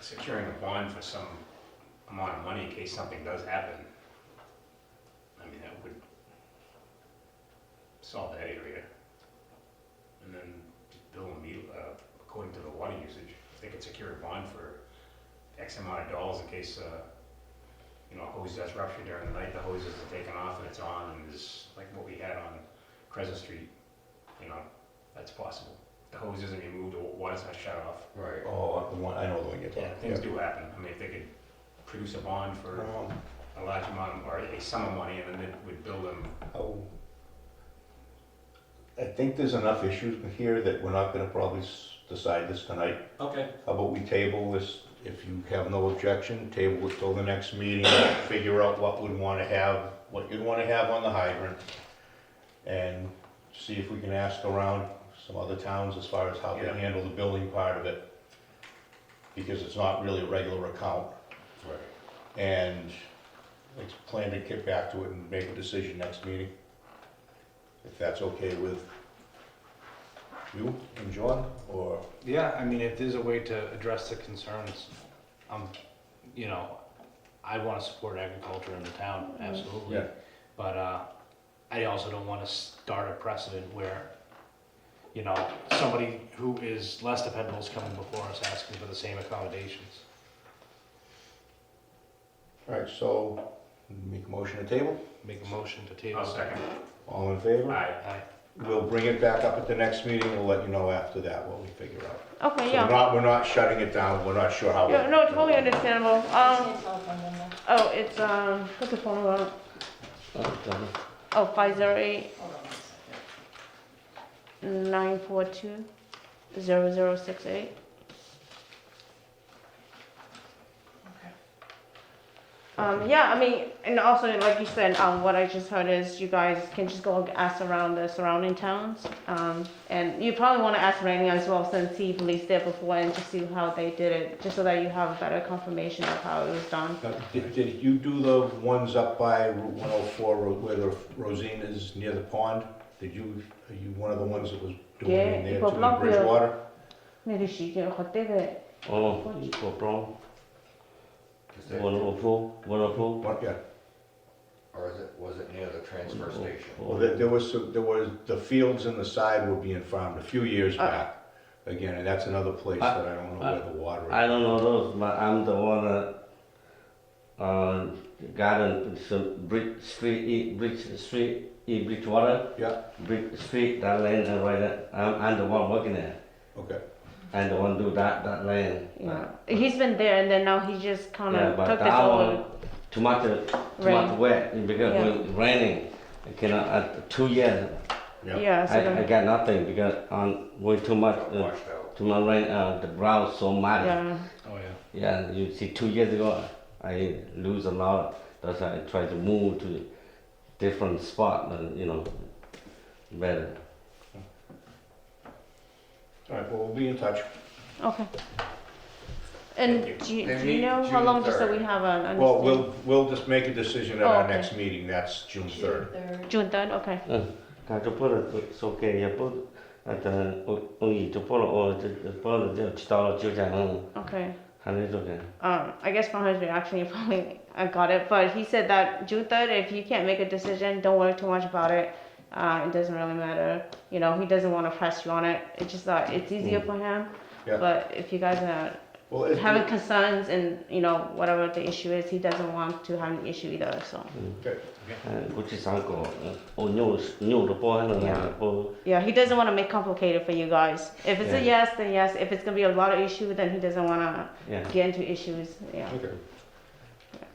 Speaker 2: securing a bond for some amount of money in case something does happen, I mean, that would solve that area. And then just bill them according to the water usage. If they could secure a bond for X amount of dollars in case you know, a hose that's ruptured during the night, the hoses are taken off and it's on, and there's, like what we had on Crescent Street, you know, that's possible. The hose isn't removed, the water's not shut off.
Speaker 5: Right.
Speaker 1: Oh, the one, I know the one you're talking
Speaker 2: Yeah,
Speaker 1: about.
Speaker 2: things do happen. I mean, if they could produce a bond for a large amount, or a sum of money, and then it would bill them.
Speaker 1: Oh. I think there's enough issues here that we're not gonna probably decide this tonight.
Speaker 2: Okay.
Speaker 1: How about we table this, if you have no objection, table it till the next meeting, figure out what we'd wanna have, what you'd wanna have on the hydrant, and see if we can ask around some other towns as far as how they
Speaker 2: Yeah.
Speaker 1: handle the billing part of it. Because it's not really a regular account,
Speaker 5: Right.
Speaker 1: and I plan to get back to it and make a decision next meeting. If that's okay with you and John, or,
Speaker 6: Yeah, I mean, if there's a way to address the concerns, you know, I want to support agriculture in the town, absolutely.
Speaker 1: Yeah.
Speaker 6: But I also don't want to start a precedent where, you know, somebody who is less dependable is coming before us asking for the same accommodations.
Speaker 1: alright, so, make a motion to table,
Speaker 6: Make a motion to table.
Speaker 2: I'll second.
Speaker 1: all in favor?
Speaker 2: Aye.
Speaker 6: Aye.
Speaker 1: We'll bring it back up at the next meeting, we'll let you know after that what we figure out.
Speaker 8: Okay,
Speaker 1: So
Speaker 8: yeah.
Speaker 1: we're not shutting it down, we're not sure how.
Speaker 8: Yeah, no, totally understandable.
Speaker 3: What's your telephone number?
Speaker 8: Oh, it's, what's the phone number?
Speaker 9: Okay.
Speaker 8: Oh, 508
Speaker 3: Hold on one second.
Speaker 8: 942 0068.
Speaker 3: Okay.
Speaker 8: Yeah, I mean, and also, like you said, what I just heard is you guys can just go ask around the surrounding towns. And you probably want to ask Randy as well, since he leased there before, and just see how they did it, just so that you have a better confirmation of how it was done.
Speaker 1: Now, did you do the ones up by Route 104 where the Rosine is near the pond? Are you one of the ones that was doing
Speaker 8: Yeah,
Speaker 1: in there
Speaker 8: ipo
Speaker 1: too, in
Speaker 8: block here.
Speaker 1: Bridgewater?
Speaker 8: Maybe she can hot it.
Speaker 9: Oh, for prom,
Speaker 5: Is that-
Speaker 9: 104, 104.
Speaker 1: What, yeah,
Speaker 5: Or was it near the transfer station?
Speaker 1: well, there was, the fields in the side were being farmed a few years back. Again, and that's another place that I don't know where the water is.
Speaker 9: I don't know those, but I'm the one that garden, some Bridgewater,
Speaker 1: Yeah,
Speaker 9: Bridge Street, that land right there. I'm the one working there.
Speaker 1: okay.
Speaker 9: I'm the one do that land.
Speaker 8: Yeah, he's been there, and then now he just kind
Speaker 9: Yeah,
Speaker 8: of
Speaker 9: but
Speaker 8: took this
Speaker 9: that
Speaker 8: over.
Speaker 9: one too much
Speaker 8: Rain.
Speaker 9: wet because
Speaker 8: Yeah.
Speaker 9: when it's raining, I cannot. 2 years
Speaker 1: Yeah.
Speaker 8: Yeah, so
Speaker 9: I
Speaker 8: then,
Speaker 9: got nothing because when too much
Speaker 5: Washed out.
Speaker 9: too much rain, the ground so muddy.
Speaker 8: yeah,
Speaker 6: Oh, yeah.
Speaker 9: Yeah, you see, 2 years ago, I lose a lot. That's why I try to move to different spot, and better.
Speaker 1: All right, well, we'll be in touch.
Speaker 8: okay. And
Speaker 2: Thank
Speaker 8: do you,
Speaker 5: They
Speaker 8: do you
Speaker 5: meet
Speaker 8: know how
Speaker 5: June
Speaker 8: long, just so
Speaker 5: 3rd.
Speaker 8: we have an
Speaker 1: Well,
Speaker 8: understanding?
Speaker 1: we'll just make a decision at
Speaker 8: Oh,
Speaker 1: our
Speaker 8: okay.
Speaker 1: next meeting, that's June 3rd.
Speaker 8: June 3rd, okay.
Speaker 9: Got to put it, it's okay. You put at the only to put or the $1
Speaker 8: Okay.
Speaker 9: okay.
Speaker 8: I guess from his reaction, you probably got it, but he said that June 3rd, if you can't make a decision, don't worry too much about it. It doesn't really matter. You know, he doesn't want to press you on it. It's just that it's easier for him.
Speaker 1: Yeah.
Speaker 8: But if you guys are
Speaker 1: Well, it-
Speaker 8: having concerns and, whatever the issue is, he doesn't want to have an issue either, so.
Speaker 1: Okay.
Speaker 9: Which is uncle. Oh, new the boy,
Speaker 8: Yeah, he doesn't want to make complicated for you guys. If it's a
Speaker 9: Yeah.
Speaker 8: yes, then yes. If it's going to be a lot of issue, then he doesn't want to
Speaker 9: yeah.
Speaker 8: get into issues. Yeah.
Speaker 1: Okay.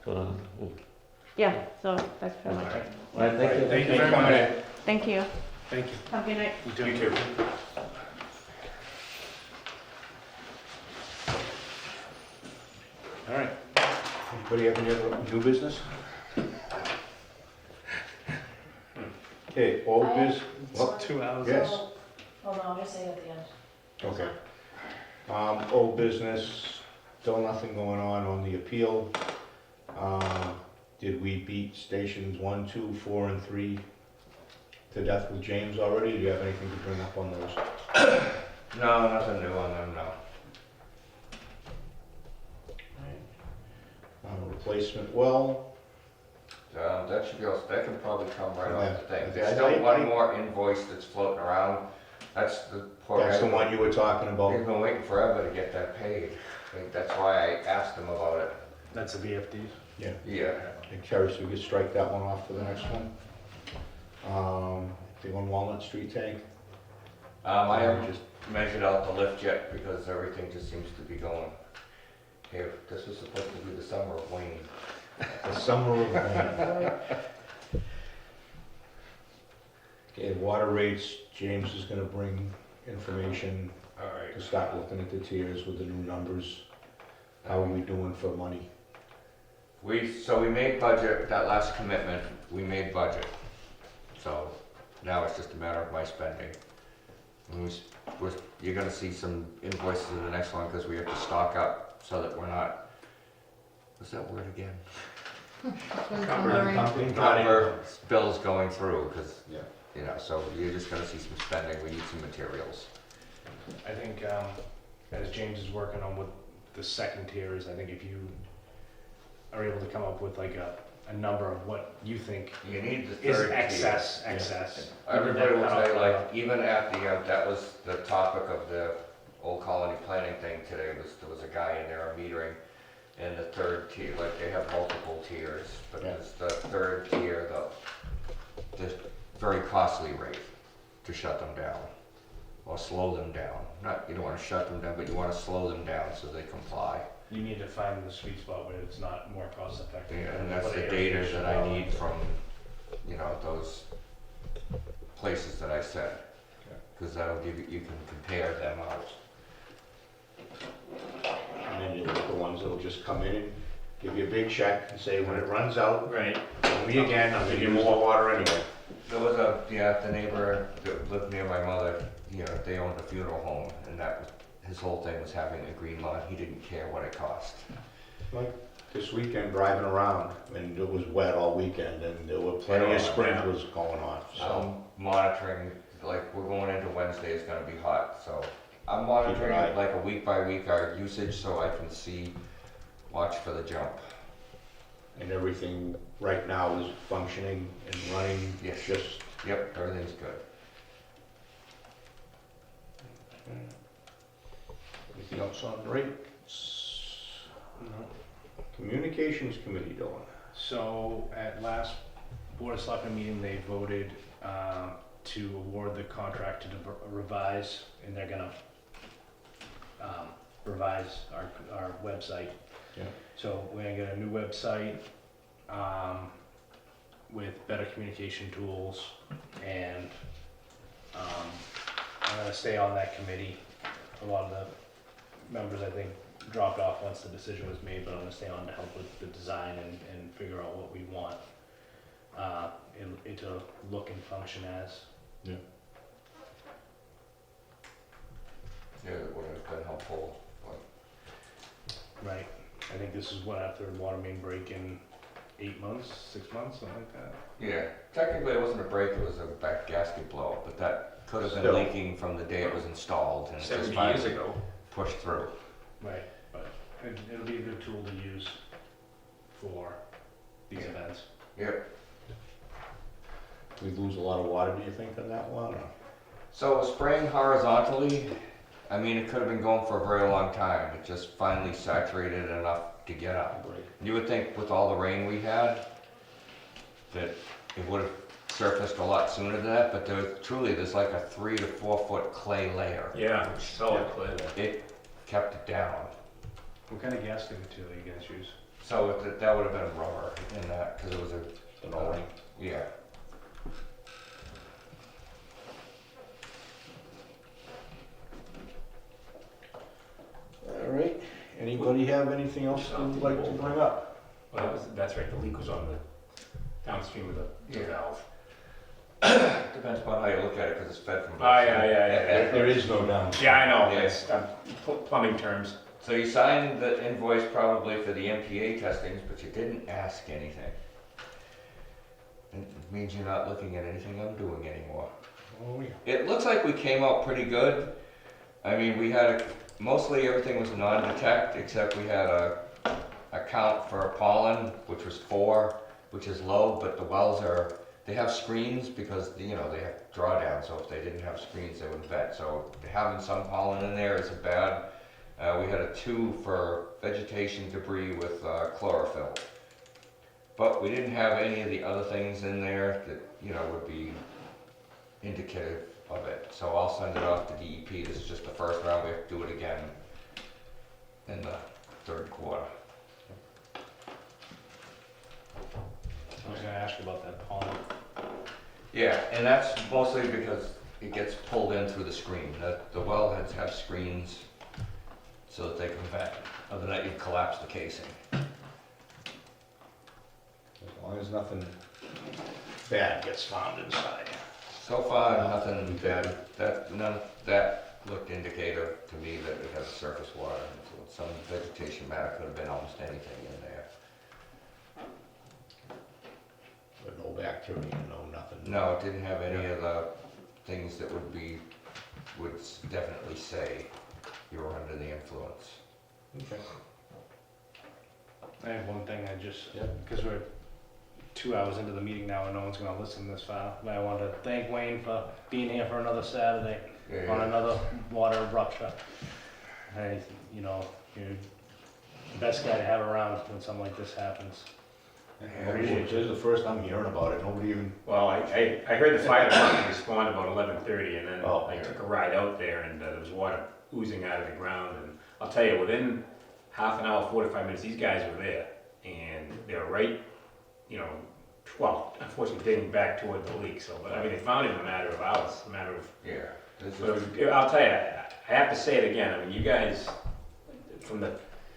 Speaker 9: So,
Speaker 8: Yeah, so that's pretty much it.
Speaker 9: right, thank you.
Speaker 2: Thank you very much.
Speaker 8: Thank you.
Speaker 6: Thank you.
Speaker 8: Have a good night.
Speaker 6: You too.
Speaker 2: You too.
Speaker 6: All right.
Speaker 1: Anybody have any other new business? Okay, old biz, well,
Speaker 6: 2 hours.
Speaker 1: yes,
Speaker 3: So, hold on, I'll just say it at the end.
Speaker 1: okay. Old business, still nothing going on the appeal. Did we beat stations 1, 2, 4, and 3 to death with James already? Do you have anything to bring up on those?
Speaker 5: No, nothing new on them, no.
Speaker 1: Replacement well,
Speaker 5: That should be, that can probably come right off the thing.
Speaker 1: Yeah,
Speaker 5: There's
Speaker 1: I-
Speaker 5: still
Speaker 1: I-
Speaker 5: one more invoice that's floating around. That's the poor guy.
Speaker 1: that's the one you were talking
Speaker 5: He's
Speaker 1: about.
Speaker 5: been waiting forever to get that paid. I think that's why I asked him about it.
Speaker 6: That's the VFDs.
Speaker 1: Yeah.
Speaker 5: Yeah.
Speaker 1: And Kerry, so we could strike that one off for the next one. The on Walnut Street tank.
Speaker 5: I haven't just measured out the lift yet because everything just seems to be going. Here, this was supposed to be the summer of Wayne.
Speaker 1: The summer of rain. Okay, water rates, James is gonna bring information
Speaker 5: All right.
Speaker 1: to start looking at the tiers with the new numbers. How are we doing for money?
Speaker 5: So we made budget, that last commitment, we made budget. So now it's just a matter of my spending. And you're gonna see some invoices in the next one because we have to stock up so that we're not, what's that word again? Encumber bills going through, because,
Speaker 1: Yeah.
Speaker 5: you know, so you're just gonna see some spending, we need some materials.
Speaker 6: I think, as James is working on with the second tiers, I think if you are able to come up with like a number of what you think
Speaker 5: You need the
Speaker 6: is
Speaker 5: third tier.
Speaker 6: excess.
Speaker 5: Everybody will tell you, like, even at the, that was the topic of the Old Colony planning thing today, there was a guy in there metering in the third tier, like, they have multiple tiers, but
Speaker 1: Yeah.
Speaker 5: it's the third tier, the very costly rate to shut them down, or slow them down. Not, you don't wanna shut them down, but you wanna slow them down so they comply.
Speaker 6: You need to find the sweet spot where it's not more cost effective.
Speaker 5: Yeah, and that's the data that I need from, you know, those places that I said. Because that'll give you can compare them out.
Speaker 1: And then you look at the ones that'll just come in and give you a big check and say, when it runs out,
Speaker 2: Right.
Speaker 1: tell me again, I'm gonna give you more water anyway.
Speaker 5: There was the neighbor that lived near my mother, you know, they owned a funeral home, and his whole thing was having a green lawn, he didn't care what it cost.
Speaker 1: Like this weekend driving around, and it was wet all weekend, and there were plenty of sprinklers going on, so.
Speaker 5: I'm monitoring, like, we're going into Wednesday, it's gonna be hot, so I'm monitoring
Speaker 1: eye.
Speaker 5: it like a week by week, our usage, so I can see, watch for the jump.
Speaker 1: And everything right now is functioning and running,
Speaker 5: Yes.
Speaker 1: just.
Speaker 5: Yep, everything's good.
Speaker 1: Anything else on rates? Communications committee doing?
Speaker 6: So at last Board of Selectmen meeting, they voted to award the contract to revise, and they're gonna revise our website.
Speaker 1: Yeah.
Speaker 6: So we're gonna get a new website with better communication tools, and I'm gonna stay on that committee. A lot of the members, I think, dropped off once the decision was made, but I'm gonna stay on to help with the design and figure out what we want it to look and function as.
Speaker 1: Yeah.
Speaker 5: Yeah, that would have been helpful.
Speaker 6: Right. I think this is what, our third water main break in 8 months, 6 months, something like that.
Speaker 5: Yeah, technically it wasn't a break, it was a back gasket blow, but that could have been
Speaker 1: Still.
Speaker 5: leaking from the day it was installed, and it just
Speaker 2: 70 years
Speaker 5: finally
Speaker 2: ago.
Speaker 5: pushed through.
Speaker 6: Right, but it'll be a good tool to use for these
Speaker 5: Yeah.
Speaker 6: events.
Speaker 5: Yep.
Speaker 1: We lose a lot of water, do you think, on that one, or?
Speaker 5: So it was spraying horizontally. I mean, it could have been going for a very long time. It just finally saturated enough to get up. You would think with all the rain we had, that it would have surfaced a lot sooner than that, but there's like a 3 to 4 foot clay layer.
Speaker 2: Yeah, solid clay.
Speaker 5: It kept it down.
Speaker 6: What kind of gasket material you guys use?
Speaker 5: So that would have been rubber in that, because it was
Speaker 1: An O-ring.
Speaker 5: yeah.
Speaker 1: All right, anybody have anything else they would like to bring up?
Speaker 2: Well, that's right, the leak was on the downstream of the
Speaker 5: Yeah.
Speaker 2: valve.
Speaker 5: Depends upon how you look at it, because it's fed from.
Speaker 2: Yeah.
Speaker 1: There is no down.
Speaker 2: Yeah, I know,
Speaker 5: Yeah.
Speaker 2: it's plumbing terms.
Speaker 5: So you signed the invoice probably for the MPA testings, but you didn't ask anything. It means you're not looking at anything I'm doing anymore.
Speaker 1: Oh, yeah.
Speaker 5: It looks like we came out pretty good. I mean, we had mostly everything was non-detect, except we had a count for pollen, which was 4, which is low, but the wells they have screens because, you know, they have drawdown, so if they didn't have screens, they wouldn't vet. So having some pollen in there isn't bad. We had a 2 for vegetation debris with chlorophyll. But we didn't have any of the other things in there that, you know, would be indicative of it. So I'll send it off to DEP. This is just the first round. We have to do it again in the third quarter.
Speaker 6: I was gonna ask you about that pond.
Speaker 5: Yeah, and that's mostly because it gets pulled in through the screen. The wellheads have screens so that they can vent. Other than that, you collapse the casing.
Speaker 1: As long as nothing bad gets found inside.
Speaker 5: So far, nothing bad. That looked indicator to me that it has surface water influence. Some vegetation matter could have been almost anything in there.
Speaker 1: But no bacteria, no nothing.
Speaker 5: No, it didn't have any of the things that would definitely say you were under the influence.
Speaker 1: Okay.
Speaker 6: I have one thing,
Speaker 1: Yeah.
Speaker 6: because we're 2 hours into the meeting now and no one's gonna listen this far, but I want to thank Wayne for being here for another Saturday on another water rupture. Hey, you know, you're the best guy to have around when something like this happens.
Speaker 1: This is the first I'm hearing about it. Nobody even.
Speaker 2: Well, I heard the fire department respond about 11:30, and then
Speaker 1: Oh,
Speaker 2: I
Speaker 1: yeah.
Speaker 2: took a ride out there, and there was water oozing out of the ground, and I'll tell you, within half an hour, 45 minutes, these guys were there, and they were right, you know, well, unfortunately digging back toward the leak, so, but I mean, they found it in a matter of hours, a matter of,
Speaker 5: Yeah.
Speaker 2: but it was, I'll tell you, I have to say it again, I mean, you guys,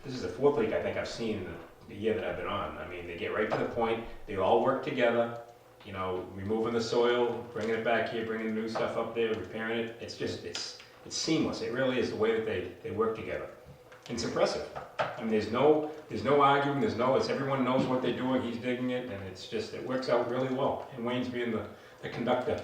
Speaker 2: this is the fourth leak I think I've seen in the year that I've been on. I mean, they get right to the point, they all work together, you know, removing the soil, bringing it back here, bringing the new stuff up there, repairing it. It's just, it's seamless. It really is the way that they work together. It's impressive. I mean, there's no arguing, everyone knows what they're doing, he's digging it, and it's just, it works out really well. And Wayne's being the conductor,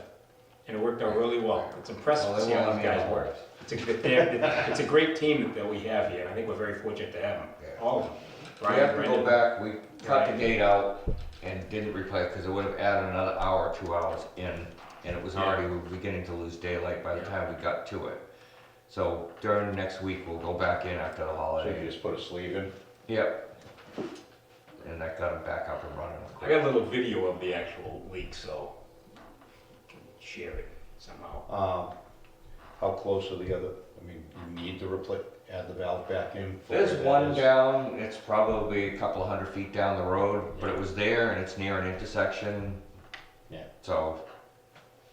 Speaker 2: and it worked out really well. It's impressive to see how these guys work. It's a great team that we have here, and I think we're very fortunate to have them, all of them.
Speaker 5: We have to go back, we cut the gate out and didn't replace, because it would have added another hour, 2 hours in, and it was already, we were beginning to lose daylight by the time we got to it. So during next week, we'll go back in after the
Speaker 1: So
Speaker 5: holiday.
Speaker 1: you just put a sleeve in.
Speaker 5: Yep. And that got them back up and running.
Speaker 2: I got a little video of the actual leak, so I can share it somehow.
Speaker 1: How close are the other? I mean, you need to add the valve back in. for
Speaker 5: There's
Speaker 1: where that
Speaker 5: one
Speaker 1: is.
Speaker 5: down, it's probably a couple of 100 feet down the road, but it was there and it's near an intersection.
Speaker 1: Yeah.
Speaker 5: So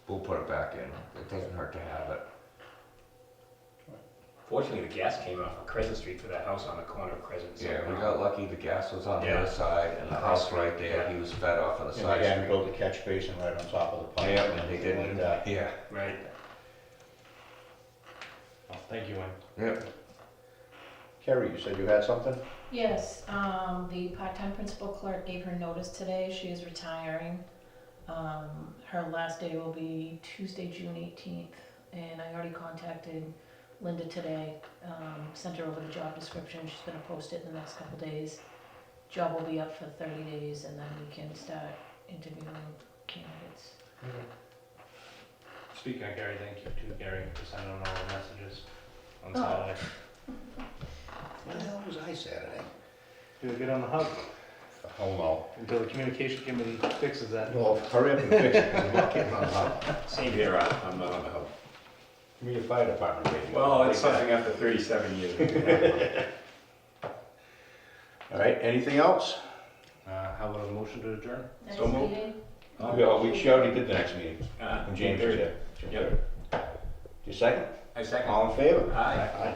Speaker 5: we'll put it back in. It doesn't hurt to have it.
Speaker 2: Fortunately, the gas came off of Crescent Street for that house on the corner of Crescent.
Speaker 5: Yeah, we got lucky, the gas was on the
Speaker 2: Yeah.
Speaker 5: other side and the house right there, he was fed off of the
Speaker 1: And
Speaker 5: side
Speaker 1: they hadn't
Speaker 5: street.
Speaker 1: built a catch basin right on top of the pipe.
Speaker 5: Yeah, and they
Speaker 1: anything like
Speaker 5: didn't,
Speaker 1: that.
Speaker 5: yeah,
Speaker 2: Right.
Speaker 6: Oh, thank you, Wayne.
Speaker 5: yep.
Speaker 1: Kerry, you said you had something?
Speaker 3: Yes, the part-time principal clerk gave her notice today, she is retiring. Her last day will be Tuesday, June 18th, and I already contacted Linda today, sent her over the job description, she's gonna post it in the next couple days. Job will be up for 30 days, and then we can start interviewing candidates.
Speaker 6: Speaking of Gary, thank you to Gary for sending out all the messages on
Speaker 3: Oh.
Speaker 6: Saturday.
Speaker 1: What the hell was I Saturday?
Speaker 6: Do a good on the hub
Speaker 1: Oh, no.
Speaker 6: until the communication committee fixes that.
Speaker 1: Well, hurry up and fix it, 'cause I'm not getting on the hub.
Speaker 2: Same here, I'm not on the hook.
Speaker 1: Give me your fire department radio.
Speaker 2: Well, it's something after 37 years.
Speaker 1: All right, anything else?
Speaker 6: How about a motion to adjourn?
Speaker 3: Next
Speaker 1: So moved.
Speaker 3: meeting?
Speaker 1: She already did the next meeting, when James was
Speaker 2: June
Speaker 1: here.
Speaker 2: 30th. Yep.
Speaker 1: You second?
Speaker 2: I second.
Speaker 1: All in favor?
Speaker 2: Aye.
Speaker 1: Aye.